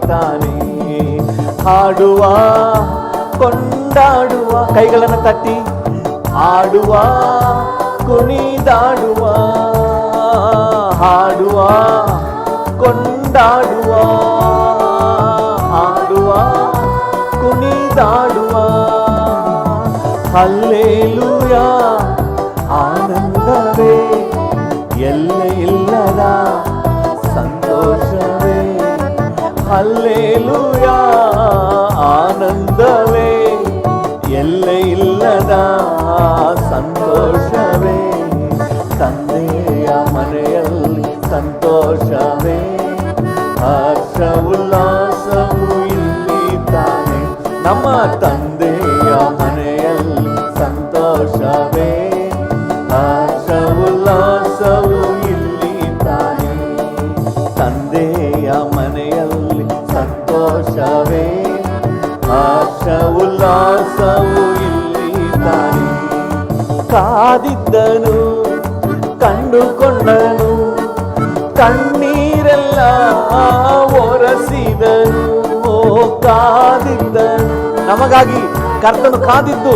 ತಾನೆ. ಹಾಡುವ ಕೊಂಡಾಡುವ, ಕೈಗಳನ್ನು ತಟ್ಟಿ ಆಡುವ ಕುಣಿದಾಡುವ, ಹಾಡುವ ಕೊಂಡಾಡುವ, ಆಡುವ ಕುಣಿದಾಡುವ. ಹಲ್ಲೆಲೂಯಾ ಆನಂದವೇ, ಎಲ್ಲೆ ಇಲ್ಲದ ಸಂತೋಷವೇ. ಹಲ್ಲೆಲೂಯಾ ಆನಂದವೇ, ಎಲ್ಲೆ ಇಲ್ಲದ ಸಂತೋಷವೇ. ತಂದೆಯ ಮನೆಯಲ್ಲಿ ಸಂತೋಷವೇ, ಹರ್ಷ ಉಲ್ಲಾಸವು ಇಲ್ಲಿ ತಾನೆ. ನಮ್ಮ ತಂದೆಯ ಮನೆಯಲ್ಲಿ ಸಂತೋಷವೇ, ಹರ್ಷ ಉಲ್ಲಾಸವು ಇಲ್ಲಿ ತಾನೆ. ತಂದೆಯ ಮನೆಯಲ್ಲಿ ಸಂತೋಷವೇ, ಹರ್ಷ ಉಲ್ಲಾಸವು ಇಲ್ಲಿ ತಾನೆ. ಕಾದಿದ್ದನು ಕಂಡುಕೊಂಡನು, ಕಣ್ಣೀರೆಲ್ಲ ಒರೆಸಿದನು. ಕಾದಿದ್ದನು, ನಮಗಾಗಿ ಕರ್ತನು ಕಾದಿದ್ದು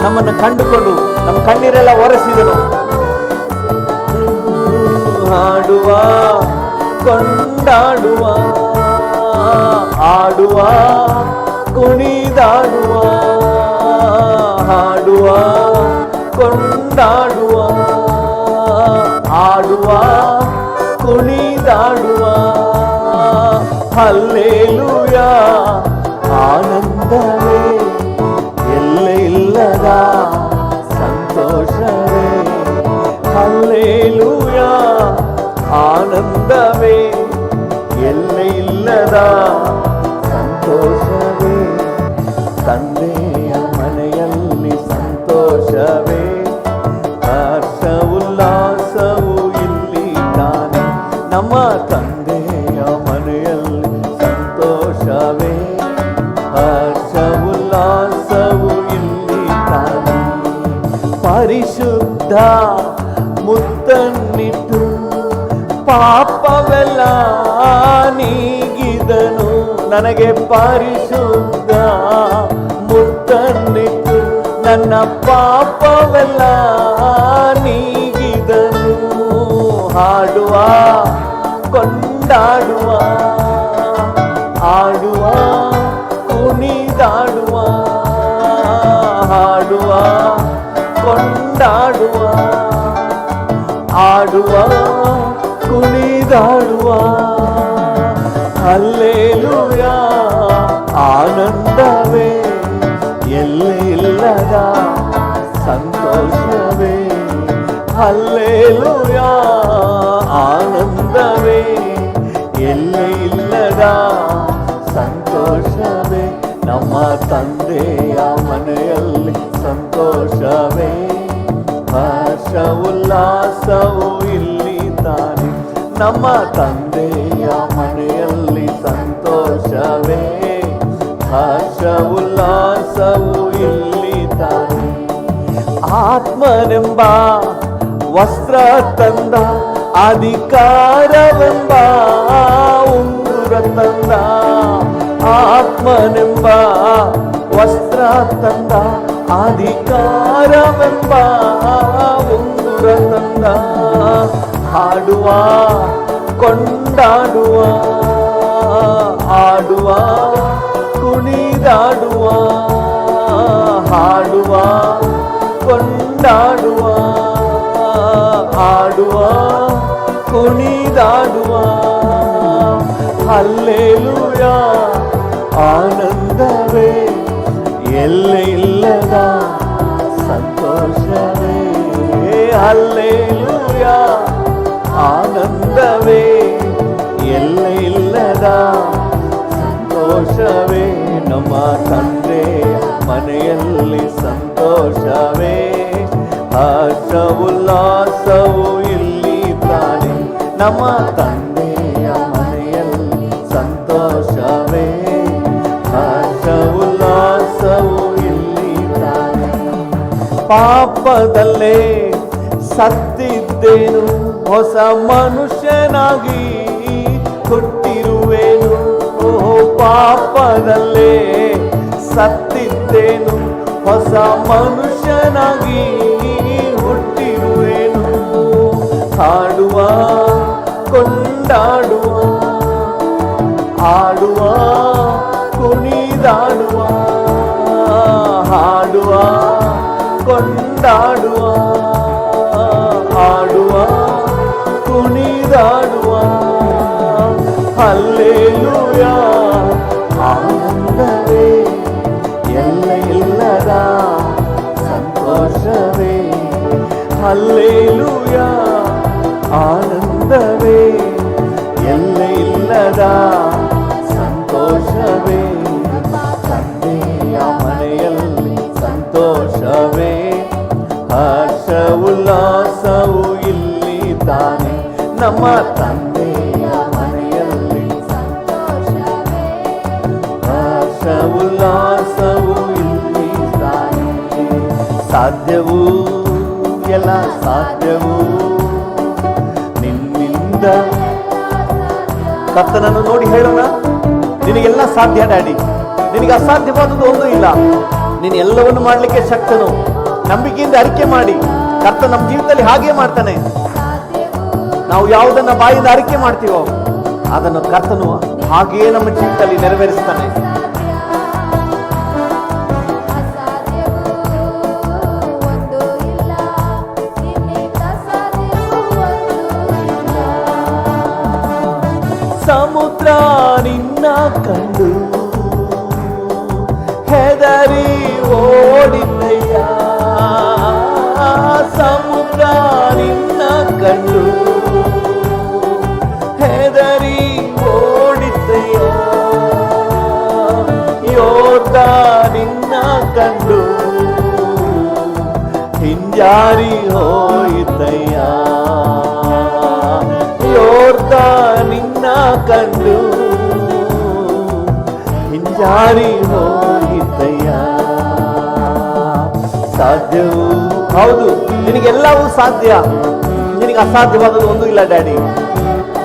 ನಮ್ಮನ್ನು ಕಂಡುಕೊಂಡು ನಮ್ಮ ಕಣ್ಣೀರೆಲ್ಲ ಒರೆಸಿದನು. ಹಾಡುವ ಕೊಂಡಾಡುವ, ಆಡುವ ಕುಣಿದಾಡುವ, ಹಾಡುವ ಕೊಂಡಾಡುವ, ಆಡುವ ಕುಣಿದಾಡುವ. ಹಲ್ಲೆಲೂಯಾ ಆನಂದವೇ, ಎಲ್ಲೆ ಇಲ್ಲದ ಸಂತೋಷವೇ. ಹಲ್ಲೆಲೂಯಾ ಆನಂದವೇ, ಎಲ್ಲೆ ಇಲ್ಲದ ಸಂತೋಷವೇ. ತಂದೆಯ ಮನೆಯಲ್ಲಿ ಸಂತೋಷವೇ, ಹರ್ಷ ಉಲ್ಲಾಸವು ಇಲ್ಲಿ ತಾನೆ. ನಮ್ಮ ತಂದೆಯ ಮನೆಯಲ್ಲಿ ಸಂತೋಷವೇ, ಹರ್ಷ ಉಲ್ಲಾಸವು ಇಲ್ಲಿ ತಾನೆ. ಪರಿಶುದ್ಧ ಮುತ್ತನ್ನಿಟ್ಟು ಪಾಪವೆಲ್ಲ ನೀಗಿದನು. ನನಗೆ ಪರಿಶುದ್ಧ ಮುತ್ತನ್ನಿಟ್ಟು ನನ್ನ ಪಾಪವೆಲ್ಲ ನೀಗಿದನು. ಹಾಡುವ ಕೊಂಡಾಡುವ, ಆಡುವ ಕುಣಿದಾಡುವ, ಹಾಡುವ ಕೊಂಡಾಡುವ, ಆಡುವ ಕುಣಿದಾಡುವ. ಹಲ್ಲೆಲೂಯಾ ಆನಂದವೇ, ಎಲ್ಲೆ ಇಲ್ಲದ ಸಂತೋಷವೇ. ಹಲ್ಲೆಲೂಯಾ ಆನಂದವೇ, ಎಲ್ಲೆ ಇಲ್ಲದ ಸಂತೋಷವೇ. ನಮ್ಮ ತಂದೆಯ ಮನೆಯಲ್ಲಿ ಸಂತೋಷವೇ, ಹರ್ಷ ಉಲ್ಲಾಸವು ಇಲ್ಲಿ ತಾನೆ. ನಮ್ಮ ತಂದೆಯ ಮನೆಯಲ್ಲಿ ಸಂತೋಷವೇ, ಹರ್ಷ ಉಲ್ಲಾಸವು ಇಲ್ಲಿ ತಾನೆ. ಆತ್ಮನೆಂಬ ವಸ್ತ್ರ ತಂದ, ಅಧಿಕಾರವೆಂಬ ಉಂಗುರ ತಂದ. ಆತ್ಮನೆಂಬ ವಸ್ತ್ರ ತಂದ, ಅಧಿಕಾರವೆಂಬ ಉಂಗುರ ತಂದ. ಹಾಡುವ ಕೊಂಡಾಡುವ, ಆಡುವ ಕುಣಿದಾಡುವ, ಹಾಡುವ ಕೊಂಡಾಡುವ, ಆಡುವ ಕುಣಿದಾಡುವ. ಹಲ್ಲೆಲೂಯಾ ಆನಂದವೇ, ಎಲ್ಲೆ ಇಲ್ಲದ ಸಂತೋಷವೇ. ಹಲ್ಲೆಲೂಯಾ ಆನಂದವೇ, ಎಲ್ಲೆ ಇಲ್ಲದ ಸಂತೋಷವೇ. ನಮ್ಮ ತಂದೆಯ ಮನೆಯಲ್ಲಿ ಸಂತೋಷವೇ, ಹರ್ಷ ಉಲ್ಲಾಸವು ಇಲ್ಲಿ ತಾನೆ. ನಮ್ಮ ತಂದೆಯ ಮನೆಯಲ್ಲಿ ಸಂತೋಷವೇ, ಹರ್ಷ ಉಲ್ಲಾಸವು ಇಲ್ಲಿ ತಾನೆ. ಪಾಪದಲ್ಲೇ ಸತ್ತಿದ್ದೇನು, ಹೊಸ ಮನುಷ್ಯನಾಗಿ ಹುಟ್ಟಿರುವೆನು. ಓ ಪಾಪದಲ್ಲೇ ಸತ್ತಿದ್ದೇನು, ಹೊಸ ಮನುಷ್ಯನಾಗಿ ಹುಟ್ಟಿರುವೆನು. ಹಾಡುವ ಕೊಂಡಾಡುವ, ಆಡುವ ಕುಣಿದಾಡುವ, ಹಾಡುವ ಕೊಂಡಾಡುವ, ಆಡುವ ಕುಣಿದಾಡುವ. ಹಲ್ಲೆಲೂಯಾ ಆನಂದವೇ, ಎಲ್ಲ ಇಲ್ಲದ ಸಂತೋಷವೇ. ಹಲ್ಲೆಲೂಯಾ ಆನಂದವೇ, ಎಲ್ಲ ಇಲ್ಲದ ಸಂತೋಷವೇ. ತಂದೆಯ ಮನೆಯಲ್ಲಿ ಸಂತೋಷವೇ, ಹರ್ಷ ಉಲ್ಲಾಸವು ಇಲ್ಲಿ ತಾನೆ. ನಮ್ಮ ತಂದೆಯ ಮನೆಯಲ್ಲಿ ಹರ್ಷ ಉಲ್ಲಾಸವು ಇಲ್ಲಿ ತಾನೆ. ಸಾಧ್ಯವು ಎಲ್ಲ ಸಾಧ್ಯವು ನಿನ್ನಿಂದ. ಕರ್ತನನ್ನು ನೋಡಿ ಹೇಳೋಣ, ನಿನಗೆಲ್ಲ ಸಾಧ್ಯ ಡ್ಯಾಡಿ, ನಿನಗೆ ಅಸಾಧ್ಯವಾದದ್ದು ಒಂದೂ ಇಲ್ಲ. ನೀನು ಎಲ್ಲವನ್ನು ಮಾಡಲಿಕ್ಕೆ ಶಕ್ತನು. ನಂಬಿಕೆಯಿಂದ ಅರಿಕೆ ಮಾಡಿ, ಕರ್ತ ನಮ್ಮ ಜೀವಿತದಲ್ಲಿ ಹಾಗೆ ಮಾಡ್ತಾನೆ. ನಾವು ಯಾವುದನ್ನ ಬಾಯಿಂದ ಅರಿಕೆ ಮಾಡ್ತೀವೋ ಅದನ್ನು ಕರ್ತನು ಹಾಗೆಯೇ ನಮ್ಮ ಜೀವಿತದಲ್ಲಿ ನೆರವೇರಿಸ್ತಾನೆ. ಸಮುದ್ರ ನಿನ್ನ ಕಂಡು ಹೆದರಿ ಓಡಿದಯ್ಯ, ಸಮುದ್ರ ನಿನ್ನ ಕಂಡು ಹೆದರಿ ಓಡಿದಯ್ಯ. ಯೋರ್ದ ನಿನ್ನ ಕಂಡು ಹಿಂಜಾರಿ ಹೋಯಿತಯ್ಯ, ಯೋರ್ದ ನಿನ್ನ ಕಂಡು ಹಿಂಜಾರಿ ಹೋಯಿತಯ್ಯ. ಸಾಧ್ಯವು ಹೌದು, ನಿನಗೆಲ್ಲವೂ ಸಾಧ್ಯ, ನಿನಗೆ ಅಸಾಧ್ಯವಾದದ್ದು ಒಂದೂ ಇಲ್ಲ ಡ್ಯಾಡಿ.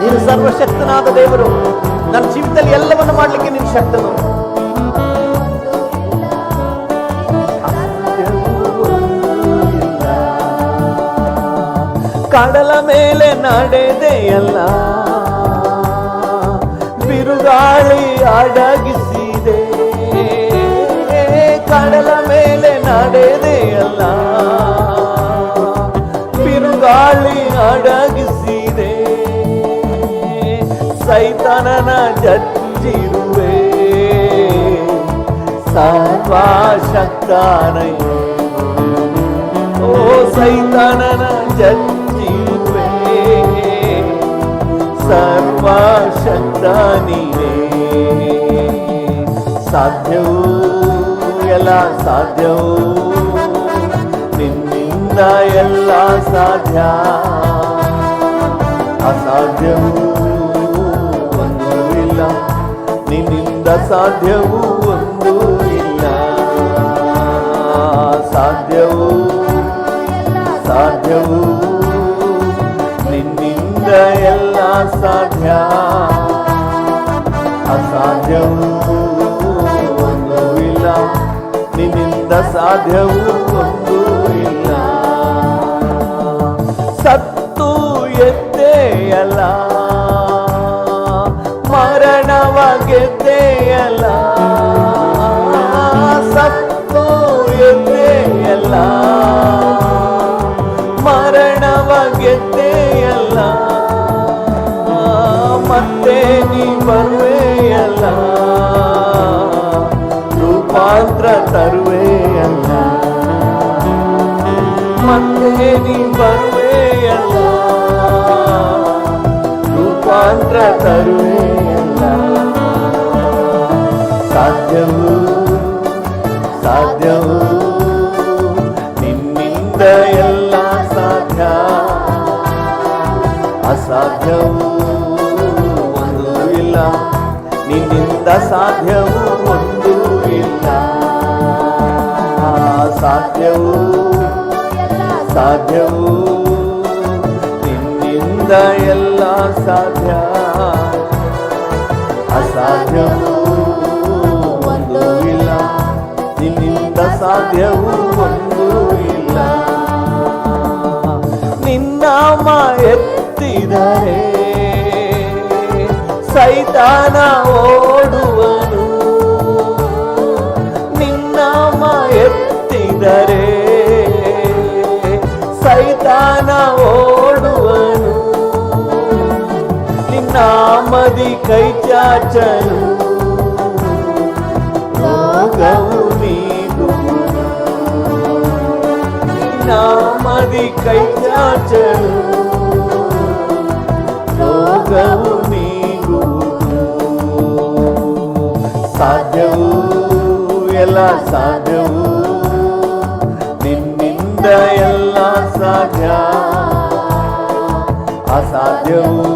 ನೀನು ಸರ್ವಶಕ್ತನಾದ ದೇವರು. ನನ್ನ ಜೀವಿತದಲ್ಲಿ ಎಲ್ಲವನ್ನು ಮಾಡಲಿಕ್ಕೆ ನೀನು ಶಕ್ತನು. ಕಡಲ ಮೇಲೆ ನಡೆದೆಯಲ್ಲ, ಬಿರುಗಾಳಿ ಅಡಗಿಸಿದೆ. ಕಡಲ ಮೇಲೆ ನಡೆದೆಯಲ್ಲ, ಬಿರುಗಾಳಿ ಅಡಗಿಸಿದೆ. ಸೈತಾನನ ಜಜ್ಜಿರುವೆ, ಸರ್ವಶಕ್ತನೇ. ಓ ಸೈತಾನನ ಜಜ್ಜಿರುವೆ, ಸರ್ವಶಕ್ತ ನೀನೇ. ಸಾಧ್ಯವು ಎಲ್ಲ ಸಾಧ್ಯವು ನಿನ್ನಿಂದ, ಎಲ್ಲ ಸಾಧ್ಯ. ಅಸಾಧ್ಯವು ಒಂದೂ ಇಲ್ಲ, ನಿನ್ನಿಂದ ಸಾಧ್ಯವು ಒಂದೂ ಇಲ್ಲ. ಸಾಧ್ಯವು ಸಾಧ್ಯವು ನಿನ್ನಿಂದ, ಎಲ್ಲ ಸಾಧ್ಯ. ಅಸಾಧ್ಯವು ಒಂದೂ ಇಲ್ಲ, ನಿನ್ನಿಂದ ಸಾಧ್ಯವು ಒಂದೂ ಇಲ್ಲ. ಸತ್ತು ಎದ್ದೆಯಲ್ಲ, ಮರಣವ ಗೆದ್ದೆಯಲ್ಲ. ಸತ್ತು ಎದ್ದೆಯಲ್ಲ, ಮರಣವ ಗೆದ್ದೆಯಲ್ಲ. ಮತ್ತೆ ನೀ ಬರುವೆಯಲ್ಲ, ರೂಪಾಂತರ ತರುವೆಯಲ್ಲ. ಮತ್ತೆ ನೀ ಬರುವೆಯಲ್ಲ, ರೂಪಾಂತರ ತರುವೆಯಲ್ಲ. ಸಾಧ್ಯವು ಸಾಧ್ಯವು ನಿನ್ನಿಂದ, ಎಲ್ಲ ಸಾಧ್ಯ. ಅಸಾಧ್ಯವು ಒಂದೂ ಇಲ್ಲ, ನಿನ್ನಿಂದ ಸಾಧ್ಯವು ಒಂದೂ ಇಲ್ಲ. ಸಾಧ್ಯವು ಸಾಧ್ಯವು ನಿನ್ನಿಂದ, ಎಲ್ಲ ಸಾಧ್ಯ. ಅಸಾಧ್ಯವು ಸಾಧ್ಯವೂ ಒಂದು ಇಲ್ಲ. ನಿನ್ನಾಮ ಎತ್ತಿದರೆ ಸೈತಾನ ಓಡುವನು. ನಿನ್ನಾಮ ಎತ್ತಿದರೆ ಸೈತಾನ ಓಡುವನು. ನಿನ್ನಾಮದಿ ಕೈ ಚಾಚಲು ರೋಗವು ನೀಗುವುದು. ನಿನ್ನಾಮದಿ ಕೈ ಚಾಚಲು ರೋಗವು ನೀಗುವುದು. ಸಾಧ್ಯವು ಎಲ್ಲ ಸಾಧ್ಯವು, ನಿನ್ನಿಂದ ಎಲ್ಲ ಸಾಧ್ಯ. ಅಸಾಧ್ಯವು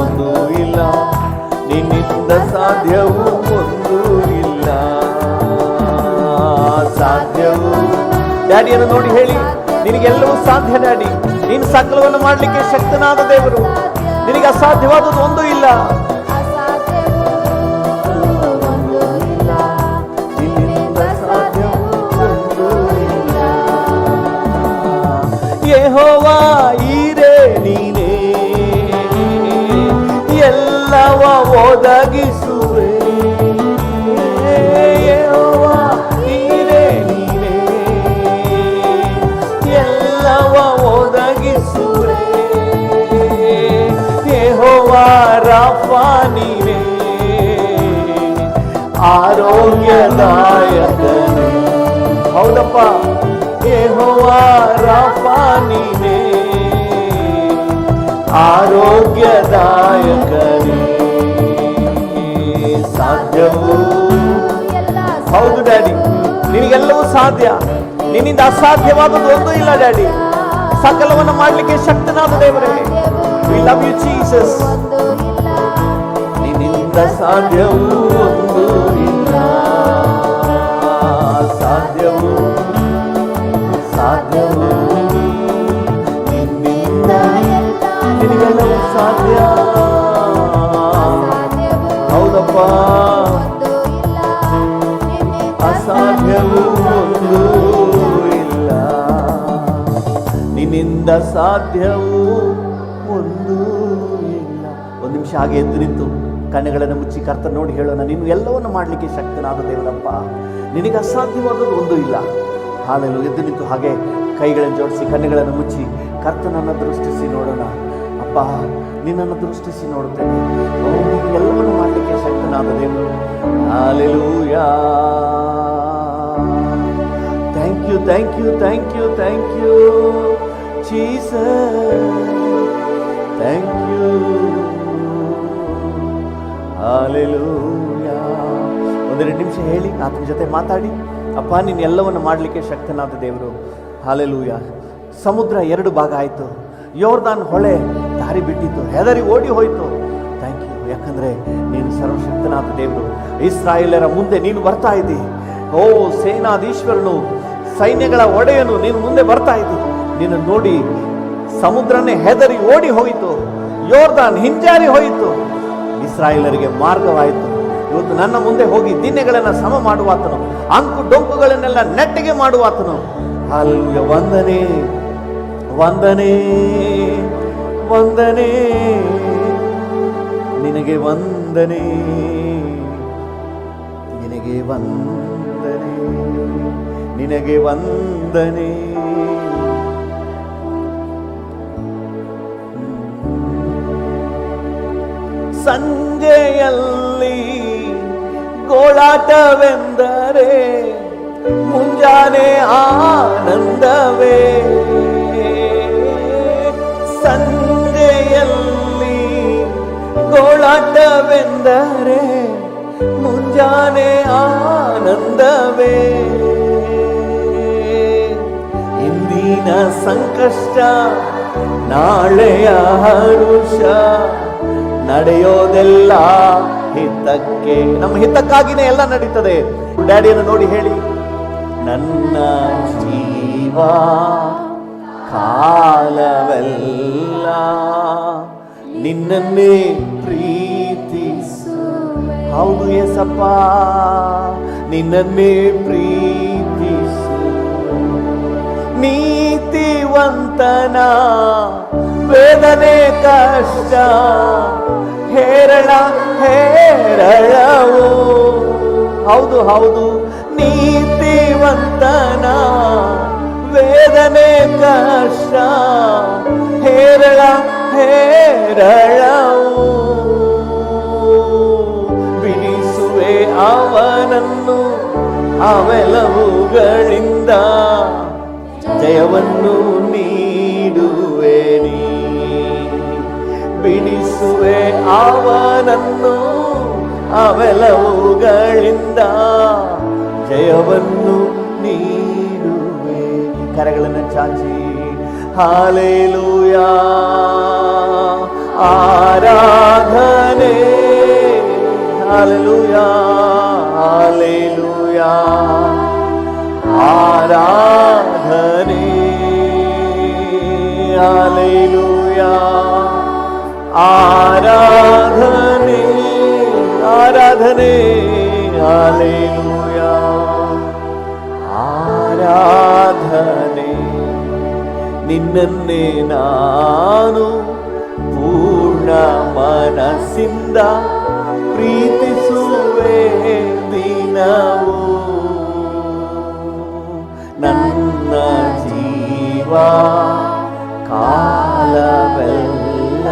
ಒಂದು ಇಲ್ಲ, ನಿನ್ನಿಂದ ಸಾಧ್ಯವು ಒಂದು ಇಲ್ಲ. ಸಾಧ್ಯವು ಡ್ಯಾಡಿಯನ್ನು ನೋಡಿ ಹೇಳಿ, ನಿನಗೆಲ್ಲವೂ ಸಾಧ್ಯ ಡ್ಯಾಡಿ. ನೀನು ಸಕಲವನ್ನು ಮಾಡಲಿಕ್ಕೆ ಶಕ್ತನಾದ ದೇವರು. ನಿನಗೆ ಅಸಾಧ್ಯವಾದದ್ದು ಒಂದು ಇಲ್ಲ. ನಿನ್ನಿಂದ ಸಾಧ್ಯವು ಒಂದು ಇಲ್ಲ. ಯೆಹೋವಾ ಈರೇ ನೀನೇ, ಎಲ್ಲವ ಒದಗಿಸುವೆ. ಯೆಹೋವಾ ಈರೇ ನೀನೇ, ಎಲ್ಲವ ಒದಗಿಸುವೆ. ಯೆಹೋವಾ ರಾಫಾ ನೀನೇ, ಆರೋಗ್ಯದಾಯಕನೇ. ಹೌದಪ್ಪ, ಯೆಹೋವಾ ರಾಫಾ ನೀನೇ, ಆರೋಗ್ಯದಾಯಕನೇ. ಸಾಧ್ಯವು ಹೌದು ಡ್ಯಾಡಿ, ನಿನಗೆಲ್ಲವೂ ಸಾಧ್ಯ. ನಿನ್ನಿಂದ ಅಸಾಧ್ಯವಾದದ್ದು ಒಂದು ಇಲ್ಲ ಡ್ಯಾಡಿ. ಸಕಲವನ್ನು ಮಾಡಲಿಕ್ಕೆ ಶಕ್ತನಾದ ದೇವರೇ, we love you Jesus. ನಿನ್ನಿಂದ ಸಾಧ್ಯವು ಒಂದು ಇಲ್ಲ. ಸಾಧ್ಯವು ಸಾಧ್ಯವು ನಿನ್ನಿಂದ ನಿನಗೆಲ್ಲವೂ ಸಾಧ್ಯ. ಹೌದಪ್ಪ, ಅಸಾಧ್ಯವು ಒಂದು ಇಲ್ಲ. ನಿನ್ನಿಂದ ಸಾಧ್ಯವು ಒಂದು ಇಲ್ಲ. ಒಂದು ನಿಮಿಷ ಹಾಗೆ ಎದ್ದು ನಿಂತು ಕಣ್ಣುಗಳನ್ನು ಮುಚ್ಚಿ ಕರ್ತನ ನೋಡಿ ಹೇಳೋಣ, ನೀನು ಎಲ್ಲವನ್ನು ಮಾಡಲಿಕ್ಕೆ ಶಕ್ತನಾದ ದೇವರಪ್ಪ. ನಿನಗೆ ಅಸಾಧ್ಯವಾದದ್ದು ಒಂದು ಇಲ್ಲ. ಹಾಲೆಲ್ಲೂ ಎದ್ದು ನಿಂತು ಹಾಗೆ ಕೈಗಳನ್ನು ಜೋಡಿಸಿ ಕಣ್ಣುಗಳನ್ನು ಮುಚ್ಚಿ ಕರ್ತನನ್ನು ದೃಷ್ಟಿಸಿ ನೋಡೋಣ. ಅಪ್ಪ, ನಿನ್ನನ್ನು ದೃಷ್ಟಿಸಿ ನೋಡುತ್ತೇನೆ. ನೀನು ಎಲ್ಲವನ್ನು ಮಾಡಲಿಕ್ಕೆ ಶಕ್ತನಾದ ದೇವರು. Hallelujah. Thank you, thank you, thank you, thank you Jesus. Thank you. Hallelujah. ಒಂದೆರಡು ನಿಮಿಷ ಹೇಳಿ, ಆತನ ಜೊತೆ ಮಾತಾಡಿ. ಅಪ್ಪ, ನೀನು ಎಲ್ಲವನ್ನು ಮಾಡಲಿಕ್ಕೆ ಶಕ್ತನಾದ ದೇವರು. ಹಾಲೆಲೂಯಾ. ಸಮುದ್ರ ಎರಡು ಭಾಗ ಆಯಿತು. ಯೋರ್ದಾನ್ ಹೊಳೆ ದಾರಿ ಬಿಟ್ಟಿತ್ತು, ಹೆದರಿ ಓಡಿ ಹೋಯಿತು. ಥ್ಯಾಂಕ್ ಯು, ಯಾಕಂದರೆ ನೀನು ಸರ್ವಶಕ್ತನಾದ ದೇವರು. ಇಸ್ರಾಯೇಲರ ಮುಂದೆ ನೀನು ಬರ್ತಾ ಇದ್ದಿ. ಓ ಸೇನಾಧೀಶ್ವರನು, ಸೈನ್ಯಗಳ ಒಡೆಯನು, ನೀನು ಮುಂದೆ ಬರ್ತಾ ಇದ್ದಿ. ನೀನು ನೋಡಿ ಸಮುದ್ರನೇ ಹೆದರಿ ಓಡಿ ಹೋಯಿತು. ಯೋರ್ದಾನ್ ಹಿಂಜಾರಿ ಹೋಯಿತು. ಇಸ್ರಾಯೇಲರಿಗೆ ಮಾರ್ಗವಾಯಿತು. ಇವತ್ತು ನನ್ನ ಮುಂದೆ ಹೋಗಿ ದಿನಗಳನ್ನು ಸಮ ಮಾಡುವಾತನು, ಅಂಕು ಡೊಂಕುಗಳನ್ನೆಲ್ಲ ನೆಟ್ಟಿಗೆ ಮಾಡುವಾತನು. ಹಲ್ಲೆಲೂಯಾ. ವಂದನೆ ವಂದನೆ ವಂದನೆ ನಿನಗೆ, ವಂದನೆ ನಿನಗೆ, ವಂದನೆ ನಿನಗೆ, ವಂದನೆ. ಸಂಜೆಯಲ್ಲಿ ಗೋಳಾಟವೆಂದರೆ ಮುಂಜಾನೆ ಆನಂದವೇ. ಸಂಜೆಯಲ್ಲಿ ಗೋಳಾಟವೆಂದರೆ ಮುಂಜಾನೆ ಆನಂದವೇ. ಇಂದಿನ ಸಂಕಷ್ಟ ನಾಳೆಯ ಹರುಷ, ನಡೆಯೋದೆಲ್ಲ ಹಿತಕ್ಕೆ. ನಮ್ಮ ಹಿತಕ್ಕಾಗಿನೇ ಎಲ್ಲ ನಡೀತದೆ. ಡ್ಯಾಡಿಯನ್ನು ನೋಡಿ ಹೇಳಿ, ನನ್ನ ಜೀವ ಕಾಲವೆಲ್ಲ ನಿನ್ನನ್ನೇ ಪ್ರೀತಿಸು. ಹೌದು ಏಸಪ್ಪ, ನಿನ್ನನ್ನೇ ಪ್ರೀತಿಸುವೆ. ನೀತಿವಂತನ ವೇದನೆ ಕಷ್ಟ ಹೇರಳ ಹೇರಳವು. ಹೌದು ಹೌದು, ನೀತಿವಂತನ ವೇದನೆ ಕಷ್ಟ ಹೇರಳ ಹೇರಳವು. ಬಿಡಿಸುವೆ ಅವನನ್ನು ಅವೆಲ್ಲವುಗಳಿಂದ, ಜಯವನ್ನು ನೀಡುವೆ ನೀ. ಬಿಡಿಸುವೆ ಅವನನ್ನು ಅವೆಲ್ಲವುಗಳಿಂದ, ಜಯವನ್ನು ನೀಡುವೆ. ಕರಗಳನ್ನು ಚಾಚಿ ಹಾಲೆಲೂಯಾ ಆರಾಧನೆ, ಹಾಲೆಲೂಯಾ ಹಾಲೆಲೂಯಾ ಆರಾಧನೆ, ಹಾಲೆಲೂಯಾ ಆರಾಧನೆ ಆರಾಧನೆ, ಹಾಲೆಲೂಯಾ ಆರಾಧನೆ. ನಿನ್ನನ್ನೇ ನಾನು ಪೂರ್ಣ ಮನಸ್ಸಿಂದ ಪ್ರೀತಿಸುವೆ ದಿನವೂ. ನನ್ನ ಜೀವ ಕಾಲವೆಲ್ಲ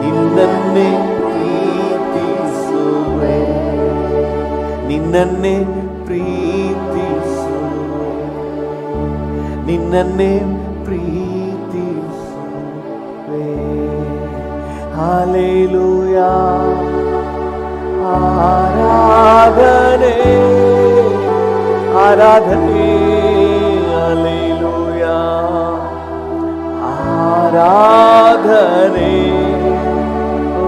ನಿನ್ನನ್ನೇ ಪ್ರೀತಿಸುವೆ, ನಿನ್ನನ್ನೇ ಪ್ರೀತಿಸುವೆ, ನಿನ್ನನ್ನೇ ಪ್ರೀತಿಸುವೆ. ಹಾಲೆಲೂಯಾ ಆರಾಧನೆ ಆರಾಧನೆ, ಹಾಲೆಲೂಯಾ ಆರಾಧನೆ, ಓ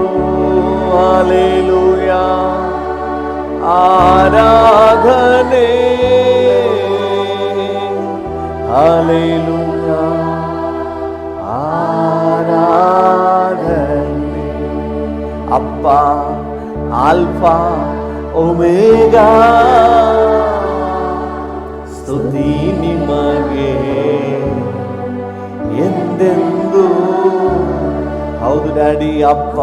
ಹಾಲೆಲೂಯಾ ಆರಾಧನೆ, ಹಾಲೆಲೂಯಾ ಆರಾಧನೆ. ಅಪ್ಪ ಆಲ್ಫಾ ಒಮೆಗಾ, ಸ್ತುತಿ ನಿಮಗೆ ಎಂದೆಂದು. ಹೌದು ಡ್ಯಾಡಿ, ಅಪ್ಪ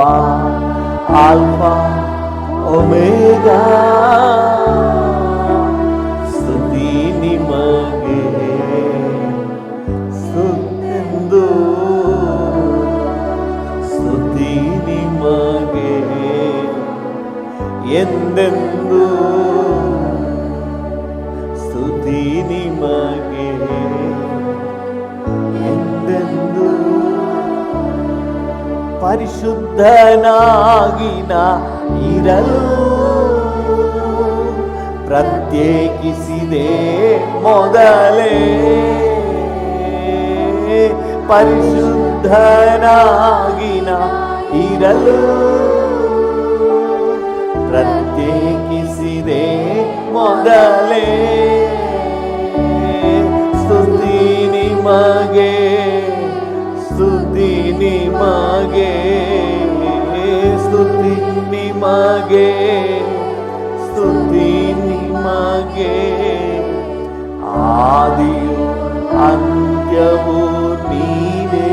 ಆಲ್ಫಾ ಒಮೆಗಾ, ಸ್ತುತಿ ನಿಮಗೆ ಸ್ತುತೆಂದು, ಸ್ತುತಿ ನಿಮಗೆ ಎಂದೆಂದು, ಸ್ತುತಿ ನಿಮಗೆ ಎಂದೆಂದು. ಪರಿಶುದ್ಧನಾಗಿನ ಇರಲು ಪ್ರತ್ಯೇಕಿಸಿದೆ ಮೊದಲೇ, ಪರಿಶುದ್ಧನಾಗಿನ ಇರಲು ಪ್ರತ್ಯೇಕಿಸಿದೆ ಮೊದಲೇ. ಸ್ತುತಿ ನಿಮಗೆ, ಸ್ತುತಿ ನಿಮಗೆ, ಸ್ತುತಿ ನಿಮಗೆ, ಸ್ತುತಿ ನಿಮಗೆ. ಆದಿಯು ಅಂತ್ಯವೂ ನೀನೇ,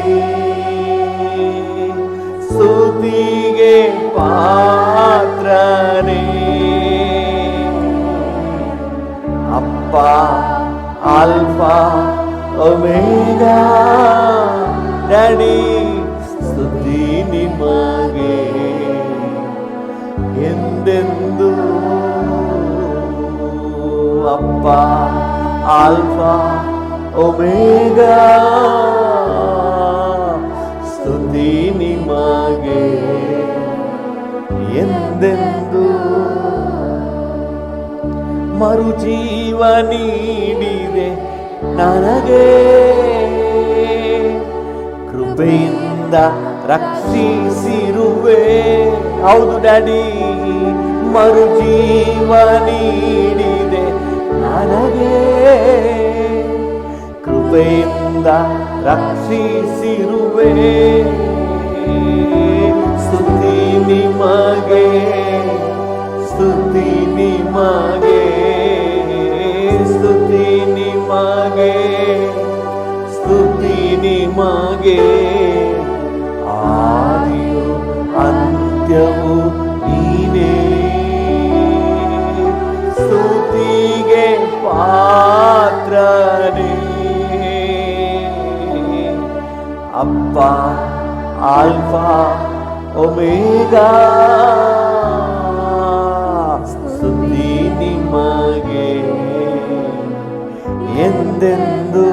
ಸ್ತುತಿಗೆ ಪಾತ್ರನೇ. ಅಪ್ಪ ಆಲ್ಫಾ ಒಮೆಗಾ, ಡ್ಯಾಡಿ ಸ್ತುತಿ ನಿಮಗೆ ಎಂದೆಂದು. ಅಪ್ಪ ಆಲ್ಫಾ ಒಮೆಗಾ, ಸ್ತುತಿ ನಿಮಗೆ ಎಂದೆಂದು. ಮರುಜೀವ ನೀಡಿದೆ ನನಗೆ, ಕೃಪೆಯಿಂದ ರಕ್ಷಿಸಿರುವೆ. ಹೌದು ಡ್ಯಾಡಿ, ಮರುಜೀವ ನೀಡಿದೆ ನನಗೆ, ಕೃಪೆಯಿಂದ ರಕ್ಷಿಸಿರುವೆ. ಸ್ತುತಿ ನಿಮಗೆ, ಸ್ತುತಿ ನಿಮಗೆ, ಸ್ತುತಿ ನಿಮಗೆ. ನಿಮಗೆ, ಆದಿಯು ಅಂತ್ಯವು ನೀನೇ, ಸ್ತುತಿಗೆ ಪಾತ್ರನೇ. ಅಪ್ಪ ಆಲ್ಫಾ ಒಮೇಗಾ, ಸ್ತುತಿ ನಿಮಗೆ ಎಂದೆಂದು.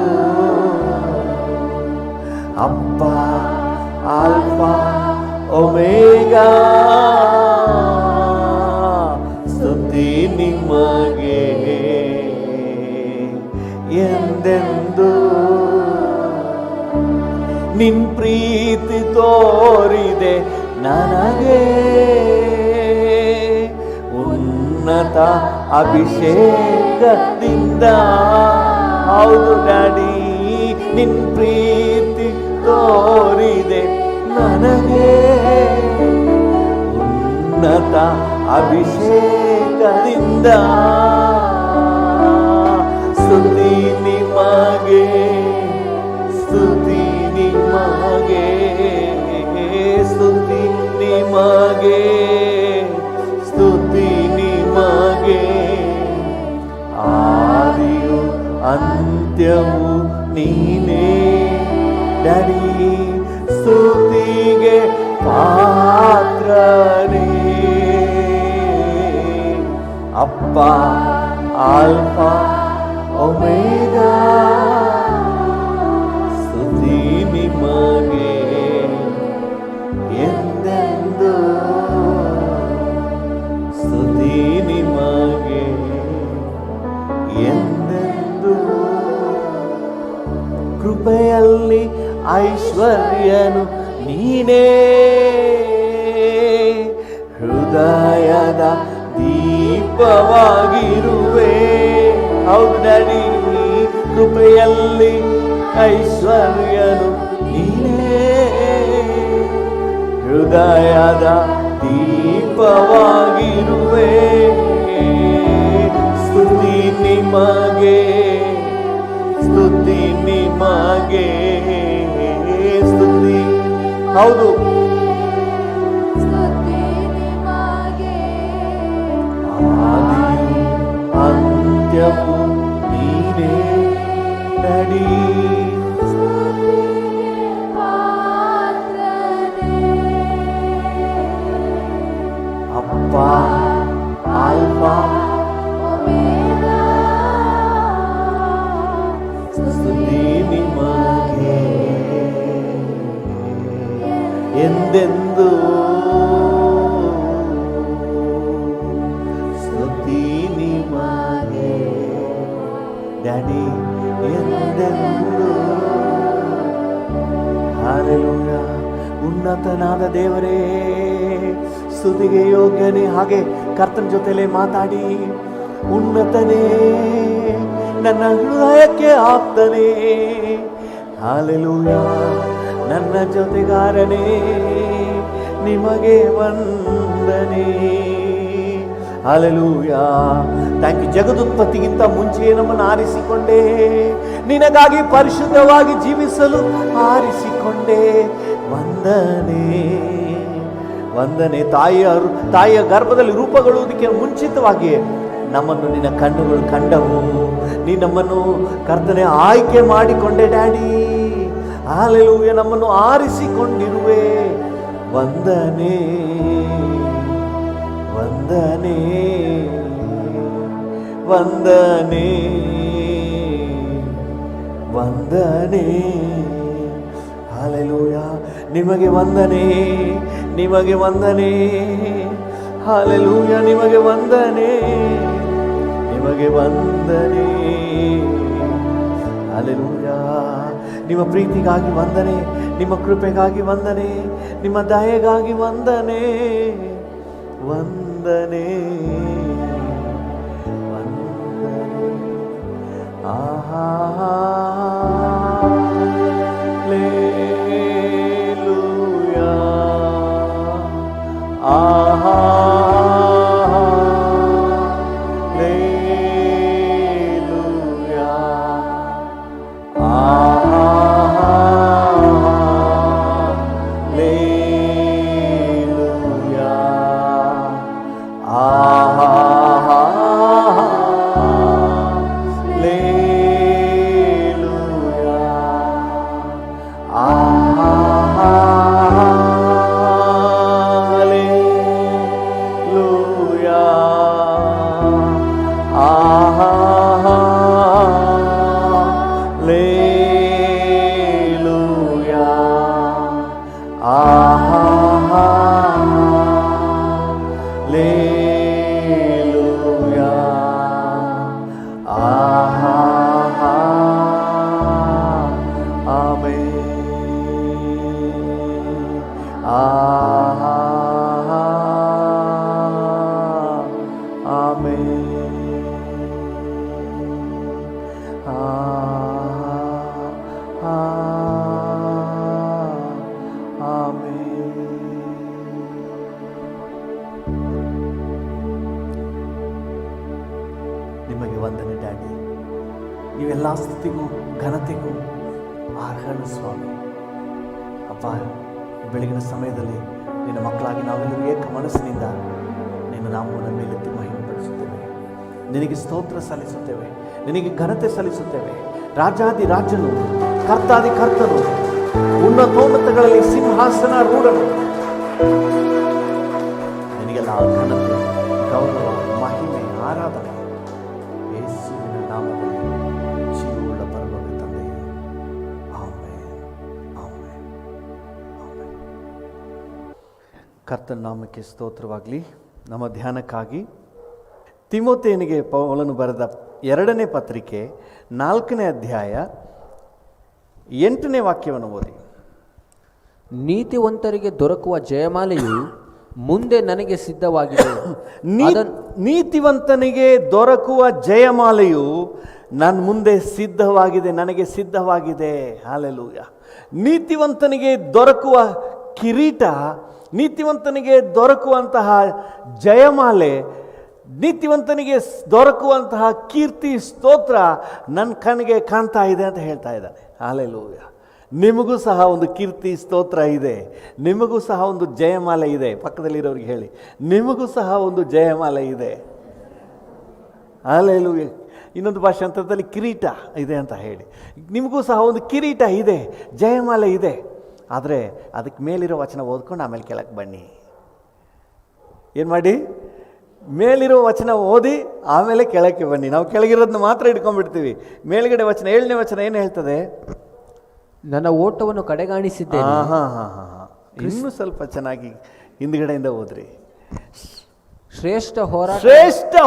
ಅಪ್ಪ ಆಲ್ಫಾ ಒಮೇಗಾ, ಸ್ತುತಿ ನಿಮಗೆ ಎಂದೆಂದು. ನಿನ್ ಪ್ರೀತಿ ತೋರಿದೆ ನನಗೆ, ಉನ್ನತ ಅಭಿಷೇಕದಿಂದ. ಹೌದು ಡ್ಯಾಡಿ, ನಿನ್ ಪ್ರೀತಿ ತೋರಿದೆ ನನಗೆ, ಉನ್ನತ ಅಭಿಷೇಕದಿಂದ. ಸ್ತುತಿ ನಿಮಗೆ, ಸ್ತುತಿ ನಿಮಗೆ, ಸ್ತುತಿ ನಿಮಗೆ, ಸ್ತುತಿ ನಿಮಗೆ. ಆದಿಯು ಅಂತ್ಯವು ನೀನೇ ಡ್ಯಾಡಿ, ಸ್ತುತಿಗೆ ಪಾತ್ರನೇ. ಅಪ್ಪ ಆಲ್ಫಾ ಒಮೇಗಾ, ಸ್ತುತಿ ನಿಮಗೆ ಎಂದೆಂದು, ಸ್ತುತಿ ನಿಮಗೆ ಎಂದೆಂದು. ಕೃಪೆಯಲ್ಲಿ ಐಶ್ವರ್ಯನು ನೀನೇ, ಹೃದಯದ ದೀಪವಾಗಿರುವೆ. ಹೌದು ಡ್ಯಾಡಿ, ಕೃಪೆಯಲ್ಲಿ ಐಶ್ವರ್ಯನು ನೀನೇ, ಹೃದಯದ ದೀಪವಾಗಿರುವೆ. ಸ್ತುತಿ ನಿಮಗೆ, ಸ್ತುತಿ ನಿಮಗೆ, ಸ್ತುತಿ. ಹೌದು, ಆದಿಯು ಅಂತ್ಯವು ನೀನೇ ಡ್ಯಾಡಿ. ಅಪ್ಪ ಆಲ್ಫಾ ಸ್ತುತಿ ನಿಮಗೆ ಎಂದೆಂದು, ಸ್ತುತಿ ನಿಮಗೆ ಡ್ಯಾಡಿ ಎಂದೆಂದು. ಹಲ್ಲೆಲೂಯಾ. ಉನ್ನತನಾದ ದೇವರೇ, ಸ್ತುತಿಗೆ ಯೋಗ್ಯನೇ. ಹಾಗೆ ಕರ್ತನ ಜೊತೆಲೇ ಮಾತಾಡಿ. ಉನ್ನತನೇ, ನನ್ನ ಹೃದಯಕ್ಕೆ ಆಪ್ತನೇ. ಹಲ್ಲೆಲೂಯಾ. ನನ್ನ ಜೊತೆಗಾರನೇ, ನಿಮಗೆ ವಂದನೆ. ಹಲ್ಲೆಲೂಯಾ. Thank you. ಜಗದುತ್ಪತ್ತಿಗಿಂತ ಮುಂಚೆಯೇ ನಮ್ಮನ್ನು ಆರಿಸಿಕೊಂಡೆ, ನಿನಗಾಗಿ ಪರಿಶುದ್ಧವಾಗಿ ಜೀವಿಸಲು ಆರಿಸಿಕೊಂಡೆ. ವಂದನೆ, ವಂದನೆ. ತಾಯಿಯ ಗರ್ಭದಲ್ಲಿ ರೂಪಗೊಳ್ಳುವುದಕ್ಕೆ ಮುಂಚಿತವಾಗಿ ನಮ್ಮನ್ನು ನಿನ್ನ ಕಣ್ಣುಗಳು ಕಂಡವು. ನೀ ನಮ್ಮನ್ನು ಕರ್ತನೆ ಆಯ್ಕೆ ಮಾಡಿಕೊಂಡೆ ಡ್ಯಾಡಿ. ಹಲ್ಲೆಲೂಯಾ. ನಮ್ಮನ್ನು ಆರಿಸಿಕೊಂಡಿರುವೆ. ವಂದನೆ, ವಂದನೆ, ವಂದನೆ, ವಂದನೆ. ಹಲ್ಲೆಲೂಯಾ. ನಿಮಗೆ ವಂದನೆ, ನಿಮಗೆ ವಂದನೆ. ಹಲ್ಲೆಲೂಯಾ. ನಿಮಗೆ ವಂದನೆ, ನಿಮಗೆ ವಂದನೆ. ಹಲ್ಲೆಲೂಯಾ. ನಿಮ್ಮ ಪ್ರೀತಿಗಾಗಿ ವಂದನೆ, ನಿಮ್ಮ ಕೃಪೆಗಾಗಿ ವಂದನೆ, ನಿಮ್ಮ ದಯೆಗಾಗಿ ವಂದನೆ. ವಂದನೆ, ವಂದನೆ. ಆಹಾ, ಹಲ್ಲೆಲೂಯಾ. ಆಹಾ, ಹಲ್ಲೆಲೂಯಾ. ಆಹಾ, ನಿಮಗೆ ವಂದನೆ ಡ್ಯಾಡಿ. ನೀವೆಲ್ಲ ಸ್ತುತಿಗೂ ಘನತೆಗೂ ಅರ್ಹನು ಸ್ವಾಮಿ. ಅಪ್ಪ, ಬೆಳಗಿನ ಸಮಯದಲ್ಲಿ ನಿನ್ನ ಮಕ್ಕಳಾಗಿ ನಾವೆಲ್ಲರೂ ಏಕ ಮನಸ್ಸಿನಿಂದ ನಿನ್ನ ನಾಮವನ್ನು ಮೇಲೆತ್ತಿ ಮಹಿಮೆಪಡಿಸುತ್ತೇವೆ. ನಿನಗೆ ಸ್ತೋತ್ರ ಸಲ್ಲಿಸುತ್ತೇವೆ, ನಿನಗೆ ಘನತೆ ಸಲ್ಲಿಸುತ್ತೇವೆ. ರಾಜಾದಿ ರಾಜನು, ಕರ್ತಾದಿ ಕರ್ತನು, ಉನ್ನತೋನ್ನತಗಳಲ್ಲಿ ಸಿಂಹಾಸನ ರೂಢನು, ನಿನಗೆಲ್ಲ ಘನತೆ, ಗೌರವ, ಮಹಿಮೆ, ಆರಾಧನೆ ಯೇಸುವಿನ ನಾಮದಲ್ಲಿ ಜೀವವುಳ್ಳ ಪರಲೋಕ ತಂದೆ. Amen, amen, amen. ಕರ್ತನ ನಾಮಕ್ಕೆ ಸ್ತೋತ್ರವಾಗಲಿ. ನಮ್ಮ ಧ್ಯಾನಕ್ಕಾಗಿ ತಿಮೋಥೆಯನಿಗೆ ಪೌಲನು ಬರೆದ 2ನೇ ಪತ್ರಿಕೆ 4ನೇ ಅಧ್ಯಾಯ 8ನೇ ವಾಕ್ಯವನ್ನು ಓದಿ. ನೀತಿವಂತರಿಗೆ ದೊರಕುವ ಜಯಮಾಲೆಯು ಮುಂದೆ ನನಗೆ ಸಿದ್ಧವಾಗಿದೆ. ನೀತಿವಂತನಿಗೆ ದೊರಕುವ ಜಯಮಾಲೆಯು ನನ್ನ ಮುಂದೆ ಸಿದ್ಧವಾಗಿದೆ, ನನಗೆ ಸಿದ್ಧವಾಗಿದೆ. ಹಲ್ಲೆಲೂಯಾ. ನೀತಿವಂತನಿಗೆ ದೊರಕುವ ಕಿರೀಟ, ನೀತಿವಂತನಿಗೆ ದೊರಕುವಂತಹ ಜಯಮಾಲೆ, ನೀತಿವಂತನಿಗೆ ದೊರಕುವಂತಹ ಕೀರ್ತಿ ಸ್ತೋತ್ರ ನನ್ನ ಕಣ್ಣಿಗೆ ಕಾಣ್ತಾ ಇದೆ ಅಂತ ಹೇಳ್ತಾ ಇದ್ದಾನೆ. ಹಲ್ಲೆಲೂಯಾ. ನಿಮಗೂ ಸಹ ಒಂದು ಕೀರ್ತಿ ಸ್ತೋತ್ರ ಇದೆ, ನಿಮಗೂ ಸಹ ಒಂದು ಜಯಮಾಲೆ ಇದೆ. ಪಕ್ಕದಲ್ಲಿರೋರಿಗೆ ಹೇಳಿ, ನಿಮಗೂ ಸಹ ಒಂದು ಜಯಮಾಲೆ ಇದೆ. ಹಲ್ಲೆಲೂಯಾ. ಇನ್ನೊಂದು ಭಾಷಾಂತರದಲ್ಲಿ ಕಿರೀಟ ಇದೆ ಅಂತ ಹೇಳಿ. ನಿಮಗೂ ಸಹ ಒಂದು ಕಿರೀಟ ಇದೆ, ಜಯಮಾಲೆ ಇದೆ. ಆದರೆ ಅದಕ್ಕೆ ಮೇಲಿರೋ ವಚನ ಓದ್ಕೊಂಡು ಆಮೇಲೆ ಕೆಳಕ್ಕೆ ಬನ್ನಿ. ಏನು ಮಾಡಿ? ಮೇಲಿರೋ ವಚನ ಓದಿ ಆಮೇಲೆ ಕೆಳಕ್ಕೆ ಬನ್ನಿ. ನಾವು ಕೆಳಗಿರೋದನ್ನ ಮಾತ್ರ ಇಟ್ಕೊಂಡ್ಬಿಡ್ತೀವಿ. ಮೇಲ್ಗಡೆ ವಚನ 7ನೇ ವಚನ ಏನು ಹೇಳ್ತದೆ? ನನ್ನ ಓಟವನ್ನು ಕಡೆಗಾಣಿಸಿದ್ದೇನೆ. ಇನ್ನೂ ಸ್ವಲ್ಪ ಚೆನ್ನಾಗಿ ಹಿಂದ್ಗಡೆಯಿಂದ ಓದ್ರಿ. ಶ್ರೇಷ್ಠ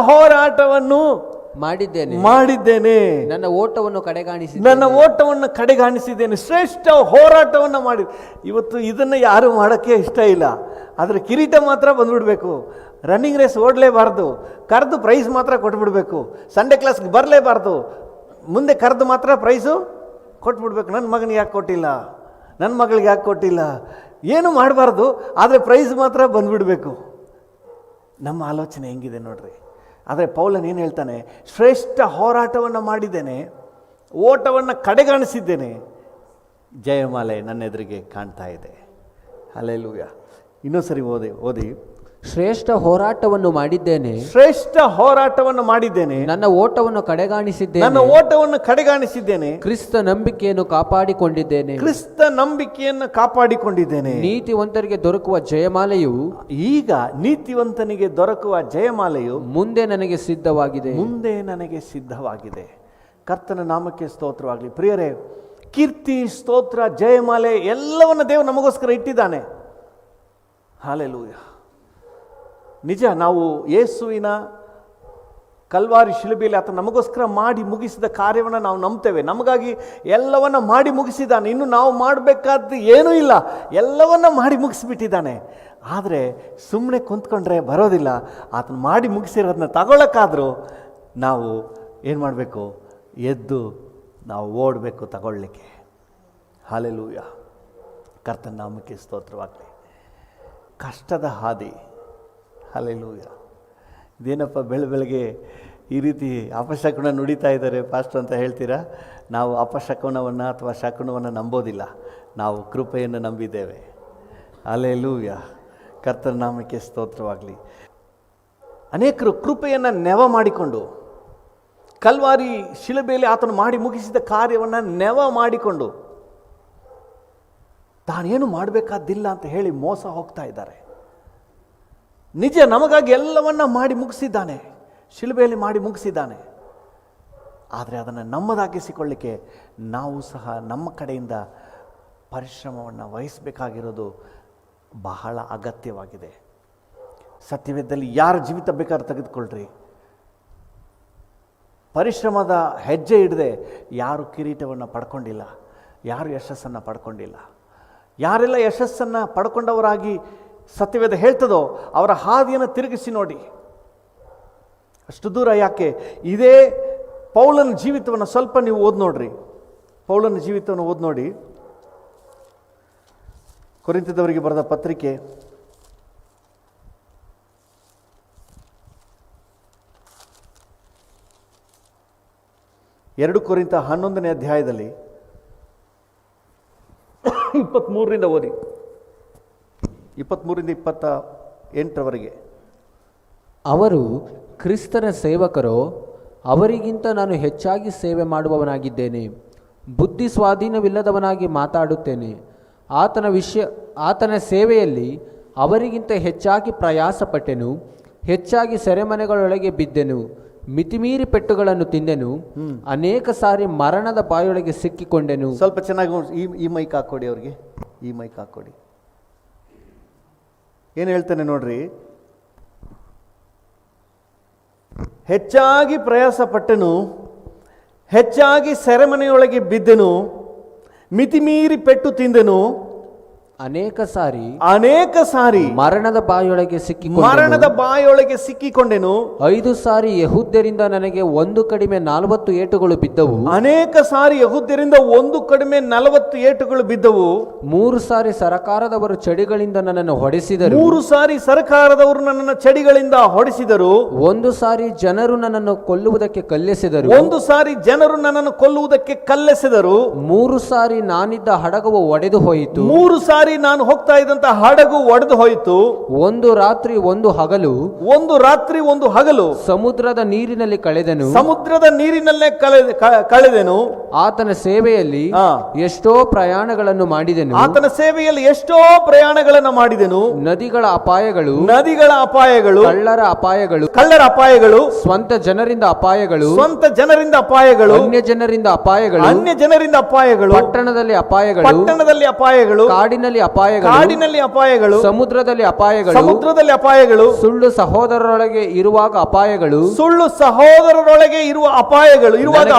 ಹೋರಾಟವನ್ನು ಮಾಡಿದ್ದೇನೆ, ನನ್ನ ಓಟವನ್ನು ಕಡೆಗಾಣಿಸಿದ್ದೇನೆ. ಶ್ರೇಷ್ಠ ಹೋರಾಟವನ್ನು ಮಾಡಿ. ಇವತ್ತು ಇದನ್ನು ಯಾರು ಮಾಡೋಕ್ಕೆ ಇಷ್ಟ ಇಲ್ಲ, ಆದರೆ ಕಿರೀಟ ಮಾತ್ರ ಬಂದ್ಬಿಡ್ಬೇಕು. ರನ್ನಿಂಗ್ ರೇಸ್ ಓಡಲೇಬಾರ್ದು, ಕರೆದು ಪ್ರೈಸ್ ಮಾತ್ರ ಕೊಟ್ಬಿಡ್ಬೇಕು. ಸಂಡೇ ಕ್ಲಾಸ್ಗೆ ಬರಲೇಬಾರ್ದು, ಮುಂದೆ ಕರೆದು ಮಾತ್ರ ಪ್ರೈಸು ಕೊಟ್ಬಿಡ್ಬೇಕು. ನನ್ನ ಮಗನಿಗೆ ಯಾಕೆ ಕೊಟ್ಟಿಲ್ಲ, ನನ್ನ ಮಗಳಿಗೆ ಯಾಕೆ ಕೊಟ್ಟಿಲ್ಲ, ಏನು ಮಾಡಬಾರ್ದು, ಆದರೆ ಪ್ರೈಸ್ ಮಾತ್ರ ಬಂದುಬಿಡಬೇಕು. ನಮ್ಮ ಆಲೋಚನೆ ಹೆಂಗಿದೆ ನೋಡ್ರಿ. ಆದರೆ ಪೌಲನ್ ಏನು ಹೇಳ್ತಾನೆ? ಶ್ರೇಷ್ಠ ಹೋರಾಟವನ್ನು ಮಾಡಿದ್ದೇನೆ, ಓಟವನ್ನು ಕಡೆಗಾಣಿಸಿದ್ದೇನೆ, ಜಯಮಾಲೆ ನನ್ನ ಎದುರಿಗೆ ಕಾಣ್ತಾ ಇದೆ. ಹಲ್ಲೆಲೂಯಾ. ಇನ್ನೊಂದ್ಸರಿ ಓದಿ. ಶ್ರೇಷ್ಠ ಹೋರಾಟವನ್ನು ಮಾಡಿದ್ದೇನೆ, ನನ್ನ ಓಟವನ್ನು ಕಡೆಗಾಣಿಸಿದ್ದೇನೆ, ಕ್ರಿಸ್ತ ನಂಬಿಕೆಯನ್ನು ಕಾಪಾಡಿಕೊಂಡಿದ್ದೇನೆ. ನೀತಿವಂತರಿಗೆ ದೊರಕುವ ಜಯಮಾಲೆಯು, ಈಗ ನೀತಿವಂತನಿಗೆ ದೊರಕುವ ಜಯಮಾಲೆಯು ಮುಂದೆ ನನಗೆ ಸಿದ್ಧವಾಗಿದೆ. ಕರ್ತನ ನಾಮಕ್ಕೆ ಸ್ತೋತ್ರವಾಗಲಿ. ಪ್ರಿಯರೇ, ಕೀರ್ತಿ, ಸ್ತೋತ್ರ, ಜಯಮಾಲೆ ಎಲ್ಲವನ್ನ ದೇವರು ನಮಗೋಸ್ಕರ ಇಟ್ಟಿದ್ದಾನೆ. ಹಲ್ಲೆಲೂಯಾ. ನಿಜ, ನಾವು ಯೇಸುವಿನ ಕಲ್ವಾರಿ ಶಿಲುಬೆಯಲ್ಲಿ ಆತ ನಮಗೋಸ್ಕರ ಮಾಡಿ ಮುಗಿಸಿದ ಕಾರ್ಯವನ್ನು ನಾವು ನಂಬ್ತೇವೆ. ನಮಗಾಗಿ ಎಲ್ಲವನ್ನ ಮಾಡಿ ಮುಗಿಸಿದ್ದಾನೆ. ಇನ್ನು ನಾವು ಮಾಡಬೇಕಾದ್ದು ಏನೂ ಇಲ್ಲ, ಎಲ್ಲವನ್ನ ಮಾಡಿ ಮುಗಿಸಿಬಿಟ್ಟಿದ್ದಾನೆ. ಆದರೆ ಸುಮ್ಮನೆ ಕುಂತ್ಕೊಂಡ್ರೆ ಬರೋದಿಲ್ಲ. ಆತನ ಮಾಡಿ ಮುಗಿಸಿರೋದನ್ನ ತಗೊಳ್ಳೋಕ್ಕಾದರೂ ನಾವು ಏನು ಮಾಡಬೇಕು? ಎದ್ದು ನಾವು ಓಡಬೇಕು ತಗೊಳ್ಳಿಕ್ಕೆ. ಹಲ್ಲೆಲೂಯಾ. ಕರ್ತನ ನಾಮಕ್ಕೆ ಸ್ತೋತ್ರವಾಗಲಿ. ಕಷ್ಟದ ಹಾದಿ. ಹಲ್ಲೆಲೂಯಾ. ಇದೇನಪ್ಪ ಬೆಳಗ್ಗೆ ಈ ರೀತಿ ಅಪಶಕುನ ನುಡಿತಾ ಇದ್ದಾರೆ ಪಾಸ್ಟರ್ ಅಂತ ಹೇಳ್ತೀರಾ? ನಾವು ಅಪಶಕುನವನ್ನು ಅಥವಾ ಶಕುನವನ್ನು ನಂಬೋದಿಲ್ಲ, ನಾವು ಕೃಪೆಯನ್ನು ನಂಬಿದ್ದೇವೆ. ಹಲ್ಲೆಲೂಯಾ. ಕರ್ತನ ನಾಮಕ್ಕೆ ಸ್ತೋತ್ರವಾಗಲಿ. ಅನೇಕರು ಕೃಪೆಯನ್ನು ನೆವ ಮಾಡಿಕೊಂಡು, ಕಲ್ವಾರಿ ಶಿಲುಬೆಯಲ್ಲಿ ಆತನು ಮಾಡಿ ಮುಗಿಸಿದ ಕಾರ್ಯವನ್ನು ನೆವ ಮಾಡಿಕೊಂಡು ತಾನೇನು ಮಾಡಬೇಕಾದ್ದಿಲ್ಲ ಅಂತ ಹೇಳಿ ಮೋಸ ಹೋಗ್ತಾ ಇದ್ದಾರೆ. ನಿಜ ನಮಗಾಗಿ ಎಲ್ಲವನ್ನ ಮಾಡಿ ಮುಗಿಸಿದ್ದಾನೆ, ಶಿಲುಬೆಯಲ್ಲಿ ಮಾಡಿ ಮುಗಿಸಿದ್ದಾನೆ. ಆದರೆ ಅದನ್ನು ನಮ್ಮದಾಗಿಸಿಕೊಳ್ಳಿಕ್ಕೆ ನಾವು ಸಹ ನಮ್ಮ ಕಡೆಯಿಂದ ಪರಿಶ್ರಮವನ್ನು ವಹಿಸಬೇಕಾಗಿರೋದು ಬಹಳ ಅಗತ್ಯವಾಗಿದೆ. ಸತ್ಯವೇದದಲ್ಲಿ ಯಾರ ಜೀವಿತ ಬೇಕಾದ್ರೆ ತೆಗೆದುಕೊಳ್ಳ್ರಿ, ಪರಿಶ್ರಮದ ಹೆಜ್ಜೆ ಹಿಡದೆ ಯಾರು ಕಿರೀಟವನ್ನು ಪಡ್ಕೊಂಡಿಲ್ಲ, ಯಾರು ಯಶಸ್ಸನ್ನು ಪಡ್ಕೊಂಡಿಲ್ಲ. ಯಾರೆಲ್ಲ ಯಶಸ್ಸನ್ನು ಪಡ್ಕೊಂಡವರಾಗಿ ಸತ್ಯವೇದ ಹೇಳ್ತದೋ ಅವರ ಹಾದಿಯನ್ನು ತಿರುಗಿಸಿ ನೋಡಿ. ಅಷ್ಟು ದೂರ ಯಾಕೆ, ಇದೇ ಪೌಲನ ಜೀವಿತವನ್ನು ಸ್ವಲ್ಪ ನೀವು ಓದಿ ನೋಡ್ರಿ. ಪೌಲನ ಜೀವಿತವನ್ನು ಓದಿ ನೋಡಿ. ಕೊರಿಂಥದವರಿಗೆ ಬರೆದ ಪತ್ರಿಕೆ 2 ಕೊರಿಂಥ 11ನೇ ಅಧ್ಯಾಯದಲ್ಲಿ 23ರಿಂದ ಓದಿ, 23ರಿಂದ 28ರವರೆಗೆ. ಅವರು ಕ್ರಿಸ್ತನ ಸೇವಕರೋ, ಅವರಿಗಿಂತ ನಾನು ಹೆಚ್ಚಾಗಿ ಸೇವೆ ಮಾಡುವವನಾಗಿದ್ದೇನೆ. ಬುದ್ಧಿ ಸ್ವಾಧೀನವಿಲ್ಲದವನಾಗಿ ಮಾತಾಡುತ್ತೇನೆ. ಆತನ ಸೇವೆಯಲ್ಲಿ ಅವರಿಗಿಂತ ಹೆಚ್ಚಾಗಿ ಪ್ರಯಾಸಪಟ್ಟೆನು. ಹೆಚ್ಚಾಗಿ ಸೆರೆಮನೆಗಳೊಳಗೆ ಬಿದ್ದೆನು. ಮಿತಿಮೀರಿ ಪೆಟ್ಟುಗಳನ್ನು ತಿಂದೆನು. ಅನೇಕ ಸಾರಿ ಮರಣದ ಬಾಯೊಳಗೆ ಸಿಕ್ಕಿಕೊಂಡೆನು. ಸ್ವಲ್ಪ ಚೆನ್ನಾಗಿ ಈ ಮೈಕ್ ಹಾಕ್ಕೊಡಿ ಅವ್ರಿಗೆ, ಈ ಮೈಕ್ ಹಾಕ್ಕೊಡಿ. ಏನು ಹೇಳ್ತಾನೆ ನೋಡ್ರಿ, ಹೆಚ್ಚಾಗಿ ಪ್ರಯಾಸ ಪಟ್ಟೆನು, ಹೆಚ್ಚಾಗಿ ಸೆರೆಮನೆಯೊಳಗೆ ಬಿದ್ದೆನು, ಮಿತಿಮೀರಿ ಪೆಟ್ಟು ತಿಂದೆನು, ಅನೇಕ ಸಾರಿ ಮರಣದ ಬಾಯೊಳಗೆ ಸಿಕ್ಕಿಕೊಂಡೆನು. 5 ಸಾರಿ ಯೆಹೂದ್ಯರಿಂದ ನನಗೆ 1 ಕಡಿಮೆ 40 ಏಟುಗಳು ಬಿದ್ದವು. ಅನೇಕ ಸಾರಿ ಯೆಹೂದ್ಯರಿಂದ 1 ಕಡಿಮೆ 40 ಏಟುಗಳು ಬಿದ್ದವು. 3 ಸಾರಿ ಸರಕಾರದವರು ಚಡಿಗಳಿಂದ ನನ್ನನ್ನು ಹೊಡೆಸಿದರು. 3 ಸಾರಿ ಸರಕಾರದವರು ನನ್ನನ್ನು ಚಡಿಗಳಿಂದ ಹೊಡೆಸಿದರು. 1 ಸಾರಿ ಜನರು ನನ್ನನ್ನು ಕೊಲ್ಲುವುದಕ್ಕೆ ಕಲ್ಲೆಸೆದರು. 1 ಸಾರಿ ಜನರು ನನ್ನನ್ನು ಕೊಲ್ಲುವುದಕ್ಕೆ ಕಲ್ಲೆಸೆದರು. 3 ಸಾರಿ ನಾನಿದ್ದ ಹಡಗವು ಒಡೆದು ಹೋಯಿತು. 3 ಸಾರಿ ನಾನು ಹೋಗ್ತಾ ಇದ್ದಂತ ಹಡಗು ಒಡೆದು ಹೋಯಿತು. 1 ರಾತ್ರಿ 1 ಹಗಲು, 1 ರಾತ್ರಿ 1 ಹಗಲು ಸಮುದ್ರದ ನೀರಿನಲ್ಲಿ ಕಳೆದೆನು. ಸಮುದ್ರದ ನೀರಿನಲ್ಲೇ ಕಳೆದೆನು. ಆತನ ಸೇವೆಯಲ್ಲಿ ಎಷ್ಟೋ ಪ್ರಯಾಣಗಳನ್ನು ಮಾಡಿದೆನು. ಆತನ ಸೇವೆಯಲ್ಲಿ ಎಷ್ಟೋ ಪ್ರಯಾಣಗಳನ್ನು ಮಾಡಿದೆನು. ನದಿಗಳ ಅಪಾಯಗಳು, ಕಳ್ಳರ ಅಪಾಯಗಳು, ಸ್ವಂತ ಜನರಿಂದ ಅಪಾಯಗಳು, ಅನ್ಯ ಜನರಿಂದ ಅಪಾಯಗಳು, ಪಟ್ಟಣದಲ್ಲಿ ಅಪಾಯಗಳು, ಕಾಡಿನಲ್ಲಿ ಅಪಾಯಗಳು, ಸಮುದ್ರದಲ್ಲಿ ಅಪಾಯಗಳು, ಸುಳ್ಳು ಸಹೋದರರೊಳಗೆ ಇರುವಾಗ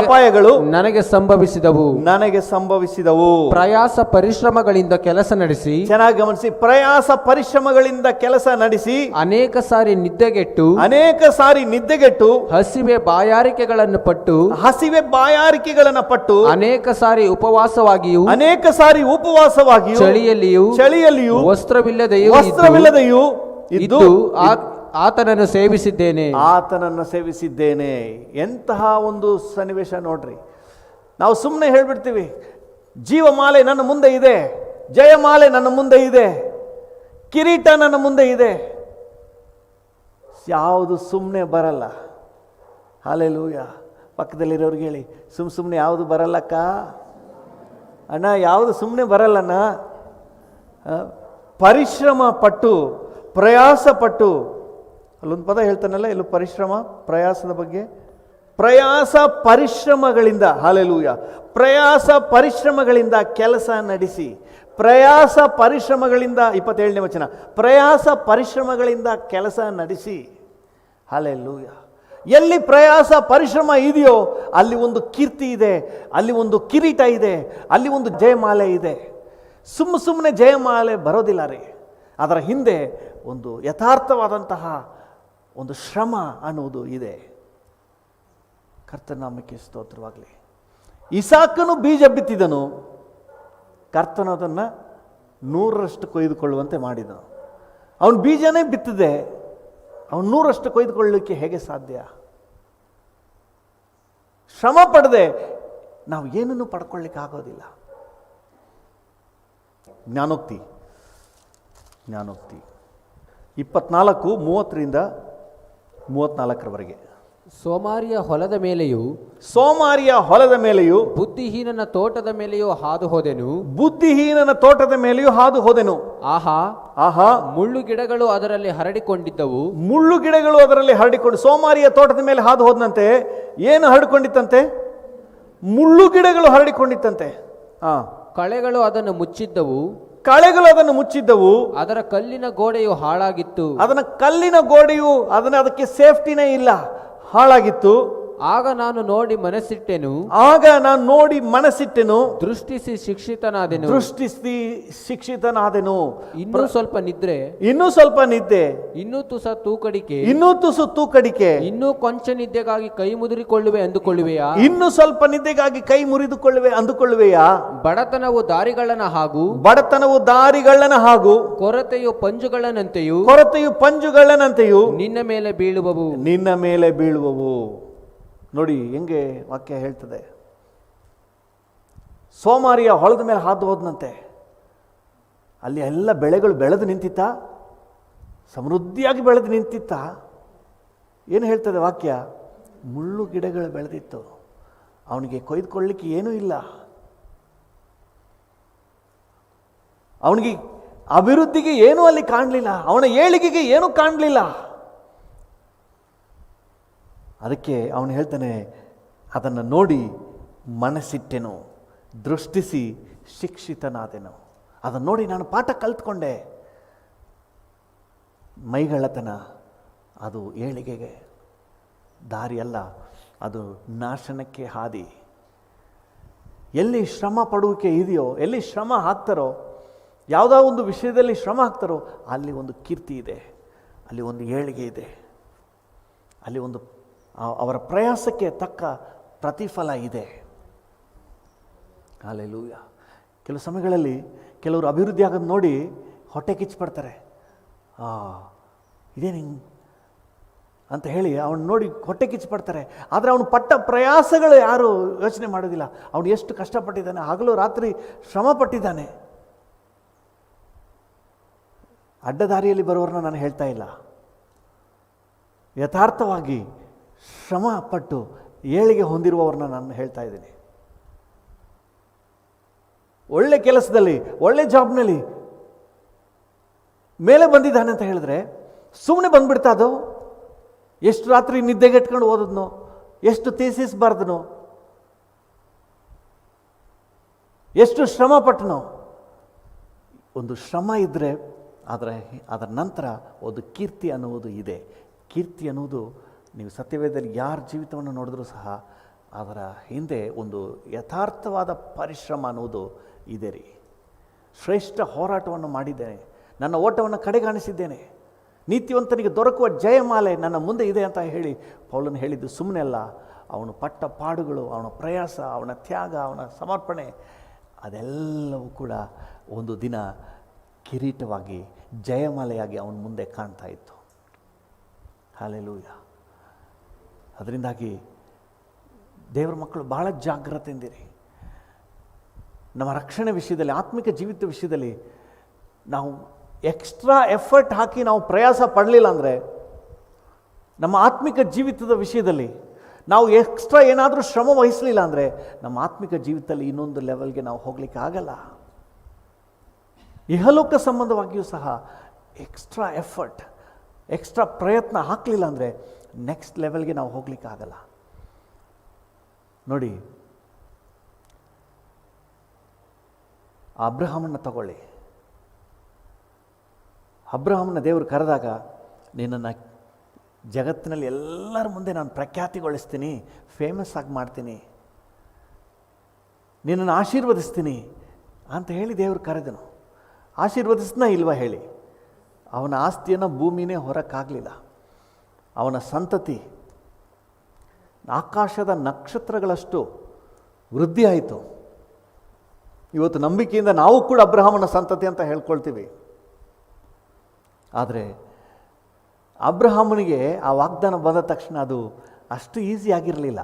ಅಪಾಯಗಳು ನನಗೆ ಸಂಭವಿಸಿದವು. ಪ್ರಯಾಸ ಪರಿಶ್ರಮಗಳಿಂದ ಕೆಲಸ ನಡೆಸಿ, ಚೆನ್ನಾಗಿ ಗಮನಿಸಿ, ಪ್ರಯಾಸ ಪರಿಶ್ರಮಗಳಿಂದ ಕೆಲಸ ನಡೆಸಿ, ಅನೇಕ ಸಾರಿ ನಿದ್ದೆಗೆಟ್ಟು, ಹಸಿವೆ ಬಾಯಾರಿಕೆಗಳನ್ನು ಪಟ್ಟು, ಅನೇಕ ಸಾರಿ ಉಪವಾಸವಾಗಿಯೂ, ಚಳಿಯಲ್ಲಿಯೂ ವಸ್ತ್ರವಿಲ್ಲದೆಯೂ ಇದ್ದು ಆತನನ್ನು ಸೇವಿಸಿದ್ದೇನೆ. ಎಂತಹ ಒಂದು ಸನ್ನಿವೇಶ ನೋಡ್ರಿ. ನಾವು ಸುಮ್ಮನೆ ಹೇಳ್ಬಿಡ್ತೀವಿ, ಜೀವಮಾಲೆ ನನ್ನ ಮುಂದೆ ಇದೆ, ಜಯಮಾಲೆ ನನ್ನ ಮುಂದೆ ಇದೆ, ಕಿರೀಟ ನನ್ನ ಮುಂದೆ ಇದೆ. ಯಾವುದು ಸುಮ್ಮನೆ ಬರಲ್ಲ. ಹಲ್ಲೆಲೂಯಾ. ಪಕ್ಕದಲ್ಲಿರೋರ್ಗೆ ಹೇಳಿ, ಸುಮ್ಮನೆ ಯಾವುದು ಬರಲ್ಲಕ್ಕ ಅಣ್ಣ, ಯಾವುದು ಸುಮ್ಮನೆ ಬರಲ್ಲಣ್ಣ. ಪರಿಶ್ರಮ ಪಟ್ಟು, ಪ್ರಯಾಸ ಪಟ್ಟು, ಅಲ್ಲೊಂದು ಪದ ಹೇಳ್ತಾನಲ್ಲ, ಎಲ್ಲೂ ಪರಿಶ್ರಮ, ಪ್ರಯಾಸದ ಬಗ್ಗೆ, ಪ್ರಯಾಸ ಪರಿಶ್ರಮಗಳಿಂದ, ಹಲ್ಲೆಲೂಯಾ, ಪ್ರಯಾಸ ಪರಿಶ್ರಮಗಳಿಂದ ಕೆಲಸ ನಡೆಸಿ, ಪ್ರಯಾಸ ಪರಿಶ್ರಮಗಳಿಂದ, 27ನೇ ವಚನ, ಪ್ರಯಾಸ ಪರಿಶ್ರಮಗಳಿಂದ ಕೆಲಸ ನಡೆಸಿ. ಹಲ್ಲೆಲೂಯಾ. ಎಲ್ಲಿ ಪ್ರಯಾಸ ಪರಿಶ್ರಮ ಇದೆಯೋ ಅಲ್ಲಿ ಒಂದು ಕೀರ್ತಿ ಇದೆ, ಅಲ್ಲಿ ಒಂದು ಕಿರೀಟ ಇದೆ, ಅಲ್ಲಿ ಒಂದು ಜಯಮಾಲೆ ಇದೆ. ಸುಮ್ಮನೆ ಜಯಮಾಲೆ ಬರೋದಿಲ್ಲ ರೀ. ಅದರ ಹಿಂದೆ ಒಂದು ಯಥಾರ್ಥವಾದಂತಹ ಒಂದು ಶ್ರಮ ಅನ್ನುವುದು ಇದೆ. ಕರ್ತನ ನಾಮಕ್ಕೆ ಸ್ತೋತ್ರವಾಗಲಿ. ಇಸಾಕನು ಬೀಜ ಬಿತ್ತಿದನು, ಕರ್ತನು ಅದನ್ನು 100ರಷ್ಟು ಕೊಯ್ದುಕೊಳ್ಳುವಂತೆ ಮಾಡಿದನು. ಅವನು ಬೀಜನೇ ಬಿತ್ತದೆ, ಅವನು 100ರಷ್ಟು ಕೊಯ್ದುಕೊಳ್ಳಲಿಕ್ಕೆ ಹೇಗೆ ಸಾಧ್ಯ? ಶ್ರಮ ಪಡದೆ ನಾವು ಏನನ್ನು ಪಡ್ಕೊಳ್ಳಿಕ್ಕೆ ಆಗೋದಿಲ್ಲ. ಜ್ಞಾನೋಕ್ತಿ 24:30 34ರವರೆಗೆ. ಸೋಮಾರಿಯ ಹೊಲದ ಮೇಲೆಯೂ ಸೋಮಾರಿಯ ಹೊಲದ ಮೇಲೆಯೂ ಬುದ್ಧಿಹೀನನ ತೋಟದ ಮೇಲೆಯೂ ಹಾದು ಹೋದೆನು. ಬುದ್ಧಿಹೀನನ ತೋಟದ ಮೇಲೆಯೂ ಹಾದು ಹೋದೆನು. ಆಹಾ, ಆಹಾ, ಮುಳ್ಳು ಗಿಡಗಳು ಅದರಲ್ಲಿ ಹರಡಿಕೊಂಡಿದ್ದವು. ಮುಳ್ಳು ಗಿಡಗಳು ಅದರಲ್ಲಿ ಹರಡಿಕೊಂಡು, ಸೋಮಾರಿಯ ತೋಟದ ಮೇಲೆ ಹಾದು ಹೋದಂತೆ ಏನು ಹರಡಿಕೊಂಡಿತ್ತಂತೆ? ಮುಳ್ಳು ಗಿಡಗಳು ಹರಡಿಕೊಂಡಿತ್ತಂತೆ. ಕಳೆಗಳು ಅದನ್ನು ಮುಚ್ಚಿದ್ದವು. ಕಳೆಗಳು ಅದನ್ನು ಮುಚ್ಚಿದ್ದವು. ಅದರ ಕಲ್ಲಿನ ಗೋಡೆಯು ಹಾಳಾಗಿತ್ತು. ಅದನ್ನ ಕಲ್ಲಿನ ಗೋಡೆಯು ಅದಕ್ಕೆ ಸೇಫ್ಟಿನೇ ಇಲ್ಲ, ಹಾಳಾಗಿತ್ತು. ಆಗ ನಾನು ನೋಡಿ ಮನಸ್ಸಿಟ್ಟೆನು. ದೃಷ್ಟಿಸಿ ಶಿಕ್ಷಿತನಾದೆನು. ಇನ್ನೂ ಸ್ವಲ್ಪ ನಿದ್ರೆ, ಇನ್ನೂ ತುಸ ತೂಕಡಿಕೆ, ಇನ್ನೂ ಕೊಂಚ ನಿದ್ದೆಗಾಗಿ ಕೈ ಮುದುರಿಕೊಳ್ಳುವೆ ಅಂದುಕೊಳ್ಳುವೆಯಾ? ಇನ್ನು ಸ್ವಲ್ಪ ನಿದ್ದೆಗಾಗಿ ಕೈ ಮುರಿದುಕೊಳ್ಳುವೆ ಅಂದುಕೊಳ್ಳುವೆಯಾ? ಬಡತನವು ದಾರಿಗಳನ್ನ ಹಾಗೂ ಕೊರತೆಯು ಪಂಜುಗಳನಂತೆಯೂ ನಿನ್ನ ಮೇಲೆ ಬೀಳುವವು. ನೋಡಿ ಹೆಂಗೆ ವಾಕ್ಯ ಹೇಳ್ತದೆ. ಸೋಮಾರಿಯ ಹೊಲದ ಮೇಲೆ ಹಾದು ಹೋದನಂತೆ. ಅಲ್ಲಿ ಎಲ್ಲ ಬೆಳೆಗಳು ಬೆಳೆದು ನಿಂತಿತ್ತ, ಸಮೃದ್ಧಿಯಾಗಿ ಬೆಳೆದು ನಿಂತಿತ್ತ. ಏನು ಹೇಳ್ತದೆ ವಾಕ್ಯ? ಮುಳ್ಳು ಗಿಡಗಳು ಬೆಳೆದಿತ್ತು. ಅವನಿಗೆ ಕೊಯ್ದುಕೊಳ್ಳಲಿಕ್ಕೆ ಏನೂ ಇಲ್ಲ. ಅವನಿಗೆ ಅಭಿವೃದ್ಧಿಗೆ ಏನೂ ಅಲ್ಲಿ ಕಾಣಲಿಲ್ಲ. ಅವನ ಏಳಿಗೆಗೆ ಏನೂ ಕಾಣಲಿಲ್ಲ. ಅದಕ್ಕೆ ಅವನು ಹೇಳ್ತಾನೆ, ಅದನ್ನು ನೋಡಿ ಮನಸ್ಸಿಟ್ಟೆನು, ದೃಷ್ಟಿಸಿ ಶಿಕ್ಷಿತನಾದೆನು. ಅದನ್ನು ನೋಡಿ ನಾನು ಪಾಠ ಕಲ್ತ್ಕೊಂಡೆ. ಮೈಗಳ್ಳತನ ಅದು ಏಳಿಗೆಗೆ ದಾರಿ ಅಲ್ಲ, ಅದು ನಾಶನಕ್ಕೆ ಹಾದಿ. ಎಲ್ಲಿ ಶ್ರಮ ಪಡುವಿಕೆ ಇದೆಯೋ, ಎಲ್ಲಿ ಶ್ರಮ ಹಾಕ್ತಾರೋ, ಯಾವುದೋ ಒಂದು ವಿಷಯದಲ್ಲಿ ಶ್ರಮ ಹಾಕ್ತಾರೋ, ಅಲ್ಲಿ ಒಂದು ಕೀರ್ತಿ ಇದೆ, ಅಲ್ಲಿ ಒಂದು ಏಳಿಗೆ ಇದೆ, ಅಲ್ಲಿ ಒಂದು ಅವರ ಪ್ರಯಾಸಕ್ಕೆ ತಕ್ಕ ಪ್ರತಿಫಲ ಇದೆ. ಹಲ್ಲೆಲೂಯಾ. ಕೆಲವು ಸಮಯಗಳಲ್ಲಿ ಕೆಲವರು ಅಭಿವೃದ್ಧಿ ಆಗೋದು ನೋಡಿ ಹೊಟ್ಟೆ ಕಿಚ್ಚುಪಡ್ತಾರೆ. ಇದೇನು ಹಿಂಗೆ ಅಂತ ಹೇಳಿ ಅವನು ನೋಡಿ ಹೊಟ್ಟೆ ಕಿಚ್ಚುಪಡ್ತಾರೆ. ಆದರೆ ಅವನು ಪಟ್ಟ ಪ್ರಯಾಸಗಳು ಯಾರು ಯೋಚನೆ ಮಾಡೋದಿಲ್ಲ. ಅವನು ಎಷ್ಟು ಕಷ್ಟಪಟ್ಟಿದ್ದಾನೆ, ಹಗಲು ರಾತ್ರಿ ಶ್ರಮ ಪಟ್ಟಿದ್ದಾನೆ. ಅಡ್ಡದಾರಿಯಲ್ಲಿ ಬರೋರನ್ನ ನಾನು ಹೇಳ್ತಾ ಇಲ್ಲ, ಯಥಾರ್ಥವಾಗಿ ಶ್ರಮ ಪಟ್ಟು ಏಳಿಗೆ ಹೊಂದಿರುವವ್ರನ್ನ ನಾನು ಹೇಳ್ತಾ ಇದ್ದೀನಿ. ಒಳ್ಳೆ ಕೆಲಸದಲ್ಲಿ, ಒಳ್ಳೆ ಜಾಬ್ನಲ್ಲಿ ಮೇಲೆ ಬಂದಿದ್ದಾನೆ ಅಂತ ಹೇಳಿದ್ರೆ ಸುಮ್ಮನೆ ಬಂದ್ಬಿಡ್ತಾ ಅದು? ಎಷ್ಟು ರಾತ್ರಿ ನಿದ್ದೆಗೆಟ್ಕೊಂಡು ಓದದ್ನೋ, ಎಷ್ಟು ಥೀಸಿಸ್ ಬರ್ದನೋ, ಎಷ್ಟು ಶ್ರಮ ಪಟ್ಟನೋ. ಒಂದು ಶ್ರಮ ಇದ್ದರೆ ಅದರ ನಂತರ ಒಂದು ಕೀರ್ತಿ ಅನ್ನುವುದು ಇದೆ. ಕೀರ್ತಿ ಅನ್ನುವುದು ನೀವು ಸತ್ಯವೇದದಲ್ಲಿ ಯಾರ ಜೀವಿತವನ್ನು ನೋಡಿದ್ರೂ ಸಹ ಅದರ ಹಿಂದೆ ಒಂದು ಯಥಾರ್ಥವಾದ ಪರಿಶ್ರಮ ಅನ್ನುವುದು ಇದೆ ರೀ. ಶ್ರೇಷ್ಠ ಹೋರಾಟವನ್ನು ಮಾಡಿದ್ದೇನೆ, ನನ್ನ ಓಟವನ್ನು ಕಡೆಗಾಣಿಸಿದ್ದೇನೆ, ನೀತಿವಂತನಿಗೆ ದೊರಕುವ ಜಯಮಾಲೆ ನನ್ನ ಮುಂದೆ ಇದೆ ಅಂತ ಹೇಳಿ ಪೌಲನು ಹೇಳಿದ್ದು ಸುಮ್ಮನೆ ಅಲ್ಲ. ಅವನು ಪಟ್ಟ ಪಾಡುಗಳು, ಅವನ ಪ್ರಯಾಸ, ಅವನ ತ್ಯಾಗ, ಅವನ ಸಮರ್ಪಣೆ ಅದೆಲ್ಲವೂ ಕೂಡ ಒಂದು ದಿನ ಕಿರೀಟವಾಗಿ, ಜಯಮಾಲೆಯಾಗಿ ಅವನ ಮುಂದೆ ಕಾಣ್ತಾ ಇತ್ತು. ಹಲ್ಲೆಲೂಯಾ. ಅದರಿಂದಾಗಿ ದೇವರ ಮಕ್ಕಳು ಬಹಳ ಜಾಗ್ರತೆಯಿಂದಿರಿ. ನಮ್ಮ ರಕ್ಷಣೆ ವಿಷಯದಲ್ಲಿ, ಆತ್ಮಿಕ ಜೀವಿತ ವಿಷಯದಲ್ಲಿ ನಾವು ಎಕ್ಸ್ಟ್ರಾ ಎಫರ್ಟ್ ಹಾಕಿ ನಾವು ಪ್ರಯಾಸ ಪಡಲಿಲ್ಲ ಅಂದರೆ, ನಮ್ಮ ಆತ್ಮಿಕ ಜೀವಿತದ ವಿಷಯದಲ್ಲಿ ನಾವು ಎಕ್ಸ್ಟ್ರಾ ಏನಾದರೂ ಶ್ರಮ ವಹಿಸಲಿಲ್ಲ ಅಂದರೆ, ನಮ್ಮ ಆತ್ಮಿಕ ಜೀವಿತದಲ್ಲಿ ಇನ್ನೊಂದು ಲೆವೆಲ್ಗೆ ನಾವು ಹೋಗಲಿಕ್ಕೆ ಆಗಲ್ಲ. ಇಹಲೋಕ ಸಂಬಂಧವಾಗಿಯೂ ಸಹ ಎಕ್ಸ್ಟ್ರಾ ಎಫರ್ಟ್, ಎಕ್ಸ್ಟ್ರಾ ಪ್ರಯತ್ನ ಹಾಕಲಿಲ್ಲ ಅಂದರೆ ನೆಕ್ಸ್ಟ್ ಲೆವೆಲ್ಗೆ ನಾವು ಹೋಗ್ಲಿಕ್ಕೆ ಆಗಲ್ಲ. ನೋಡಿ, ಅಬ್ರಹಾಮನ್ನ ತಗೊಳ್ಳಿ. ಅಬ್ರಹಾಮನ ದೇವರು ಕರೆದಾಗ, ನಿನ್ನನ್ನು ಜಗತ್ತಿನಲ್ಲಿ ಎಲ್ಲರ ಮುಂದೆ ನಾನು ಪ್ರಖ್ಯಾತಿಗೊಳಿಸ್ತೀನಿ, ಫೇಮಸ್ ಆಗಿ ಮಾಡ್ತೀನಿ, ನಿನ್ನನ್ನು ಆಶೀರ್ವದಿಸ್ತೀನಿ ಅಂತ ಹೇಳಿ ದೇವರು ಕರೆದನು. ಆಶೀರ್ವದಿಸ್ನ ಇಲ್ವಾ ಹೇಳಿ? ಅವನ ಆಸ್ತಿಯನ್ನು ಭೂಮಿನೇ ಹೊರಕ್ಕಾಗಲಿಲ್ಲ. ಅವನ ಸಂತತಿ ಆಕಾಶದ ನಕ್ಷತ್ರಗಳಷ್ಟು ವೃದ್ಧಿ ಆಯಿತು. ಇವತ್ತು ನಂಬಿಕೆಯಿಂದ ನಾವು ಕೂಡ ಅಬ್ರಹಾಮನ ಸಂತತಿ ಅಂತ ಹೇಳ್ಕೊಳ್ತೀವಿ. ಆದರೆ ಅಬ್ರಹಾಮನಿಗೆ ಆ ವಾಗ್ದಾನ ಬಂದ ತಕ್ಷಣ ಅದು ಅಷ್ಟು ಈಸಿ ಆಗಿರಲಿಲ್ಲ.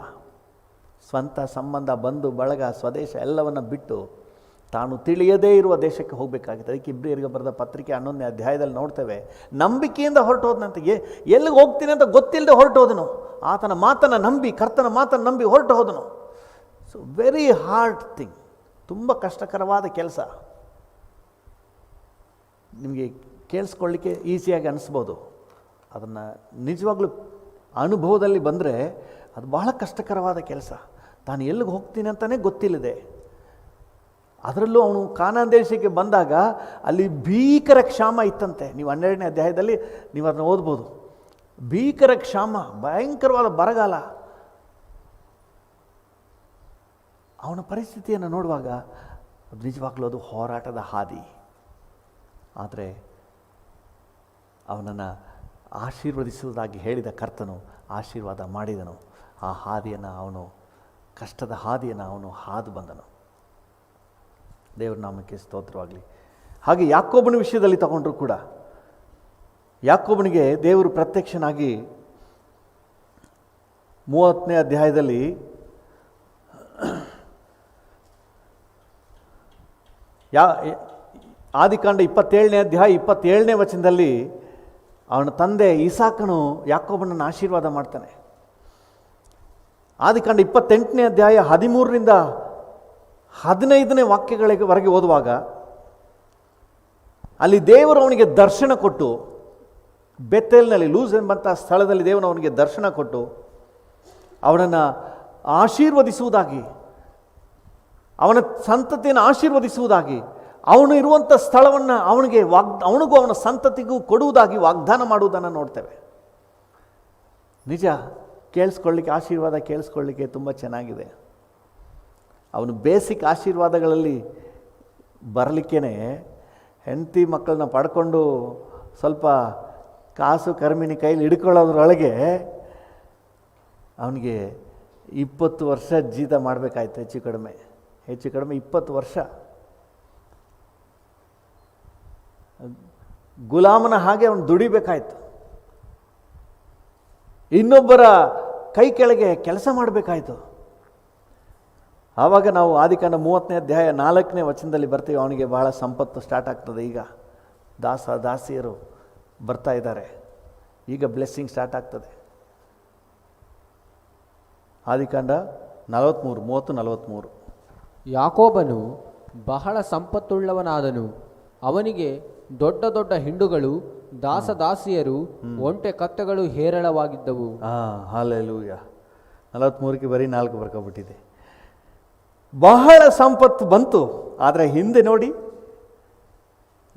ಸ್ವಂತ ಸಂಬಂಧ, ಬಂಧು ಬಳಗ, ಸ್ವದೇಶ ಎಲ್ಲವನ್ನು ಬಿಟ್ಟು ತಾನು ತಿಳಿಯದೇ ಇರುವ ದೇಶಕ್ಕೆ ಹೋಗಬೇಕಾಗಿದೆ. ಅದಕ್ಕೆ ಇಬ್ರಿಯರಿಗೆ ಬರೆದ ಪತ್ರಿಕೆ 11ನೇ ಅಧ್ಯಾಯದಲ್ಲಿ ನೋಡ್ತೇವೆ, ನಂಬಿಕೆಯಿಂದ ಹೊರಟೋದನಂತೆ. ಎಲ್ಲಿಗೆ ಹೋಗ್ತೀನಿ ಅಂತ ಗೊತ್ತಿಲ್ಲದೆ ಹೊರಟೋದನು. ಆತನ ಮಾತನ್ನು ನಂಬಿ, ಕರ್ತನ ಮಾತನ್ನು ನಂಬಿ ಹೊರಟು ಹೋದನು. ಸೊ ವೆರಿ ಹಾರ್ಡ್ ಥಿಂಗ್, ತುಂಬ ಕಷ್ಟಕರವಾದ ಕೆಲಸ. ನಿಮಗೆ ಕೇಳಿಸ್ಕೊಳ್ಳಿಕ್ಕೆ ಈಸಿಯಾಗಿ ಅನಿಸ್ಬೋದು, ಅದನ್ನು ನಿಜವಾಗ್ಲೂ ಅನುಭವದಲ್ಲಿ ಬಂದರೆ ಅದು ಬಹಳ ಕಷ್ಟಕರವಾದ ಕೆಲಸ. ತಾನು ಎಲ್ಲಿಗೆ ಹೋಗ್ತೀನಿ ಅಂತಲೇ ಗೊತ್ತಿಲ್ಲದೆ, ಅದರಲ್ಲೂ ಅವನು ಕಾನಾನ್ ದೇಶಕ್ಕೆ ಬಂದಾಗ ಅಲ್ಲಿ ಭೀಕರ ಕ್ಷಾಮ ಇತ್ತಂತೆ. ನೀವು 12ನೇ ಅಧ್ಯಾಯದಲ್ಲಿ ನೀವು ಅದನ್ನು ಓದ್ಬೋದು. ಭೀಕರ ಕ್ಷಾಮ, ಭಯಂಕರವಾದ ಬರಗಾಲ. ಅವನ ಪರಿಸ್ಥಿತಿಯನ್ನು ನೋಡುವಾಗ ನಿಜವಾಗ್ಲೂ ಅದು ಹೋರಾಟದ ಹಾದಿ. ಆದರೆ ಅವನನ್ನು ಆಶೀರ್ವದಿಸುವುದಾಗಿ ಹೇಳಿದ ಕರ್ತನು ಆಶೀರ್ವಾದ ಮಾಡಿದನು. ಆ ಹಾದಿಯನ್ನು ಅವನು, ಕಷ್ಟದ ಹಾದಿಯನ್ನು ಅವನು ಹಾದು ಬಂದನು. ದೇವರ ನಾಮಕ್ಕೆ ಸ್ತೋತ್ರವಾಗಲಿ. ಹಾಗೆ ಯಾಕೋಬನ ವಿಷಯದಲ್ಲಿ ತಗೊಂಡ್ರು ಕೂಡ, ಯಾಕೋಬನಿಗೆ ದೇವರು ಪ್ರತ್ಯಕ್ಷನಾಗಿ 30ನೇ ಅಧ್ಯಾಯದಲ್ಲಿ ಆದಿಕಾಂಡ 27ನೇ ಅಧ್ಯಾಯ 27ನೇ ವಚನದಲ್ಲಿ ಅವನ ತಂದೆ ಇಸಾಕನು ಯಾಕೋಬನನ್ನು ಆಶೀರ್ವಾದ ಮಾಡ್ತಾನೆ. ಆದಿಕಾಂಡ 28ನೇ ಅಧ್ಯಾಯ 13ರಿಂದ 15ನೇ ವಾಕ್ಯಗಳವರೆಗೆ ಓದುವಾಗ ಅಲ್ಲಿ ದೇವರು ಅವನಿಗೆ ದರ್ಶನ ಕೊಟ್ಟು, ಬೆತ್ತೇಲ್ನಲ್ಲಿ ಲೂಸ್ ಎಂಬಂಥ ಸ್ಥಳದಲ್ಲಿ ದೇವರು ಅವನಿಗೆ ದರ್ಶನ ಕೊಟ್ಟು ಅವನನ್ನು ಆಶೀರ್ವದಿಸುವುದಾಗಿ, ಅವನ ಸಂತತಿಯನ್ನು ಆಶೀರ್ವದಿಸುವುದಾಗಿ, ಅವನು ಇರುವಂಥ ಸ್ಥಳವನ್ನು ಅವನಿಗೂ ಅವನ ಸಂತತಿಗೂ ಕೊಡುವುದಾಗಿ ವಾಗ್ದಾನ ಮಾಡುವುದನ್ನು ನೋಡ್ತೇವೆ. ನಿಜ, ಕೇಳಿಸ್ಕೊಳ್ಳಿಕ್ಕೆ ಆಶೀರ್ವಾದ ಕೇಳಿಸ್ಕೊಳ್ಳಿಕ್ಕೆ ತುಂಬ ಚೆನ್ನಾಗಿದೆ. ಅವನು ಬೇಸಿಕ್ ಆಶೀರ್ವಾದಗಳಲ್ಲಿ ಬರಲಿಕ್ಕೇ ಹೆಂಡತಿ ಮಕ್ಕಳನ್ನ ಪಡ್ಕೊಂಡು ಸ್ವಲ್ಪ ಕಾಸು ಕರ್ಮಿನಿ ಕೈಲಿ ಹಿಡ್ಕೊಳ್ಳೋದ್ರೊಳಗೆ ಅವನಿಗೆ 20 ವರ್ಷ ಜೀತ ಮಾಡಬೇಕಾಯ್ತು. ಹೆಚ್ಚು ಕಡಿಮೆ 20 ವರ್ಷ ಗುಲಾಮನ ಹಾಗೆ ಅವನು ದುಡಿಬೇಕಾಯ್ತು. ಇನ್ನೊಬ್ಬರ ಕೈ ಕೆಳಗೆ ಕೆಲಸ ಮಾಡಬೇಕಾಯ್ತು. ಆವಾಗ ನಾವು ಆದಿಕಾಂಡ 30ನೇ ಅಧ್ಯಾಯ 4ನೇ ವಚನದಲ್ಲಿ ಬರ್ತೀವಿ. ಅವನಿಗೆ ಬಹಳ ಸಂಪತ್ತು ಸ್ಟಾರ್ಟ್ ಆಗ್ತದೆ. ಈಗ ದಾಸಿಯರು ಬರ್ತಾ ಇದ್ದಾರೆ. ಈಗ ಬ್ಲೆಸ್ಸಿಂಗ್ ಸ್ಟಾರ್ಟ್ ಆಗ್ತದೆ. ಆದಿಕಾಂಡ 43:43. ಯಾಕೋಬನು ಬಹಳ ಸಂಪತ್ತುಳ್ಳವನಾದನು. ಅವನಿಗೆ ದೊಡ್ಡ ದೊಡ್ಡ ಹಿಂಡುಗಳು, ದಾಸದಾಸಿಯರು, ಒಂಟೆ ಕತ್ತೆಗಳು ಹೇರಳವಾಗಿದ್ದವು. ಹಲ್ಲೆಲೂಯಾ. 43ಕ್ಕೆ ಬರೀ 4 ಬರ್ಕೊಬಿಟ್ಟಿದೆ. ಬಹಳ ಸಂಪತ್ತು ಬಂತು. ಆದರೆ ಹಿಂದೆ ನೋಡಿ,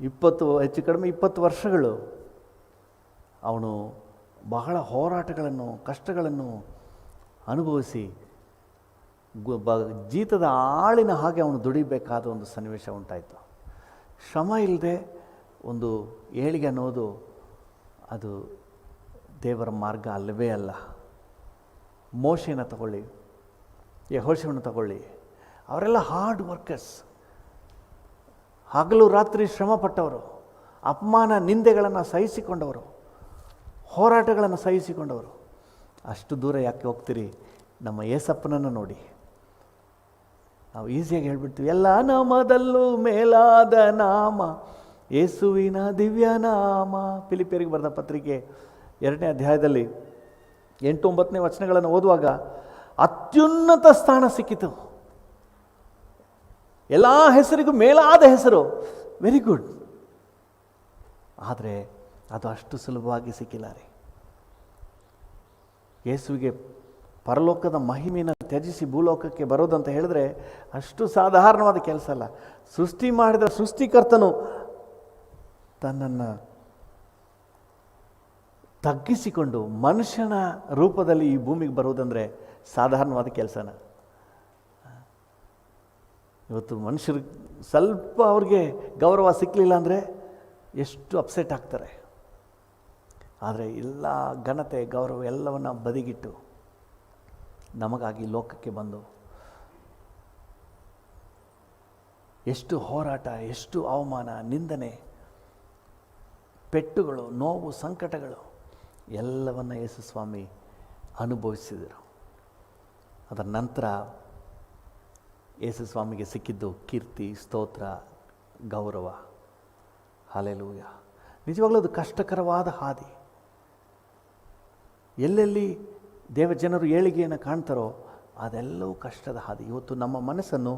20 ಹೆಚ್ಚು ಕಡಿಮೆ 20 ವರ್ಷಗಳು ಅವನು ಬಹಳ ಹೋರಾಟಗಳನ್ನು, ಕಷ್ಟಗಳನ್ನು ಅನುಭವಿಸಿ ಜೀತದ ಆಳಿನ ಹಾಗೆ ಅವನು ದುಡಿಬೇಕಾದ ಒಂದು ಸನ್ನಿವೇಶ ಉಂಟಾಯಿತು. ಶ್ರಮ ಇಲ್ಲದೆ ಒಂದು ಏಳಿಗೆ ಅನ್ನೋದು ಅದು ದೇವರ ಮಾರ್ಗ ಅಲ್ಲವೇ ಅಲ್ಲ. ಮೋಶೆನ ತಗೊಳ್ಳಿ, ಯೆಹೋಶುವನ ತಗೊಳ್ಳಿ, ಅವರೆಲ್ಲ ಹಾರ್ಡ್ ವರ್ಕರ್ಸ್. ಹಗಲು ರಾತ್ರಿ ಶ್ರಮಪಟ್ಟವರು, ಅಪಮಾನ ನಿಂದೆಗಳನ್ನು ಸಹಿಸಿಕೊಂಡವರು, ಹೋರಾಟಗಳನ್ನು ಸಹಿಸಿಕೊಂಡವರು. ಅಷ್ಟು ದೂರ ಯಾಕೆ ಹೋಗ್ತೀರಿ? ನಮ್ಮ ಏಸಪ್ಪನನ್ನು ನೋಡಿ. ನಾವು ಈಸಿಯಾಗಿ ಹೇಳ್ಬಿಡ್ತೀವಿ, ಎಲ್ಲ ನಾಮದಲ್ಲೂ ಮೇಲಾದ ನಾಮ ಯೇಸುವಿನ ದಿವ್ಯ ನಾಮ. ಫಿಲಿಪಿಯರಿಗೆ ಬರೆದ ಪತ್ರಿಕೆ 2ನೇ ಅಧ್ಯಾಯದಲ್ಲಿ 8-9ನೇ ವಚನಗಳನ್ನು ಓದುವಾಗ ಅತ್ಯುನ್ನತ ಸ್ಥಾನ ಸಿಕ್ಕಿತು. ಎಲ್ಲ ಹೆಸರಿಗೂ ಮೇಲಾದ ಹೆಸರು. Very good. ಆದರೆ ಅದು ಅಷ್ಟು ಸುಲಭವಾಗಿ ಸಿಕ್ಕಿಲ್ಲ ರೀ. ಯೇಸುವಿಗೆ ಪರಲೋಕದ ಮಹಿಮೆಯನ್ನು ತ್ಯಜಿಸಿ ಭೂಲೋಕಕ್ಕೆ ಬರೋದಂತ ಹೇಳಿದ್ರೆ ಅಷ್ಟು ಸಾಧಾರಣವಾದ ಕೆಲಸ ಅಲ್ಲ. ಸೃಷ್ಟಿ ಮಾಡಿದ ಸೃಷ್ಟಿಕರ್ತನು ತನ್ನನ್ನು ತಗ್ಗಿಸಿಕೊಂಡು ಮನುಷ್ಯನ ರೂಪದಲ್ಲಿ ಈ ಭೂಮಿಗೆ ಬರುವುದಂದರೆ ಸಾಧಾರಣವಾದ ಕೆಲಸನ? ಇವತ್ತು ಮನುಷ್ಯರು ಸ್ವಲ್ಪ ಅವ್ರಿಗೆ ಗೌರವ ಸಿಕ್ಕಲಿಲ್ಲ ಅಂದರೆ ಎಷ್ಟು ಅಪ್ಸೆಟ್ ಆಗ್ತಾರೆ. ಆದರೆ ಎಲ್ಲ ಘನತೆ ಗೌರವ ಎಲ್ಲವನ್ನು ಬದಿಗಿಟ್ಟು ನಮಗಾಗಿ ಲೋಕಕ್ಕೆ ಬಂದು ಎಷ್ಟು ಹೋರಾಟ, ಎಷ್ಟು ಅವಮಾನ, ನಿಂದನೆ, ಪೆಟ್ಟುಗಳು, ನೋವು, ಸಂಕಟಗಳು ಎಲ್ಲವನ್ನು ಯೇಸು ಸ್ವಾಮಿ ಅನುಭವಿಸಿದರು. ಅದರ ನಂತರ ಯೇಸು ಸ್ವಾಮಿಗೆ ಸಿಕ್ಕಿದ್ದು ಕೀರ್ತಿ, ಸ್ತೋತ್ರ, ಗೌರವ. ಹಲ್ಲೆಲೂಯ. ನಿಜವಾಗ್ಲೂ ಅದು ಕಷ್ಟಕರವಾದ ಹಾದಿ. ಎಲ್ಲೆಲ್ಲಿ ದೇವಜನರು ಏಳಿಗೆಯನ್ನು ಕಾಣ್ತಾರೋ ಅದೆಲ್ಲವೂ ಕಷ್ಟದ ಹಾದಿ. ಇವತ್ತು ನಮ್ಮ ಮನಸ್ಸನ್ನು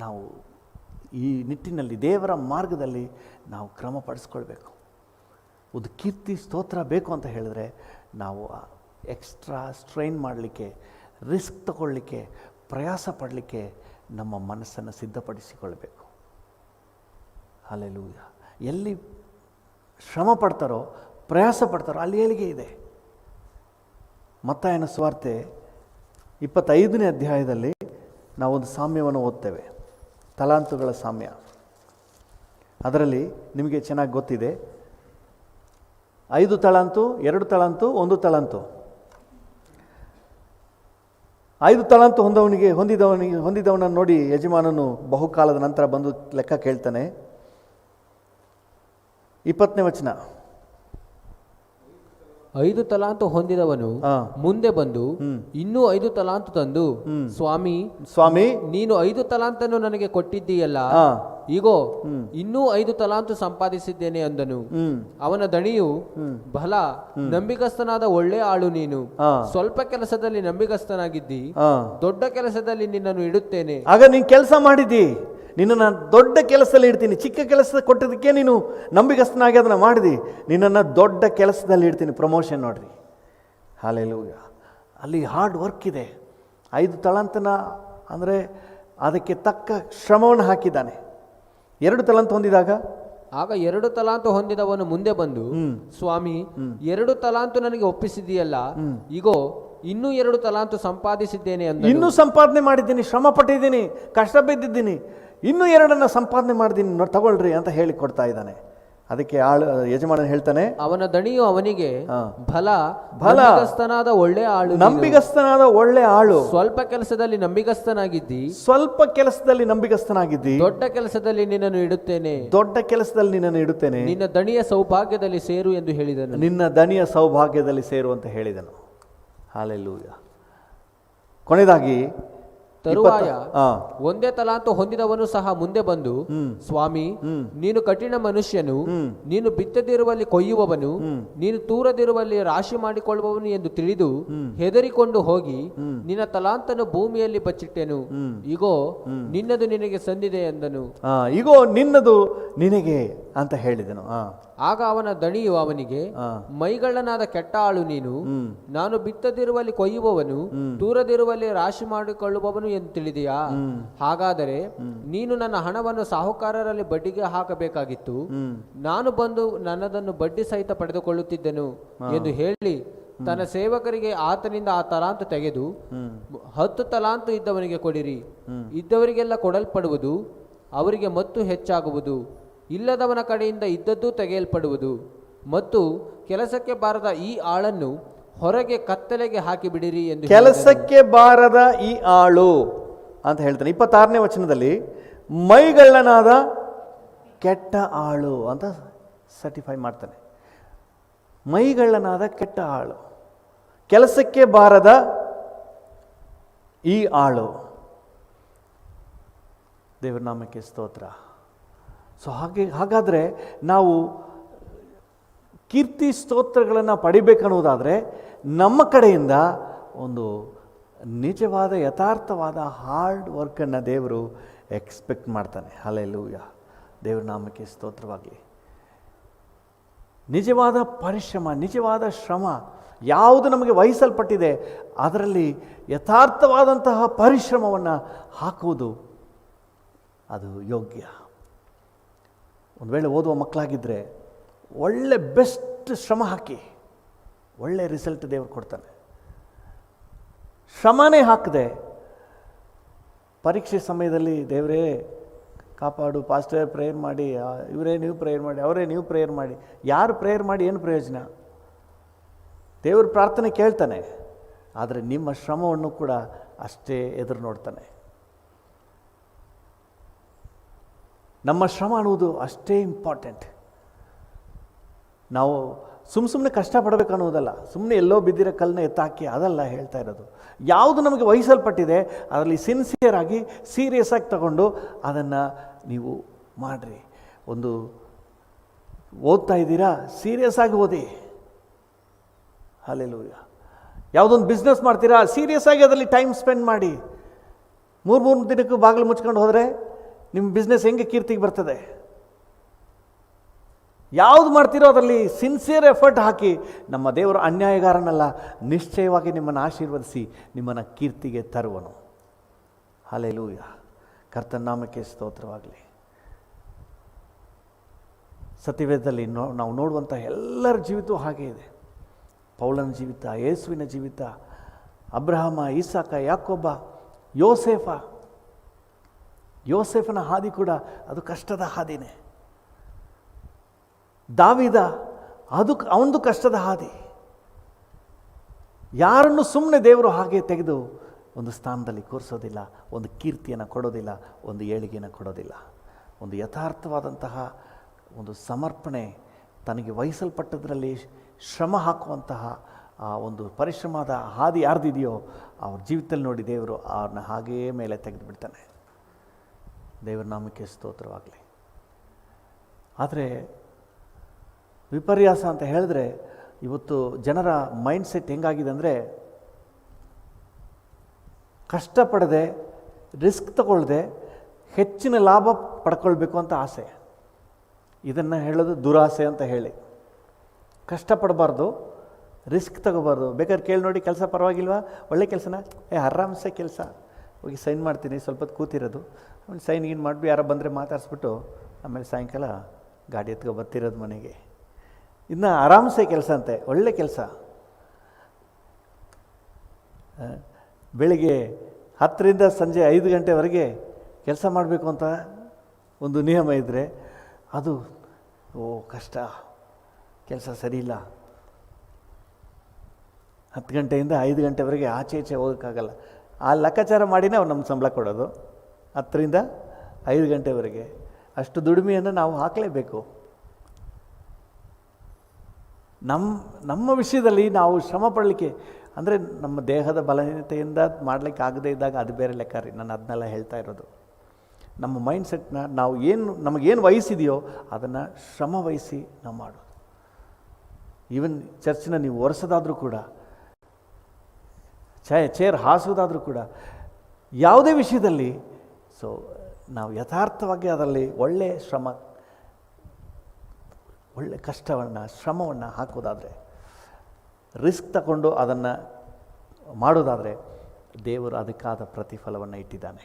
ನಾವು ಈ ನಿಟ್ಟಿನಲ್ಲಿ ದೇವರ ಮಾರ್ಗದಲ್ಲಿ ನಾವು ಕ್ರಮಪಡಿಸ್ಕೊಳ್ಬೇಕು. ಒಂದು ಕೀರ್ತಿ, ಸ್ತೋತ್ರ ಬೇಕು ಅಂತ ಹೇಳಿದ್ರೆ ನಾವು ಎಕ್ಸ್ಟ್ರಾ ಸ್ಟ್ರೈನ್ ಮಾಡಲಿಕ್ಕೆ, ರಿಸ್ಕ್ ತಗೊಳ್ಳಿಕ್ಕೆ, ಪ್ರಯಾಸ ಪಡಲಿಕ್ಕೆ ನಮ್ಮ ಮನಸ್ಸನ್ನು ಸಿದ್ಧಪಡಿಸಿಕೊಳ್ಬೇಕು. ಹಲ್ಲೆಲೂಯ. ಎಲ್ಲಿ ಶ್ರಮ ಪಡ್ತಾರೋ, ಪ್ರಯಾಸ ಪಡ್ತಾರೋ ಅಲ್ಲಿ ಏಳಿಗೆ ಇದೆ. ಮತ್ತಾಯನ ಸುವಾರ್ತೆ 25ನೇ ಅಧ್ಯಾಯದಲ್ಲಿ ನಾವೊಂದು ಸಾಮ್ಯವನ್ನು ಓದ್ತೇವೆ, ತಲಾಂತುಗಳ ಸಾಮ್ಯ. ಅದರಲ್ಲಿ ನಿಮಗೆ ಚೆನ್ನಾಗಿ ಗೊತ್ತಿದೆ, 5 ತಲಾಂತು, 2 ತಲಾಂತು, 1 ತಲಾಂತು. 5 ತಲಾಂತು ಹೊಂದಿದವನನ್ನು ನೋಡಿ ಯಜಮಾನನು ಬಹುಕಾಲದ ನಂತರ ಬಂದು ಲೆಕ್ಕ ಕೇಳ್ತಾನೆ. 20ನೇ ವಚನ. 5 ತಲಾಂತು ಹೊಂದಿದವನು ಮುಂದೆ ಬಂದು ಇನ್ನೂ 5 ತಲಾಂತು ತಂದು, ಸ್ವಾಮಿ, ನೀನು 5 ತಲಾಂತನ್ನು ನನಗೆ ಕೊಟ್ಟಿದ್ದೀಯಲ್ಲ, ಈಗೋ ಇನ್ನೂ 5 ತಲಾಂತು ಸಂಪಾದಿಸಿದ್ದೇನೆ ಅಂದನು. ಅವನ ದಣಿಯು, ಬಹಳ ನಂಬಿಗಸ್ತನಾದ ಒಳ್ಳೆ ಆಳು ನೀನು, ಸ್ವಲ್ಪ ಕೆಲಸದಲ್ಲಿ ನಂಬಿಗಸ್ತನಾಗಿದ್ದಿ, ದೊಡ್ಡ ಕೆಲಸದಲ್ಲಿ ನಿನ್ನನ್ನು ಇಡುತ್ತೇನೆ. ಆಗ ನೀನು ಕೆಲಸ ಮಾಡಿದ್ದಿ, ನಿನ್ನನ್ನು ದೊಡ್ಡ ಕೆಲಸದಲ್ಲಿ ಇಡ್ತೀನಿ. ಚಿಕ್ಕ ಕೆಲಸ ಕೊಟ್ಟದಕ್ಕೆ ನೀನು ನಂಬಿಗಸ್ತನಾಗಿ ಅದನ್ನು ಮಾಡಿದಿ, ನಿನ್ನನ್ನು ದೊಡ್ಡ ಕೆಲಸದಲ್ಲಿ ಇಡ್ತೀನಿ. ಪ್ರಮೋಷನ್ ನೋಡ್ರಿ. ಹಲ್ಲೆಲೂಯ. ಅಲ್ಲಿ ಹಾರ್ಡ್ ವರ್ಕ್ ಇದೆ. 5 ತಲಾಂತನ ಅಂದರೆ ಅದಕ್ಕೆ ತಕ್ಕ ಶ್ರಮವನ್ನು ಹಾಕಿದ್ದಾನೆ. 2 ತಲಾಂತು ಹೊಂದಿದಾಗ, ಆಗ 2 ತಲಾಂತು ಹೊಂದಿದವನು ಮುಂದೆ ಬಂದು, ಸ್ವಾಮಿ, 2 ತಲಾಂತು ನನಗೆ ಒಪ್ಪಿಸಿದೆಯಲ್ಲ, ಈಗೋ ಇನ್ನೂ 2 ತಲಾಂತು ಸಂಪಾದಿಸಿದ್ದೇನೆ ಅಂದನು. ಇನ್ನೂ ಸಂಪಾದನೆ ಮಾಡಿದ್ದೀನಿ, ಶ್ರಮ ಪಟ್ಟಿದ್ದೀನಿ, ಕಷ್ಟ ಬಿದ್ದಿದ್ದೀನಿ, ಇನ್ನೂ 2 ಸಂಪಾದನೆ ಮಾಡಿದ್ದೀನಿ, ತಗೊಳ್ರಿ ಅಂತ ಹೇಳಿ ಕೊಡ್ತಾ ಇದ್ದಾನೆ. ಅದಕ್ಕೆ ಯಜಮಾನ ಹೇಳ್ತಾನೆ, ಅವನ ದಣಿಯು ಅವನಿಗೆ, ಬಹಳ ನಂಬಿಗಸ್ತನಾದ ಒಳ್ಳೆ ಆಳು, ನಂಬಿಗಸ್ತನಾದ ಒಳ್ಳೆ ಆಳು, ಸ್ವಲ್ಪ ಕೆಲಸದಲ್ಲಿ ನಂಬಿಗಸ್ತನಾಗಿದ್ದಿ, ದೊಡ್ಡ ಕೆಲಸದಲ್ಲಿ ನಿನ್ನನ್ನು ಇಡುತ್ತೇನೆ, ನಿನ್ನ ದಣಿಯ ಸೌಭಾಗ್ಯದಲ್ಲಿ ಸೇರು ಎಂದು ಹೇಳಿದನು. ನಿನ್ನ ದಣಿಯ ಸೌಭಾಗ್ಯದಲ್ಲಿ ಸೇರು ಅಂತ ಹೇಳಿದನು. ಹಲ್ಲೆಲೂಯ. ಕೊನೆಯದಾಗಿ ತರುವಾಯ 1 ತಲಾಂತು ಹೊಂದಿದವನು ಸಹ ಮುಂದೆ ಬಂದು, ಸ್ವಾಮಿ, ನೀನು ಕಠಿಣ ಮನುಷ್ಯನು, ನೀನು ಬಿತ್ತದಿರುವಲ್ಲಿ ಕೊಯ್ಯುವವನು, ನೀನು ತೂರದಿರುವಲ್ಲಿ ರಾಶಿ ಮಾಡಿಕೊಳ್ಳುವವನು ಎಂದು ತಿಳಿದು ಹೆದರಿಕೊಂಡು ಹೋಗಿ ನಿನ್ನ ತಲಾಂತನ್ನು ಭೂಮಿಯಲ್ಲಿ ಬಚ್ಚಿಟ್ಟೆನು, ಈಗೋ ನಿನ್ನದು ನಿನಗೆ ಸಂದಿದೆ ಎಂದನು. ಈಗೋ ನಿನ್ನದು ನಿನಗೆ ಅಂತ ಹೇಳಿದನು. ಆಗ ಅವನ ದಣಿಯು ಅವನಿಗೆ, ಮೈಗಳ್ಳನಾದ ಕೆಟ್ಟ ಆಳು ನೀನು, ನಾನು ಬಿತ್ತದಿರುವಲ್ಲಿ ಕೊಯ್ಯುವವನು, ತೂರದಿರುವಲ್ಲಿ ರಾಶಿ ಮಾಡಿಕೊಳ್ಳುವವನು ಎಂದು ತಿಳಿದೆಯಾ? ಹಾಗಾದರೆ ನೀನು ನನ್ನ ಹಣವನ್ನು ಸಾಹುಕಾರರಲ್ಲಿ ಬಡ್ಡಿಗೆ ಹಾಕಬೇಕಾಗಿತ್ತು, ನಾನು ಬಂದು ನನ್ನದನ್ನು ಬಡ್ಡಿ ಸಹಿತ ಪಡೆದುಕೊಳ್ಳುತ್ತಿದ್ದೆನು ಎಂದು ಹೇಳಿ ತನ್ನ ಸೇವಕರಿಗೆ ಆತನಿಂದ ಆ ತಲಾಂತು ತೆಗೆದು 10 ತಲಾಂತು ಇದ್ದವನಿಗೆ ಕೊಡಿರಿ, ಇದ್ದವರಿಗೆಲ್ಲ ಕೊಡಲ್ಪಡುವುದು, ಅವರಿಗೆ ಮತ್ತು ಹೆಚ್ಚಾಗುವುದು, ಇಲ್ಲದವನ ಕಡೆಯಿಂದ ಇದ್ದದ್ದು ತೆಗೆಯಲ್ಪಡುವುದು. ಮತ್ತು ಕೆಲಸಕ್ಕೆ ಬಾರದ ಈ ಆಳನ್ನು ಹೊರಗೆ ಕತ್ತಲೆಗೆ ಹಾಕಿಬಿಡಿರಿ ಎಂದು. ಕೆಲಸಕ್ಕೆ ಬಾರದ ಈ ಆಳು ಅಂತ ಹೇಳ್ತಾನೆ. 26ನೇ ವಚನದಲ್ಲಿ ಮೈಗಳ್ಳನಾದ ಕೆಟ್ಟ ಆಳು ಅಂತ ಸರ್ಟಿಫೈ ಮಾಡ್ತಾನೆ. ಮೈಗಳ್ಳನಾದ ಕೆಟ್ಟ ಆಳು, ಕೆಲಸಕ್ಕೆ ಬಾರದ ಈ ಆಳು. ದೇವರ ನಾಮಕ್ಕೆ ಸ್ತೋತ್ರ. ಸೊ ಹಾಗಾದರೆ ನಾವು ಕೀರ್ತಿ ಸ್ತೋತ್ರಗಳನ್ನು ಪಡಿಬೇಕನ್ನುವುದಾದರೆ ನಮ್ಮ ಕಡೆಯಿಂದ ಒಂದು ನಿಜವಾದ ಯಥಾರ್ಥವಾದ ಹಾರ್ಡ್ ವರ್ಕನ್ನು ದೇವರು ಎಕ್ಸ್ಪೆಕ್ಟ್ ಮಾಡ್ತಾನೆ. ಹಲ್ಲೆಲೂಯ. ದೇವರ ನಾಮಕ್ಕೆ ಸ್ತೋತ್ರವಾಗಲಿ. ನಿಜವಾದ ಪರಿಶ್ರಮ, ನಿಜವಾದ ಶ್ರಮ ಯಾವುದು ನಮಗೆ ವಹಿಸಲ್ಪಟ್ಟಿದೆ ಅದರಲ್ಲಿ ಯಥಾರ್ಥವಾದಂತಹ ಪರಿಶ್ರಮವನ್ನು ಹಾಕುವುದು ಅದು ಯೋಗ್ಯ. ಒಂದು ವೇಳೆ ಓದುವ ಮಕ್ಕಳಾಗಿದ್ದರೆ ಒಳ್ಳೆ ಬೆಸ್ಟ್ ಶ್ರಮ ಹಾಕಿ ಒಳ್ಳೆ ರಿಸಲ್ಟ್ ದೇವರು ಕೊಡ್ತಾನೆ. ಶ್ರಮನೇ ಹಾಕದೆ ಪರೀಕ್ಷೆ ಸಮಯದಲ್ಲಿ ದೇವರೇ ಕಾಪಾಡು, ಪಾಸ್ಟರ್ ಪ್ರೇಯರ್ ಮಾಡಿ, ಇವರೇ ನೀವು ಪ್ರೇಯರ್ ಮಾಡಿ, ಅವರೇ ನೀವು ಪ್ರೇಯರ್ ಮಾಡಿ, ಯಾರು ಪ್ರೇಯರ್ ಮಾಡಿ ಏನು ಪ್ರಯೋಜನ? ದೇವರು ಪ್ರಾರ್ಥನೆ ಕೇಳ್ತಾನೆ, ಆದರೆ ನಿಮ್ಮ ಶ್ರಮವನ್ನು ಕೂಡ ಅಷ್ಟೇ ಎದುರು ನೋಡ್ತಾನೆ. ನಮ್ಮ ಶ್ರಮ ಅನ್ನುವುದು ಅಷ್ಟೇ ಇಂಪಾರ್ಟೆಂಟ್. ನಾವು ಸುಮ್ಮನೆ ಕಷ್ಟಪಡಬೇಕು ಅನ್ನೋದಲ್ಲ, ಸುಮ್ಮನೆ ಎಲ್ಲೋ ಬಿದ್ದಿರೋ ಕಲ್ಲನ್ನ ಎತ್ತಾಕಿ ಅದಲ್ಲ ಹೇಳ್ತಾ ಇರೋದು. ಯಾವುದು ನಮಗೆ ವಹಿಸಲ್ಪಟ್ಟಿದೆ ಅದರಲ್ಲಿ ಸಿನ್ಸಿಯರ್ ಆಗಿ ಸೀರಿಯಸ್ ಆಗಿ ತಗೊಂಡು ಅದನ್ನು ನೀವು ಮಾಡಿರಿ. ಒಂದು ಓದ್ತಾ ಇದ್ದೀರಾ, ಸೀರಿಯಸ್ ಆಗಿ ಓದಿ. ಹಲ್ಲೆಲೂಯ. ಯಾವುದೊಂದು ಬಿಸ್ನೆಸ್ ಮಾಡ್ತೀರಾ, ಸೀರಿಯಸ್ ಆಗಿ ಅದರಲ್ಲಿ ಟೈಮ್ ಸ್ಪೆಂಡ್ ಮಾಡಿ. 3 ದಿನಕ್ಕೂ ಬಾಗಿಲು ಮುಚ್ಕೊಂಡು ಹೋದರೆ ನಿಮ್ಮ ಬಿಸ್ನೆಸ್ ಹೆಂಗೆ ಕೀರ್ತಿಗೆ ಬರ್ತದೆ? ಯಾವುದು ಮಾಡ್ತೀರೋ ಅದರಲ್ಲಿ ಸಿನ್ಸಿಯರ್ ಎಫರ್ಟ್ ಹಾಕಿ. ನಮ್ಮ ದೇವರು ಅನ್ಯಾಯಗಾರನಲ್ಲ, ನಿಶ್ಚಯವಾಗಿ ನಿಮ್ಮನ್ನು ಆಶೀರ್ವದಿಸಿ ನಿಮ್ಮನ್ನು ಕೀರ್ತಿಗೆ ತರುವನು. ಹಲ್ಲೆಲೂಯ. ಕರ್ತನ ನಾಮಕ್ಕೆ ಸ್ತೋತ್ರವಾಗಲಿ. ಸತ್ಯವೇದದಲ್ಲಿ ನಾವು ನೋಡುವಂಥ ಎಲ್ಲರ ಜೀವಿತವೂ ಹಾಗೆ ಇದೆ. ಪೌಲನ ಜೀವಿತ, ಯೇಸುವಿನ ಜೀವಿತ, ಅಬ್ರಹಾಮ, ಇಸಾಕ, ಯಾಕೋಬ, ಯೋಸೇಫನ ಹಾದಿ ಕೂಡ ಅದು ಕಷ್ಟದ ಹಾದಿನೇ. ದಾವೀದ, ಅವನದು ಕಷ್ಟದ ಹಾದಿ. ಯಾರನ್ನು ಸುಮ್ಮನೆ ದೇವರು ಹಾಗೆ ತೆಗೆದು ಒಂದು ಸ್ಥಾನದಲ್ಲಿ ಕೂರಿಸೋದಿಲ್ಲ, ಒಂದು ಕೀರ್ತಿಯನ್ನು ಕೊಡೋದಿಲ್ಲ, ಒಂದು ಏಳಿಗೆಯನ್ನು ಕೊಡೋದಿಲ್ಲ. ಒಂದು ಯಥಾರ್ಥವಾದಂತಹ ಒಂದು ಸಮರ್ಪಣೆ, ತನಗೆ ವಹಿಸಲ್ಪಟ್ಟದ್ರಲ್ಲಿ ಶ್ರಮ ಹಾಕುವಂತಹ ಆ ಒಂದು ಪರಿಶ್ರಮದ ಹಾದಿ ಯಾರ್ದಿದೆಯೋ ಅವ್ರ ಜೀವಿತದಲ್ಲಿ ನೋಡಿ ದೇವರು ಅವ್ರನ್ನ ಹಾಗೆಯೇ ಮೇಲೆ ತೆಗೆದು ಬಿಡ್ತಾನೆ. ದೇವರ ನಾಮಕ್ಕೆ ಸ್ತೋತ್ರವಾಗಲಿ. ಆದರೆ ವಿಪರ್ಯಾಸ ಅಂತ ಹೇಳಿದ್ರೆ, ಇವತ್ತು ಜನರ ಮೈಂಡ್ಸೆಟ್ ಹೆಂಗಾಗಿದೆ ಅಂದರೆ, ಕಷ್ಟಪಡದೆ, ರಿಸ್ಕ್ ತಗೊಳ್ಳದೆ ಹೆಚ್ಚಿನ ಲಾಭ ಪಡ್ಕೊಳ್ಬೇಕು ಅಂತ ಆಸೆ. ಇದನ್ನು ಹೇಳೋದು ದುರಾಸೆ ಅಂತ ಹೇಳಿ. ಕಷ್ಟಪಡಬಾರ್ದು, ರಿಸ್ಕ್ ತಗೋಬಾರ್ದು. ಬೇಕಾದ್ರೆ ಕೇಳಿ ನೋಡಿ, ಕೆಲಸ ಪರವಾಗಿಲ್ವಾ, ಒಳ್ಳೆ ಕೆಲಸನ, ಆರಾಮ್ಸೆ ಕೆಲಸ, ಹೋಗಿ ಸೈನ್ ಮಾಡ್ತೀನಿ, ಸ್ವಲ್ಪ ಹೊತ್ತು ಕೂತಿರೋದು, ಆಮೇಲೆ ಸೈನ್ ಗೀನ್ ಮಾಡಿಬಿಟ್ಟು ಯಾರೋ ಬಂದರೆ ಮಾತಾಡಿಸ್ಬಿಟ್ಟು ಆಮೇಲೆ ಸಾಯಂಕಾಲ ಗಾಡಿ ಎತ್ಕೊ ಬರ್ತಿರೋದು ಮನೆಗೆ. ಇನ್ನು ಆರಾಮ್ಸೆ ಕೆಲಸ ಅಂತೆ, ಒಳ್ಳೆ ಕೆಲಸ. ಬೆಳಿಗ್ಗೆ 10ರಿಂದ ಸಂಜೆ 5 ಗಂಟೆವರೆಗೆ ಕೆಲಸ ಮಾಡಬೇಕು ಅಂತ ಒಂದು ನಿಯಮ ಇದ್ದರೆ ಅದು ಕಷ್ಟ, ಕೆಲಸ ಸರಿಯಿಲ್ಲ. 10 ಗಂಟೆಯಿಂದ 5 ಗಂಟೆವರೆಗೆ ಆಚೆ ಈಚೆ ಹೋಗೋಕ್ಕಾಗಲ್ಲ. ಆ ಲೆಕ್ಕಾಚಾರ ಮಾಡಿನೇ ಅವ್ರು ನಮ್ಗೆ ಸಂಬಳ ಕೊಡೋದು. 10ರಿಂದ 5 ಗಂಟೆವರೆಗೆ ಅಷ್ಟು ದುಡಿಮೆಯನ್ನು ನಾವು ಹಾಕಲೇಬೇಕು. ನಮ್ಮ ವಿಷಯದಲ್ಲಿ ನಾವು ಶ್ರಮ ಪಡಲಿಕ್ಕೆ, ಅಂದರೆ ನಮ್ಮ ದೇಹದ ಬಲಹೀನತೆಯಿಂದ ಮಾಡಲಿಕ್ಕೆ ಆಗದೇ ಇದ್ದಾಗ ಅದು ಬೇರೆ ಲೆಕ್ಕ ರೀ. ನಾನು ಅದನ್ನೆಲ್ಲ ಹೇಳ್ತಾ ಇರೋದು. ನಮ್ಮ ಮೈಂಡ್ಸೆಟ್ನ ನಾವು ನಮಗೇನು ವಹಿಸಿದೆಯೋ ಅದನ್ನು ಶ್ರಮ ವಹಿಸಿ ನಾವು ಮಾಡೋದು. ಈವನ್ ಚರ್ಚಿನ ನೀವು ಒರೆಸೋದಾದರೂ ಕೂಡ, ಚೇರ್ ಹಾಸೋದಾದರೂ ಕೂಡ, ಯಾವುದೇ ವಿಷಯದಲ್ಲಿ ನಾವು ಯಥಾರ್ಥವಾಗಿ ಅದರಲ್ಲಿ ಒಳ್ಳೆಯ ಒಳ್ಳೆ ಕಷ್ಟವನ್ನು, ಶ್ರಮವನ್ನು ಹಾಕೋದಾದರೆ, ರಿಸ್ಕ್ ತಗೊಂಡು ಅದನ್ನು ಮಾಡೋದಾದರೆ ದೇವರು ಅದಕ್ಕಾದ ಪ್ರತಿಫಲವನ್ನು ಇಟ್ಟಿದ್ದಾನೆ.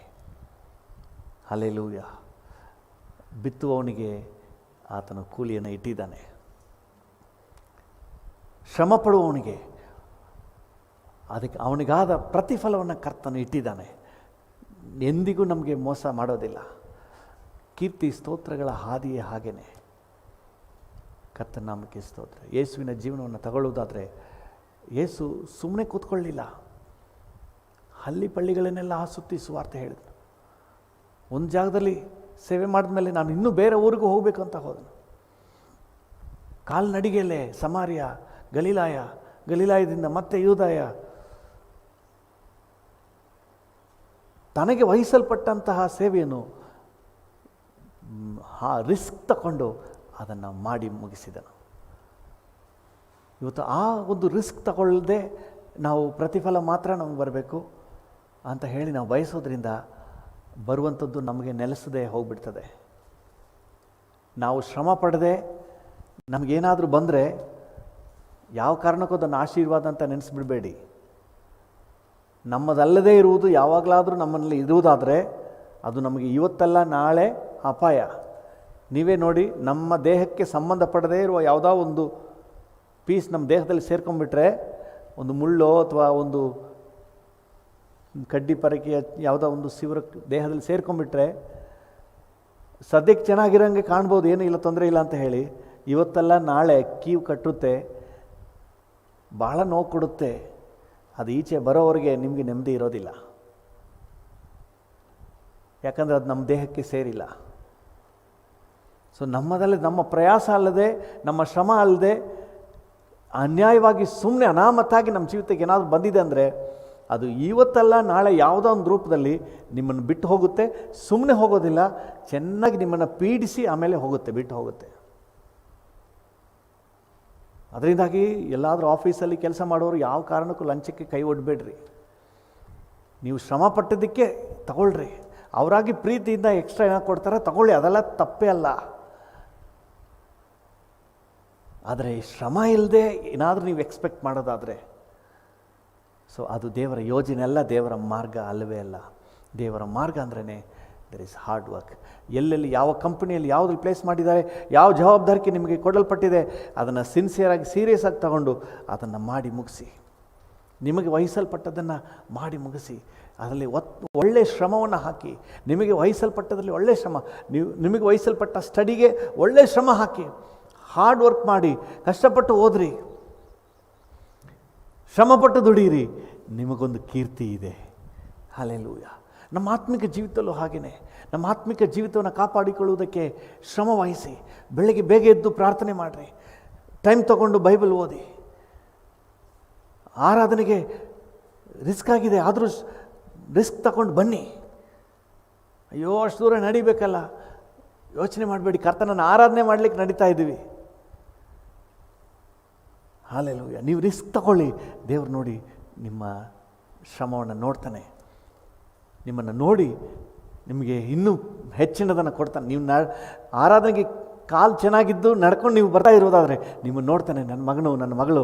ಹಲ್ಲೆಲೂಯ. ಬಿತ್ತುವವನಿಗೆ ಆತನು ಕೂಲಿಯನ್ನು ಇಟ್ಟಿದ್ದಾನೆ. ಶ್ರಮ ಪಡುವವನಿಗೆ ಅದಕ್ಕೆ ಅವನಿಗಾದ ಪ್ರತಿಫಲವನ್ನು ಕರ್ತನು ಇಟ್ಟಿದ್ದಾನೆ. ಎಂದಿಗೂ ನಮಗೆ ಮೋಸ ಮಾಡೋದಿಲ್ಲ. ಕೀರ್ತಿ ಸ್ತೋತ್ರಗಳ ಹಾದಿಯೇ ಹಾಗೇನೆ. ಕರ್ತನ ನಾಮಕ್ಕೆ ಸ್ತೋತ್ರ. ಯೇಸುವಿನ ಜೀವನವನ್ನು ತಗೊಳ್ಳುವುದಾದರೆ, ಯೇಸು ಸುಮ್ಮನೆ ಕೂತ್ಕೊಳ್ಳಿಲ್ಲ. ಹಳ್ಳಿ ಪಳ್ಳಿಗಳನ್ನೆಲ್ಲ ಸುತ್ತಿ ಸುವಾರ್ತೆ ಹೇಳಿದ್ರು. ಒಂದು ಜಾಗದಲ್ಲಿ ಸೇವೆ ಮಾಡಿದ್ಮೇಲೆ ನಾನು ಇನ್ನೂ ಬೇರೆ ಊರಿಗೂ ಹೋಗಬೇಕು ಅಂತ ಹೋದನು. ಕಾಲ್ನಡಿಗೆಯಲ್ಲೇ ಸಮಾರ್ಯ, ಗಲಿಲಾಯದಿಂದ ಮತ್ತೆ ಯೂದಾಯ, ತನಗೆ ವಹಿಸಲ್ಪಟ್ಟಂತಹ ಸೇವೆಯನ್ನು ರಿಸ್ಕ್ ತಗೊಂಡು ಅದನ್ನು ಮಾಡಿ ಮುಗಿಸಿದನು. ಇವತ್ತು ಆ ಒಂದು ರಿಸ್ಕ್ ತಗೊಳ್ಳದೆ ನಾವು ಪ್ರತಿಫಲ ಮಾತ್ರ ನಮಗೆ ಬರಬೇಕು ಅಂತ ಹೇಳಿ ನಾವು ಬಯಸೋದ್ರಿಂದ ಬರುವಂಥದ್ದು ನಮಗೆ ನೆಲೆಸದೆ ಹೋಗ್ಬಿಡ್ತದೆ. ನಾವು ಶ್ರಮ ಪಡದೆ ನಮಗೇನಾದರೂ ಬಂದರೆ ಯಾವ ಕಾರಣಕ್ಕೂ ಅದನ್ನು ಆಶೀರ್ವಾದ ಅಂತ ನೆನೆಸ್ಬಿಡಬೇಡಿ. ನಮ್ಮದಲ್ಲದೇ ಇರುವುದು ಯಾವಾಗಲಾದರೂ ನಮ್ಮಲ್ಲಿ ಇರುವುದಾದರೆ ಅದು ನಮಗೆ ಇವತ್ತಲ್ಲ ನಾಳೆ ಅಪಾಯ. ನೀವೇ ನೋಡಿ, ನಮ್ಮ ದೇಹಕ್ಕೆ ಸಂಬಂಧಪಡದೇ ಇರುವ ಯಾವುದೋ ಒಂದು ಪೀಸ್ ನಮ್ಮ ದೇಹದಲ್ಲಿ ಸೇರ್ಕೊಂಡ್ಬಿಟ್ರೆ, ಒಂದು ಮುಳ್ಳೋ ಅಥವಾ ಒಂದು ಕಡ್ಡಿ ಪರಕೆಯ ಯಾವುದೋ ಒಂದು ಸಿವರ ದೇಹದಲ್ಲಿ ಸೇರ್ಕೊಂಡ್ಬಿಟ್ರೆ ಸದ್ಯಕ್ಕೆ ಚೆನ್ನಾಗಿರೋಂಗೆ ಕಾಣ್ಬೋದು, ಏನೂ ಇಲ್ಲ, ತೊಂದರೆ ಇಲ್ಲ ಅಂತ ಹೇಳಿ, ಇವತ್ತಲ್ಲ ನಾಳೆ ಕೀವು ಕಟ್ಟುತ್ತೆ, ಭಾಳ ನೋವು ಕೊಡುತ್ತೆ. ಅದು ಈಚೆ ಬರೋವರೆಗೆ ನಿಮಗೆ ನೆಮ್ಮದಿ ಇರೋದಿಲ್ಲ. ಯಾಕಂದರೆ ಅದು ನಮ್ಮ ದೇಹಕ್ಕೆ ಸೇರಿಲ್ಲ. ನಮ್ಮದಲ್ಲೇ ನಮ್ಮ ಪ್ರಯಾಸ ಅಲ್ಲದೆ, ನಮ್ಮ ಶ್ರಮ ಅಲ್ಲದೆ ಅನ್ಯಾಯವಾಗಿ ಸುಮ್ಮನೆ ಅನಾಮತ್ತಾಗಿ ನಮ್ಮ ಜೀವಿತಕ್ಕೆ ಏನಾದರೂ ಬಂದಿದೆ ಅಂದರೆ ಅದು ಇವತ್ತಲ್ಲ ನಾಳೆ ಯಾವುದೋ ಒಂದು ರೂಪದಲ್ಲಿ ನಿಮ್ಮನ್ನು ಬಿಟ್ಟು ಹೋಗುತ್ತೆ. ಸುಮ್ಮನೆ ಹೋಗೋದಿಲ್ಲ, ಚೆನ್ನಾಗಿ ನಿಮ್ಮನ್ನು ಪೀಡಿಸಿ ಆಮೇಲೆ ಹೋಗುತ್ತೆ, ಬಿಟ್ಟು ಹೋಗುತ್ತೆ. ಅದರಿಂದಾಗಿ ಎಲ್ಲಾದರೂ ಆಫೀಸಲ್ಲಿ ಕೆಲಸ ಮಾಡೋರು ಯಾವ ಕಾರಣಕ್ಕೂ ಲಂಚಕ್ಕೆ ಕೈ ಒಡ್ಬೇಡ್ರಿ. ನೀವು ಶ್ರಮ ಪಟ್ಟಿದ್ದಕ್ಕೆ ತಗೊಳ್ರಿ. ಅವರಾಗಿ ಪ್ರೀತಿಯಿಂದ ಎಕ್ಸ್ಟ್ರಾ ಏನಾದ್ರು ಕೊಡ್ತಾರೆ ತಗೊಳ್ಳಿ, ಅದೆಲ್ಲ ತಪ್ಪೇ ಅಲ್ಲ. ಆದರೆ ಶ್ರಮ ಇಲ್ಲದೆ ಏನಾದರೂ ನೀವು ಎಕ್ಸ್ಪೆಕ್ಟ್ ಮಾಡೋದಾದರೆ ಅದು ದೇವರ ಯೋಜನೆ ಅಲ್ಲ, ದೇವರ ಮಾರ್ಗ ಅಲ್ಲವೇ ಅಲ್ಲ. ದೇವರ ಮಾರ್ಗ ಅಂದ್ರೇ ದರ್ ಇಸ್ ಹಾರ್ಡ್ ವರ್ಕ್. ಎಲ್ಲೆಲ್ಲಿ ಯಾವ ಕಂಪನಿಯಲ್ಲಿ ಯಾವುದ್ರಲ್ಲಿ ಪ್ಲೇಸ್ ಮಾಡಿದ್ದಾರೆ, ಯಾವ ಜವಾಬ್ದಾರಿಕೆ ನಿಮಗೆ ಕೊಡಲ್ಪಟ್ಟಿದೆ ಅದನ್ನು ಸಿನ್ಸಿಯರಾಗಿ ಸೀರಿಯಸ್ ಆಗಿ ತಗೊಂಡು ಅದನ್ನು ಮಾಡಿ ಮುಗಿಸಿ. ನಿಮಗೆ ವಹಿಸಲ್ಪಟ್ಟದನ್ನು ಮಾಡಿ ಮುಗಿಸಿ. ಅದರಲ್ಲಿ ಒಳ್ಳೆಯ ಶ್ರಮವನ್ನು ಹಾಕಿ. ನಿಮಗೆ ವಹಿಸಲ್ಪಟ್ಟದಲ್ಲಿ ಒಳ್ಳೆಯ ಶ್ರಮ, ನಿಮಗೆ ವಹಿಸಲ್ಪಟ್ಟ ಸ್ಟಡಿಗೆ ಒಳ್ಳೆಯ ಶ್ರಮ ಹಾಕಿ, ಹಾರ್ಡ್ ವರ್ಕ್ ಮಾಡಿ, ಕಷ್ಟಪಟ್ಟು ಓದ್ರಿ, ಶ್ರಮಪಟ್ಟು ದುಡಿಯಿರಿ. ನಿಮಗೊಂದು ಕೀರ್ತಿ ಇದೆ. ಹಲ್ಲೆಲೂಯಾ. ನಮ್ಮ ಆತ್ಮಿಕ ಜೀವಿತದಲ್ಲೂ ಹಾಗೆಯೇ ನಮ್ಮ ಆತ್ಮಿಕ ಜೀವಿತವನ್ನು ಕಾಪಾಡಿಕೊಳ್ಳುವುದಕ್ಕೆ ಶ್ರಮ ವಹಿಸಿ. ಬೆಳಗ್ಗೆ ಬೇಗ ಎದ್ದು ಪ್ರಾರ್ಥನೆ ಮಾಡಿರಿ, ಟೈಮ್ ತಗೊಂಡು ಬೈಬಲ್ ಓದಿ. ಆರಾಧನೆಗೆ ರಿಸ್ಕ್ ಆಗಿದೆ, ಆದರೂ ರಿಸ್ಕ್ ತಗೊಂಡು ಬನ್ನಿ. ಅಯ್ಯೋ ಅಷ್ಟು ದೂರ ನಡಿಬೇಕಲ್ಲ, ಯೋಚನೆ ಮಾಡಬೇಡಿ. ಕರ್ತನನ್ನು ಆರಾಧನೆ ಮಾಡಲಿಕ್ಕೆ ನಡೀತಾ ಇದ್ದೀವಿ. ಹಲ್ಲೆಲೂಯಾ. ನೀವು ರಿಸ್ಕ್ ತಗೊಳ್ಳಿ. ದೇವರು ನೋಡಿ ನಿಮ್ಮ ಶ್ರಮವನ್ನು ನೋಡ್ತಾನೆ. ನಿಮ್ಮನ್ನು ನೋಡಿ ನಿಮಗೆ ಇನ್ನೂ ಹೆಚ್ಚಿನದನ್ನು ಕೊಡ್ತಾನೆ. ನೀವು ಆರಾಧನೆಗೆ ಕಾಲು ಚೆನ್ನಾಗಿದ್ದು ನಡ್ಕೊಂಡು ನೀವು ಬರ್ತಾ ಇರೋದಾದರೆ ನಿಮ್ಮನ್ನು ನೋಡ್ತಾನೆ. ನನ್ನ ಮಗನು ನನ್ನ ಮಗಳು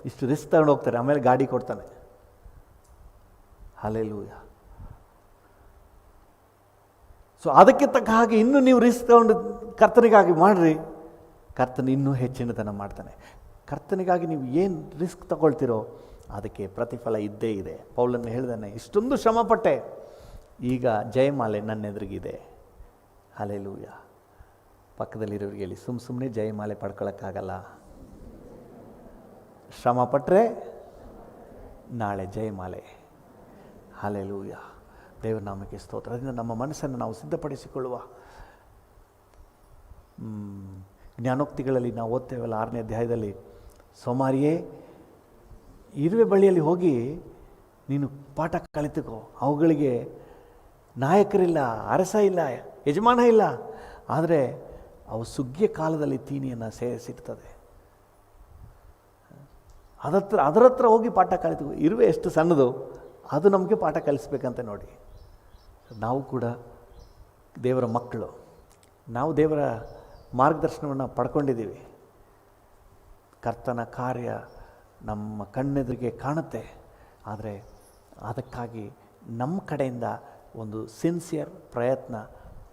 ಇಷ್ಟು ರಿಸ್ಕ್ ತಗೊಂಡು ಹೋಗ್ತಾರೆ, ಆಮೇಲೆ ಗಾಡಿ ಕೊಡ್ತಾನೆ. ಹಲ್ಲೆಲೂಯಾ. ಅದಕ್ಕೆ ತಕ್ಕ ಹಾಗೆ ಇನ್ನೂ ನೀವು ರಿಸ್ಕ್ ತಗೊಂಡು ಕರ್ತನಿಗಾಗಿ ಮಾಡಿರಿ, ಕರ್ತನ ಇನ್ನೂ ಹೆಚ್ಚಿನದನ್ನು ಮಾಡ್ತಾನೆ. ಕರ್ತನಿಗಾಗಿ ನೀವು ಏನು ರಿಸ್ಕ್ ತಗೊಳ್ತೀರೋ ಅದಕ್ಕೆ ಪ್ರತಿಫಲ ಇದ್ದೇ ಇದೆ. ಪೌಲನ್ನು ಹೇಳಿದಾನೆ, ಇಷ್ಟೊಂದು ಶ್ರಮಪಟ್ಟೆ, ಈಗ ಜಯಮಾಲೆ ನನ್ನ ಎದುರಿಗಿದೆ. ಹಲ್ಲೆಲೂಯಾ. ಪಕ್ಕದಲ್ಲಿರೋರಿಗೆ ಹೇಳಿ, ಸುಮ್ಮನೆ ಜಯಮಾಲೆ ಪಡ್ಕೊಳ್ಳೋಕ್ಕಾಗಲ್ಲ. ಶ್ರಮ ಪಟ್ಟರೆ ನಾಳೆ ಜಯಮಾಲೆ. ಹಲ್ಲೆಲೂಯಾ. ದೇವರ ನಾಮಕ್ಕೆ ಸ್ತೋತ್ರ. ಅದರಿಂದ ನಮ್ಮ ಮನಸ್ಸನ್ನು ನಾವು ಸಿದ್ಧಪಡಿಸಿಕೊಳ್ಳುವ. ಜ್ಞಾನೋಕ್ತಿಗಳಲ್ಲಿ ನಾವು ಓದ್ತೇವಲ್ಲ 6ನೇ ಅಧ್ಯಾಯದಲ್ಲಿ, ಸೋಮಾರಿಯೇ ಇರುವೆ ಬಳಿಯಲ್ಲಿ ಹೋಗಿ ನೀನು ಪಾಠ ಕಲಿತುಕೋ. ಅವುಗಳಿಗೆ ನಾಯಕರಿಲ್ಲ, ಅರಸ ಇಲ್ಲ, ಯಜಮಾನ ಇಲ್ಲ, ಆದರೆ ಅವು ಸುಗ್ಗಿಯ ಕಾಲದಲ್ಲಿ ತೀನಿಯನ್ನು ಸೇರಿಸಿರ್ತದೆ. ಅದರ ಹತ್ರ ಹೋಗಿ ಪಾಠ ಕಲಿತು. ಇರುವೆ ಎಷ್ಟು ಸಣ್ಣದು, ಅದು ನಮಗೆ ಪಾಠ ಕಲಿಸ್ಬೇಕಂತ ನೋಡಿ. ನಾವು ಕೂಡ ದೇವರ ಮಕ್ಕಳು, ನಾವು ದೇವರ ಮಾರ್ಗದರ್ಶನವನ್ನು ಪಡ್ಕೊಂಡಿದ್ದೀವಿ. ಕರ್ತನ ಕಾರ್ಯ ನಮ್ಮ ಕಣ್ಣೆದುರಿಗೆ ಕಾಣುತ್ತೆ, ಆದರೆ ಅದಕ್ಕಾಗಿ ನಮ್ಮ ಕಡೆಯಿಂದ ಒಂದು ಸಿನ್ಸಿಯರ್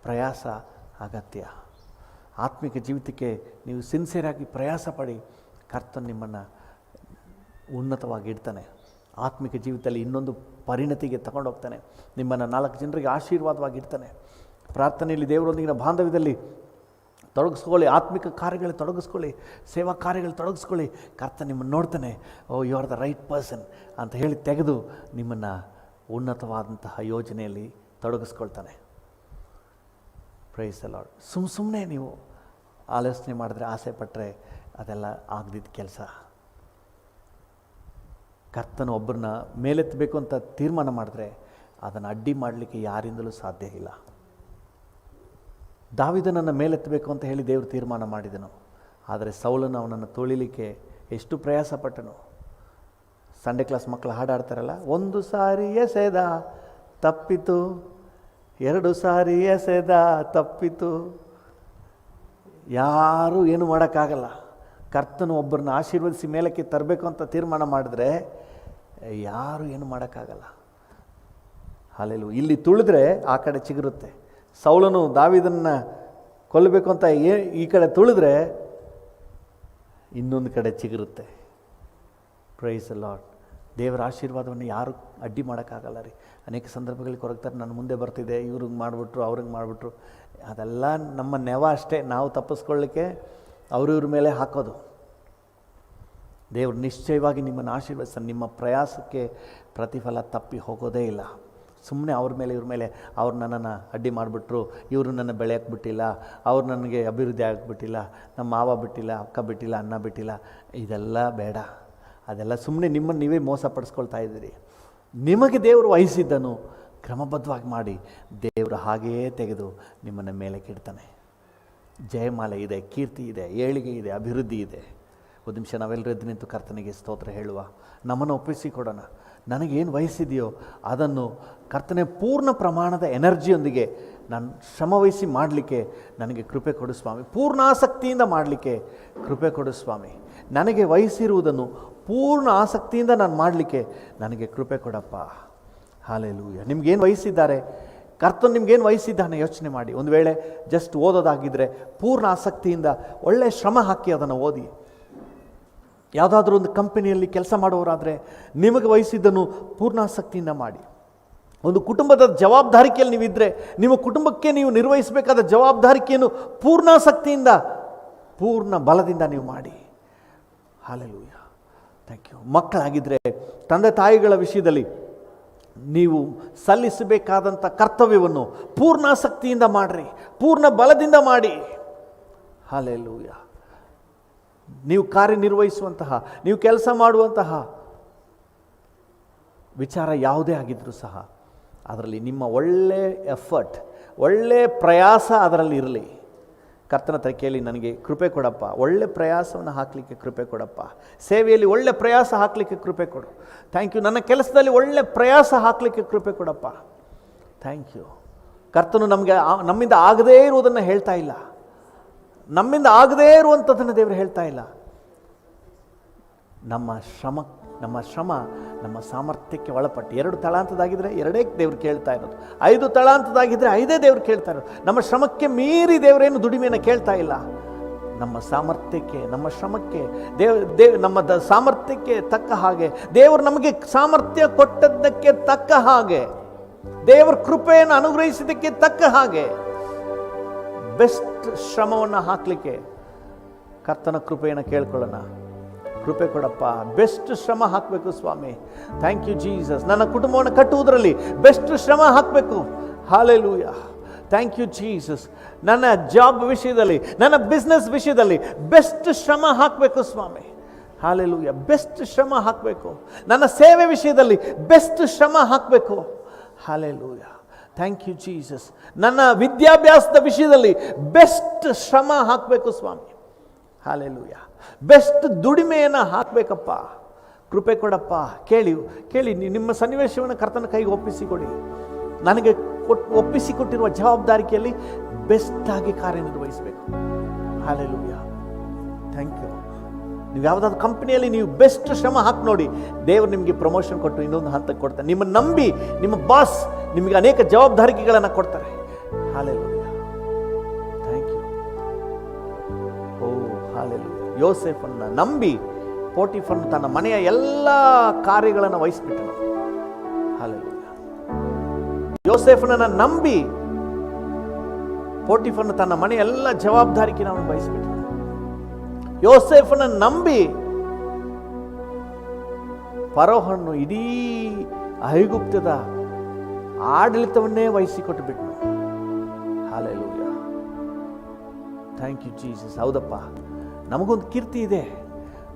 ಪ್ರಯಾಸ ಅಗತ್ಯ. ಆತ್ಮಿಕ ಜೀವಿತಕ್ಕೆ ನೀವು ಸಿನ್ಸಿಯರಾಗಿ ಪ್ರಯಾಸ ಪಡಿ, ಕರ್ತನ ನಿಮ್ಮನ್ನು ಉನ್ನತವಾಗಿ ಇಡ್ತಾನೆ. ಆತ್ಮಿಕ ಜೀವಿತದಲ್ಲಿ ಇನ್ನೊಂದು ಪರಿಣತಿಗೆ ತಗೊಂಡೋಗ್ತಾನೆ. ನಿಮ್ಮನ್ನು 4 ಜನರಿಗೆ ಆಶೀರ್ವಾದವಾಗಿರ್ತಾನೆ. ಪ್ರಾರ್ಥನೆಯಲ್ಲಿ ದೇವರೊಂದಿಗಿನ ಬಾಂಧವ್ಯದಲ್ಲಿ ತೊಡಗಿಸ್ಕೊಳ್ಳಿ, ಆತ್ಮಿಕ ಕಾರ್ಯಗಳಲ್ಲಿ ತೊಡಗಿಸ್ಕೊಳ್ಳಿ, ಸೇವಾ ಕಾರ್ಯಗಳಲ್ಲಿ ತೊಡಗಿಸ್ಕೊಳ್ಳಿ. ಕರ್ತ ನಿಮ್ಮನ್ನು ನೋಡ್ತಾನೆ. Oh you are the right person ಅಂತ ಹೇಳಿ ತೆಗೆದು ನಿಮ್ಮನ್ನು ಉನ್ನತವಾದಂತಹ ಯೋಜನೆಯಲ್ಲಿ ತೊಡಗಿಸ್ಕೊಳ್ತಾನೆ. Praise the lord. ಸುಮ್ಮನೆ ನೀವು ಆಲೋಚನೆ ಮಾಡಿದ್ರೆ, ಆಸೆ ಪಟ್ಟರೆ ಅದೆಲ್ಲ ಆಗದಿದ್ದ ಕೆಲಸ. ಕರ್ತನು ಒಬ್ಬರನ್ನ ಮೇಲೆತ್ತಬೇಕು ಅಂತ ತೀರ್ಮಾನ ಮಾಡಿದ್ರೆ ಅದನ್ನು ಅಡ್ಡಿ ಮಾಡಲಿಕ್ಕೆ ಯಾರಿಂದಲೂ ಸಾಧ್ಯ ಇಲ್ಲ. ದಾವೀದನನ್ನು ಮೇಲೆತ್ತಬೇಕು ಅಂತ ಹೇಳಿ ದೇವರು ತೀರ್ಮಾನ ಮಾಡಿದನು, ಆದರೆ ಸೌಲನು ಅವನನ್ನು ತುಳಿಲಿಕ್ಕೆ ಎಷ್ಟು ಪ್ರಯಾಸ ಪಟ್ಟನು. ಸಂಡೇ ಕ್ಲಾಸ್ ಮಕ್ಕಳು ಹಾಡಾಡ್ತಾರಲ್ಲ, 1 ಸಾರಿ ಎಸೆದ ತಪ್ಪಿತು, 2 ಸಾರಿ ಎಸೆದ ತಪ್ಪಿತು. ಯಾರೂ ಏನು ಮಾಡೋಕ್ಕಾಗಲ್ಲ. ಕರ್ತನು ಒಬ್ಬರನ್ನ ಆಶೀರ್ವದಿಸಿ ಮೇಲಕ್ಕೆ ತರಬೇಕು ಅಂತ ತೀರ್ಮಾನ ಮಾಡಿದ್ರೆ ಯಾರೂ ಏನು ಮಾಡೋಕ್ಕಾಗಲ್ಲ. ಹಲ್ಲೆಲೂಯಾ. ಇಲ್ಲಿ ತುಳಿದ್ರೆ ಆ ಕಡೆ ಚಿಗುರುತ್ತೆ. ಸೌಲನು ದಾವೀದನನ್ನ ಕೊಲ್ಲಬೇಕು ಅಂತ ಈ ಕಡೆ ತುಳಿದ್ರೆ ಇನ್ನೊಂದು ಕಡೆ ಚಿಗುರುತ್ತೆ. Praise the lord. ದೇವರ ಆಶೀರ್ವಾದವನ್ನು ಯಾರು ಅಡ್ಡಿ ಮಾಡೋಕ್ಕಾಗಲ್ಲ ರೀ. ಅನೇಕ ಸಂದರ್ಭಗಳಿಗೆ ಕೊರಗ್ತಾರೆ, ನನ್ನ ಮುಂದೆ ಬರ್ತಿದೆ, ಇವ್ರಿಗೆ ಮಾಡಿಬಿಟ್ರು, ಅವ್ರಿಗೆ ಮಾಡಿಬಿಟ್ರು. ಅದೆಲ್ಲ ನಮ್ಮ ನೆವ ಅಷ್ಟೇ. ನಾವು ತಪ್ಪಿಸ್ಕೊಳ್ಳಿಕ್ಕೆ ಅವ್ರಿವ್ರ ಮೇಲೆ ಹಾಕೋದು. ದೇವರು ನಿಶ್ಚಯವಾಗಿ ನಿಮ್ಮನ್ನು ಆಶೀರ್ವದಿಸ್ತಾನೆ. ನಿಮ್ಮ ಪ್ರಯಾಸಕ್ಕೆ ಪ್ರತಿಫಲ ತಪ್ಪಿ ಹೋಗೋದೇ ಇಲ್ಲ. ಸುಮ್ಮನೆ ಅವ್ರ ಮೇಲೆ ಇವ್ರ ಮೇಲೆ ಅವ್ರು ನನ್ನನ್ನು ಅಡ್ಡಿ ಮಾಡಿಬಿಟ್ರು, ಇವರು ನನ್ನ ಬೆಳೆಯೋಕ್ಕೆ ಬಿಟ್ಟಿಲ್ಲ, ಅವ್ರು ನನಗೆ ಅಭಿವೃದ್ಧಿ ಆಗಿಬಿಟ್ಟಿಲ್ಲ, ನಮ್ಮ ಮಾವ ಬಿಟ್ಟಿಲ್ಲ, ಅಕ್ಕ ಬಿಟ್ಟಿಲ್ಲ, ಅಣ್ಣ ಬಿಟ್ಟಿಲ್ಲ, ಇದೆಲ್ಲ ಬೇಡ. ಅದೆಲ್ಲ ಸುಮ್ಮನೆ ನಿಮ್ಮನ್ನು ನೀವೇ ಮೋಸ ಪಡಿಸ್ಕೊಳ್ತಾ ಇದ್ದೀರಿ. ನಿಮಗೆ ದೇವರು ವಹಿಸಿದ್ದನ್ನು ಕ್ರಮಬದ್ಧವಾಗಿ ಮಾಡಿ ದೇವರು ಹಾಗೆಯೇ ತೆಗೆದು ನಿಮ್ಮನ್ನು ಮೇಲೆ ಕೆಡ್ತಾನೆ. ಜಯಮಾಲೆ ಇದೆ, ಕೀರ್ತಿ ಇದೆ, ಏಳಿಗೆ ಇದೆ, ಅಭಿವೃದ್ಧಿ ಇದೆ. ಒಂದು ನಿಮಿಷ ನಾವೆಲ್ಲರೂ ಎದ್ದು ನಿಂತು ಕರ್ತನಿಗೆ ಸ್ತೋತ್ರ ಹೇಳುವ, ನಮ್ಮನ್ನು ಒಪ್ಪಿಸಿಕೊಡೋಣ. ನನಗೇನು ವಹಿಸಿದೆಯೋ ಅದನ್ನು ಕರ್ತನೆ ಪೂರ್ಣ ಪ್ರಮಾಣದ ಎನರ್ಜಿಯೊಂದಿಗೆ ನಾನು ಶ್ರಮವಹಿಸಿ ಮಾಡಲಿಕ್ಕೆ ನನಗೆ ಕೃಪೆ ಕೊಡು ಸ್ವಾಮಿ. ಪೂರ್ಣ ಆಸಕ್ತಿಯಿಂದ ಮಾಡಲಿಕ್ಕೆ ಕೃಪೆ ಕೊಡು ಸ್ವಾಮಿ. ನನಗೆ ವಹಿಸಿರುವುದನ್ನು ಪೂರ್ಣ ಆಸಕ್ತಿಯಿಂದ ನಾನು ಮಾಡಲಿಕ್ಕೆ ನನಗೆ ಕೃಪೆ ಕೊಡಪ್ಪ. ಹಾಲೆಲೂಯ. ನಿಮ್ಗೇನು ವಹಿಸಿದ್ದಾರೆ, ಕರ್ತನು ನಿಮ್ಗೇನು ವಹಿಸಿದ್ದಾನೆ ಯೋಚನೆ ಮಾಡಿ. ಒಂದು ವೇಳೆ ಜಸ್ಟ್ ಓದೋದಾಗಿದ್ದರೆ ಪೂರ್ಣ ಆಸಕ್ತಿಯಿಂದ ಒಳ್ಳೆಯ ಶ್ರಮ ಹಾಕಿ ಅದನ್ನು ಓದಿ. ಯಾವುದಾದ್ರೂ ಒಂದು ಕಂಪನಿಯಲ್ಲಿ ಕೆಲಸ ಮಾಡೋರಾದರೆ ನಿಮಗೆ ವಹಿಸಿದ್ದನ್ನು ಪೂರ್ಣಾಸಕ್ತಿಯಿಂದ ಮಾಡಿ. ಒಂದು ಕುಟುಂಬದ ಜವಾಬ್ದಾರಿಕೆಯಲ್ಲಿ ನೀವಿದ್ದರೆ ನಿಮ್ಮ ಕುಟುಂಬಕ್ಕೆ ನೀವು ನಿರ್ವಹಿಸಬೇಕಾದ ಜವಾಬ್ದಾರಿಕೆಯನ್ನು ಪೂರ್ಣಾಸಕ್ತಿಯಿಂದ ಪೂರ್ಣ ಬಲದಿಂದ ನೀವು ಮಾಡಿ. ಹಾಲೆಲೂಯ. Thank you. ಮಕ್ಕಳಾಗಿದ್ದರೆ ತಂದೆ ತಾಯಿಗಳ ವಿಷಯದಲ್ಲಿ ನೀವು ಸಲ್ಲಿಸಬೇಕಾದಂಥ ಕರ್ತವ್ಯವನ್ನು ಪೂರ್ಣಾಸಕ್ತಿಯಿಂದ ಮಾಡಿರಿ, ಪೂರ್ಣ ಬಲದಿಂದ ಮಾಡಿ. ಹಾಲೆಲೂಯ. ನೀವು ಕಾರ್ಯನಿರ್ವಹಿಸುವಂತಹ, ನೀವು ಕೆಲಸ ಮಾಡುವಂತಹ ವಿಚಾರ ಯಾವುದೇ ಆಗಿದ್ದರೂ ಸಹ ಅದರಲ್ಲಿ ನಿಮ್ಮ ಒಳ್ಳೆ ಎಫರ್ಟ್, ಒಳ್ಳೆ ಪ್ರಯಾಸ ಅದರಲ್ಲಿ ಇರಲಿ. ಕರ್ತನ ಹತ್ರ ಕೇಳಿ, ನನಗೆ ಕೃಪೆ ಕೊಡಪ್ಪ, ಒಳ್ಳೆ ಪ್ರಯಾಸವನ್ನು ಹಾಕಲಿಕ್ಕೆ ಕೃಪೆ ಕೊಡಪ್ಪ. ಸೇವೆಯಲ್ಲಿ ಒಳ್ಳೆ ಪ್ರಯಾಸ ಹಾಕಲಿಕ್ಕೆ ಕೃಪೆ ಕೊಡು. Thank you. ನನ್ನ ಕೆಲಸದಲ್ಲಿ ಒಳ್ಳೆ ಪ್ರಯಾಸ ಹಾಕಲಿಕ್ಕೆ ಕೃಪೆ ಕೊಡಪ್ಪ. Thank you. ಕರ್ತನು ನಮ್ಮಿಂದ ಆಗದೇ ಇರುವುದನ್ನು ಹೇಳ್ತಾ ಇಲ್ಲ, ನಮ್ಮಿಂದ ಆಗದೇ ಇರುವಂಥದ್ದನ್ನು ದೇವರು ಹೇಳ್ತಾ ಇಲ್ಲ. ನಮ್ಮ ಶ್ರಮ ನಮ್ಮ ಸಾಮರ್ಥ್ಯಕ್ಕೆ ಒಳಪಟ್ಟು. 2 ತಲಾಂತದಾಗಿದ್ದರೆ 2 ದೇವ್ರು ಕೇಳ್ತಾ ಇರೋದು, 5 ತಲಾಂತದಾಗಿದ್ದರೆ 5 ದೇವ್ರು ಕೇಳ್ತಾ ಇರೋದು. ನಮ್ಮ ಶ್ರಮಕ್ಕೆ ಮೀರಿ ದೇವರೇನು ದುಡಿಮೆಯನ್ನು ಕೇಳ್ತಾ ಇಲ್ಲ. ನಮ್ಮ ಸಾಮರ್ಥ್ಯಕ್ಕೆ, ನಮ್ಮ ಶ್ರಮಕ್ಕೆ, ನಮ್ಮ ಸಾಮರ್ಥ್ಯಕ್ಕೆ ತಕ್ಕ ಹಾಗೆ, ದೇವರು ನಮಗೆ ಸಾಮರ್ಥ್ಯ ಕೊಟ್ಟದ್ದಕ್ಕೆ ತಕ್ಕ ಹಾಗೆ, ದೇವರ ಕೃಪೆಯನ್ನು ಅನುಗ್ರಹಿಸಿದ್ದಕ್ಕೆ ತಕ್ಕ ಹಾಗೆ ಬೆಸ್ಟ್ ಶ್ರಮವನ್ನು ಹಾಕಲಿಕ್ಕೆ ಕರ್ತನ ಕೃಪೆಯನ್ನು ಕೇಳ್ಕೊಳ್ಳೋಣ. ಕೃಪೆ ಕೊಡಪ್ಪ. ಬೆಸ್ಟ್ ಶ್ರಮ ಹಾಕಬೇಕು ಸ್ವಾಮಿ. Thank you Jesus. ನನ್ನ ಕುಟುಂಬವನ್ನು ಕಟ್ಟುವುದರಲ್ಲಿ ಬೆಸ್ಟ್ ಶ್ರಮ ಹಾಕಬೇಕು. ಹಾಲೆಲೂಯ. Thank you Jesus. ನನ್ನ ಜಾಬ್ ವಿಷಯದಲ್ಲಿ, ನನ್ನ ಬಿಸ್ನೆಸ್ ವಿಷಯದಲ್ಲಿ ಬೆಸ್ಟ್ ಶ್ರಮ ಹಾಕಬೇಕು ಸ್ವಾಮಿ. ಹಾಲೆಲೂಯ. ಬೆಸ್ಟ್ ಶ್ರಮ ಹಾಕಬೇಕು. ನನ್ನ ಸೇವೆ ವಿಷಯದಲ್ಲಿ ಬೆಸ್ಟ್ ಶ್ರಮ ಹಾಕಬೇಕು. ಹಾಲೆಲೂಯ. Thank you Jesus. ನನ್ನ ವಿದ್ಯಾಭ್ಯಾಸದ ವಿಷಯದಲ್ಲಿ ಬೆಸ್ಟ್ ಶ್ರಮ ಹಾಕಬೇಕು ಸ್ವಾಮಿ. ಹಾಲೆಲೂಯ. ಬೆಸ್ಟ್ ದುಡಿಮೆಯನ್ನು ಹಾಕಬೇಕಪ್ಪ. ಕೃಪೆ ಕೊಡಪ್ಪ. ಕೇಳಿ ನಿಮ್ಮ ಸನ್ನಿವೇಶವನ್ನು ಕರ್ತನ ಕೈಗೆ ಒಪ್ಪಿಸಿಕೊಡಿ. ನನಗೆ ಒಪ್ಪಿಸಿಕೊಟ್ಟಿರುವ ಜವಾಬ್ದಾರಿಕೆಯಲ್ಲಿ ಬೆಸ್ಟಾಗಿ ಕಾರ್ಯನಿರ್ವಹಿಸಬೇಕು. ಹಾಲೆಲೂಯ. Thank you. ನೀವು ಯಾವುದಾದ್ರು ಕಂಪ್ನಿಯಲ್ಲಿ ನೀವು ಬೆಸ್ಟ್ ಶ್ರಮ ಹಾಕಿ ನೋಡಿ, ದೇವರು ನಿಮಗೆ ಪ್ರಮೋಷನ್ ಕೊಟ್ಟು ಇನ್ನೊಂದು ಹಂತಕ್ಕೆ ಕೊಡ್ತಾರೆ. ನಿಮ್ಮ ನಂಬಿ ನಿಮ್ಮ ಬಾಸ್ ನಿಮಗೆ ಅನೇಕ ಜವಾಬ್ದಾರಿಕೆಗಳನ್ನು ಕೊಡ್ತಾರೆ. Hallelujah. Thank you. Oh hallelujah. ಯೋಸೇಫನ್ನು ನಂಬಿ ಪೋಟಿಫರನು ತನ್ನ ಮನೆಯ ಎಲ್ಲ ಕಾರ್ಯಗಳನ್ನು ವಹಿಸಿಬಿಟ್ಟನು. ಹಾಲೆಲೂಯ. ಯೋಸೇಫನನ್ನು ನಂಬಿ ಪೋಟಿಫರನು ತನ್ನ ಮನೆಯ ಎಲ್ಲ ಜವಾಬ್ದಾರಿಕೆಯನ್ನು ವಹಿಸಿಬಿಟ್ಟನು. ಯೋಸೇಫನ ನಂಬಿ ಫರೋಹನು ಇಡೀ ಐಗುಪ್ತದ ಆಡಳಿತವನ್ನೇ ವಹಿಸಿಕೊಟ್ಟು ಬಿಟ್ಟನು. ಹಾಲೆಲೂಯ. Thank you Jesus. ಹೌದಪ್ಪ, ನಮಗೊಂದು ಕೀರ್ತಿ ಇದೆ,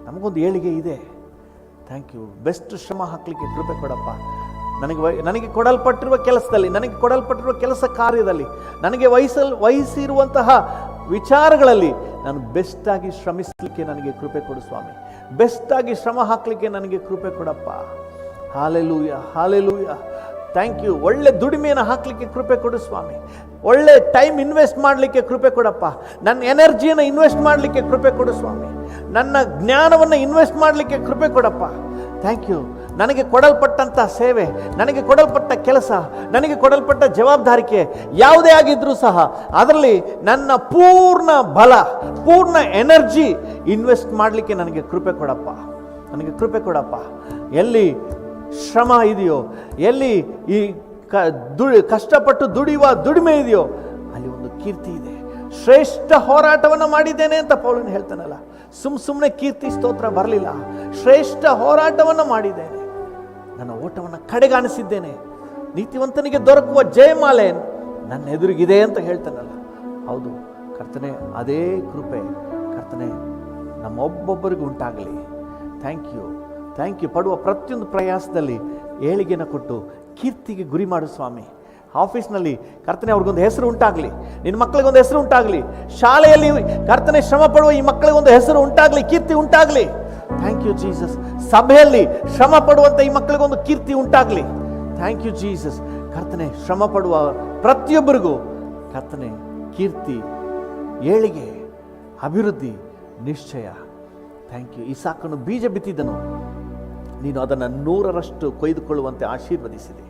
ನಮಗೊಂದು ಏಳಿಗೆ ಇದೆ. Thank you. ಬೆಸ್ಟ್ ಶ್ರಮ ಹಾಕಲಿಕ್ಕೆ ಕೃಪೆ ಕೊಡಪ್ಪ. ನನಗೆ ಕೊಡಲ್ಪಟ್ಟಿರುವ ಕೆಲಸದಲ್ಲಿ, ನನಗೆ ಕೊಡಲ್ಪಟ್ಟಿರುವ ಕೆಲಸ ಕಾರ್ಯದಲ್ಲಿ, ನನಗೆ ವಹಿಸಿರುವಂತಹ ವಿಚಾರಗಳಲ್ಲಿ ನಾನು ಬೆಸ್ಟಾಗಿ ಶ್ರಮಿಸಲಿಕ್ಕೆ ನನಗೆ ಕೃಪೆ ಕೊಡು ಸ್ವಾಮಿ. ಬೆಸ್ಟಾಗಿ ಶ್ರಮ ಹಾಕಲಿಕ್ಕೆ ನನಗೆ ಕೃಪೆ ಕೊಡಪ್ಪ. ಹಾಲೆಲೂಯ. ಹಾಲೆಲೂಯ. Thank you. ಒಳ್ಳೆ ದುಡಿಮೆಯನ್ನು ಹಾಕಲಿಕ್ಕೆ ಕೃಪೆ ಕೊಡು ಸ್ವಾಮಿ. ಒಳ್ಳೆ ಟೈಮ್ ಇನ್ವೆಸ್ಟ್ ಮಾಡಲಿಕ್ಕೆ ಕೃಪೆ ಕೊಡಪ್ಪ. ನನ್ನ ಎನರ್ಜಿಯನ್ನು ಇನ್ವೆಸ್ಟ್ ಮಾಡಲಿಕ್ಕೆ ಕೃಪೆ ಕೊಡು ಸ್ವಾಮಿ. ನನ್ನ ಜ್ಞಾನವನ್ನು ಇನ್ವೆಸ್ಟ್ ಮಾಡಲಿಕ್ಕೆ ಕೃಪೆ ಕೊಡಪ್ಪ. Thank you. ನನಗೆ ಕೊಡಲ್ಪಟ್ಟಂಥ ಸೇವೆ, ನನಗೆ ಕೊಡಲ್ಪಟ್ಟ ಕೆಲಸ, ನನಗೆ ಕೊಡಲ್ಪಟ್ಟ ಜವಾಬ್ದಾರಿಕೆ ಯಾವುದೇ ಆಗಿದ್ರೂ ಸಹ ಅದರಲ್ಲಿ ನನ್ನ ಪೂರ್ಣ ಬಲ, ಪೂರ್ಣ ಎನರ್ಜಿ ಇನ್ವೆಸ್ಟ್ ಮಾಡಲಿಕ್ಕೆ ನನಗೆ ಕೃಪೆ ಕೊಡಪ್ಪ. ನನಗೆ ಕೃಪೆ ಕೊಡಪ್ಪ. ಎಲ್ಲಿ ಶ್ರಮ ಇದೆಯೋ, ಎಲ್ಲಿ ಈ ಕಷ್ಟಪಟ್ಟು ದುಡಿಯುವ ದುಡಿಮೆ ಇದೆಯೋ ಅಲ್ಲಿ ಒಂದು ಕೀರ್ತಿ ಇದೆ. ಶ್ರೇಷ್ಠ ಹೋರಾಟವನ್ನು ಮಾಡಿದ್ದೇನೆ ಅಂತ ಪೌಲನು ಹೇಳ್ತಾನಲ್ಲ. ಸುಮ್ಮನೆ ಕೀರ್ತಿ ಸ್ತೋತ್ರ ಬರಲಿಲ್ಲ. ಶ್ರೇಷ್ಠ ಹೋರಾಟವನ್ನು ಮಾಡಿದ್ದೇನೆ, ನನ್ನ ಓಟವನ್ನು ಕಡೆಗಾಣಿಸಿದ್ದೇನೆ. ನೀತಿವಂತನಿಗೆ ದೊರಕುವ ಜಯಮಾಲೆ ನನ್ನ ಎದುರಿಗಿದೆ ಅಂತ ಹೇಳ್ತಾನಲ್ಲ. ಹೌದು ಕರ್ತನೆ, ಅದೇ ಕೃಪೆ ಕರ್ತನೆ ನಮ್ಮೊಬ್ಬೊಬ್ಬರಿಗೂ ಉಂಟಾಗಲಿ. Thank you. ಪಡುವ ಪ್ರತಿಯೊಂದು ಪ್ರಯಾಸದಲ್ಲಿ ಏಳಿಗೆನ ಕೊಟ್ಟು ಕೀರ್ತಿಗೆ ಗುರಿ ಮಾಡು ಸ್ವಾಮಿ. ಆಫೀಸ್ನಲ್ಲಿ ಕರ್ತನೆ ಅವ್ರಿಗೊಂದು ಹೆಸರು ಉಂಟಾಗಲಿ, ನಿನ್ನ ಮಕ್ಕಳಿಗೊಂದು ಹೆಸರು ಉಂಟಾಗಲಿ, ಶಾಲೆಯಲ್ಲಿ ಕರ್ತನೆ ಶ್ರಮ ಪಡುವ ಈ ಮಕ್ಕಳಿಗೊಂದು ಹೆಸರು ಉಂಟಾಗಲಿ, ಕೀರ್ತಿ ಉಂಟಾಗಲಿ. Thank you Jesus. ಸಭೆಯಲ್ಲಿ ಶ್ರಮ ಪಡುವಂಥ ಈ ಮಕ್ಕಳಿಗೊಂದು ಕೀರ್ತಿ ಉಂಟಾಗಲಿ. Thank you Jesus. ಕರ್ತನೆ ಶ್ರಮ ಪಡುವ ಪ್ರತಿಯೊಬ್ಬರಿಗೂ ಕರ್ತನೆ ಕೀರ್ತಿ, ಏಳಿಗೆ, ಅಭಿವೃದ್ಧಿ ನಿಶ್ಚಯ. Thank you. ಇಸಾಕನು ಬೀಜ ಬಿತ್ತಿದನು, ನೀನು ಅದನ್ನು 100ರಷ್ಟು ಕೊಯ್ದುಕೊಳ್ಳುವಂತೆ ಆಶೀರ್ವದಿಸಿದೆ.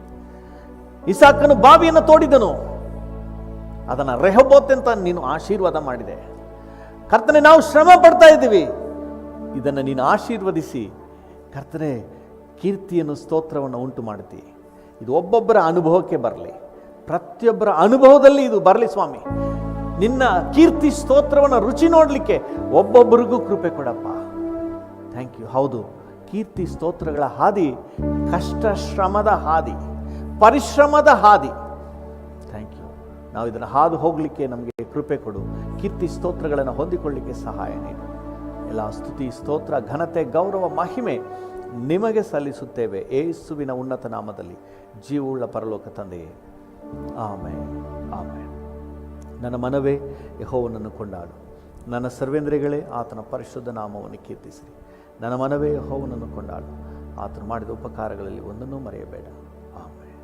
ಇಸಾಕನು ಬಾವಿಯನ್ನು ತೋಡಿದನು, ಅದನ್ನು ರೆಹೋಬೋತ್ ಅಂತ ನೀನು ಆಶೀರ್ವಾದ ಮಾಡಿದೆ. ಕರ್ತನೆ ನಾವು ಶ್ರಮ ಪಡ್ತಾ ಇದ್ದೀವಿ, ಇದನ್ನು ನೀನು ಆಶೀರ್ವದಿಸಿ ಕರ್ತನೆ ಕೀರ್ತಿಯನ್ನು ಸ್ತೋತ್ರವನ್ನು ಉಂಟು ಮಾಡ್ತಿ. ಇದು ಒಬ್ಬೊಬ್ಬರ ಅನುಭವಕ್ಕೆ ಬರಲಿ, ಪ್ರತಿಯೊಬ್ಬರ ಅನುಭವದಲ್ಲಿ ಇದು ಬರಲಿ ಸ್ವಾಮಿ. ನಿನ್ನ ಕೀರ್ತಿ ಸ್ತೋತ್ರವನ್ನು ರುಚಿ ನೋಡಲಿಕ್ಕೆ ಒಬ್ಬೊಬ್ಬರಿಗೂ ಕೃಪೆ ಕೊಡಪ್ಪ. Thank you. ಹೌದು, ಕೀರ್ತಿ ಸ್ತೋತ್ರಗಳ ಹಾದಿ ಕಷ್ಟ, ಶ್ರಮದ ಹಾದಿ, ಪರಿಶ್ರಮದ ಹಾದಿ. Thank you. ನಾವು ಇದನ್ನು ಹಾದು ಹೋಗಲಿಕ್ಕೆ ನಮಗೆ ಕೃಪೆ ಕೊಡು. ಕೀರ್ತಿ ಸ್ತೋತ್ರಗಳನ್ನು ಹೊಂದಿಕೊಳ್ಳಲಿಕ್ಕೆ ಸಹಾಯ ನೀಡು. ಎಲ್ಲ ಸ್ತುತಿ, ಸ್ತೋತ್ರ, ಘನತೆ, ಗೌರವ, ಮಹಿಮೆ ನಿಮಗೆ ಸಲ್ಲಿಸುತ್ತೇವೆ ಯೇಸುವಿನ ಉನ್ನತ ನಾಮದಲ್ಲಿ, ಜೀವವುಳ್ಳ ಪರಲೋಕ ತಂದೆಯೇ. Amen, amen. ನನ್ನ ಮನವೇ ಯೆಹೋವನನ್ನು ಕೊಂಡಾಡು, ನನ್ನ ಸರ್ವೇಂದ್ರಿಯಗಳೇ ಆತನ ಪರಿಶುದ್ಧ ನಾಮವನ್ನು ಕೀರ್ತಿಸಿರಿ. ನನ್ನ ಮನವೇ ಯೆಹೋವನನ್ನು ಕೊಂಡಾಡು, ಆತನು ಮಾಡಿದ ಉಪಕಾರಗಳಲ್ಲಿ ಒಂದನ್ನೂ ಮರೆಯಬೇಡ. ಆಮೆನ್.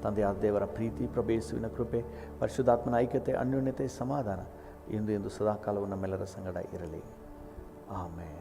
ತಂದೆಯಾದ ದೇವರ ಪ್ರೀತಿ, ಪ್ರಭು ಯೇಸುವಿನ ಕೃಪೆ, ಪರಿಶುದ್ಧಾತ್ಮನ ಐಕ್ಯತೆ, ಅನ್ಯೋನ್ಯತೆ, ಸಮಾಧಾನ ಇಂದು ಎಂದು ಸದಾಕಾಲವು ನಮ್ಮೆಲ್ಲರ ಸಂಗಡ ಇರಲಿ. ಆಮೆನ್.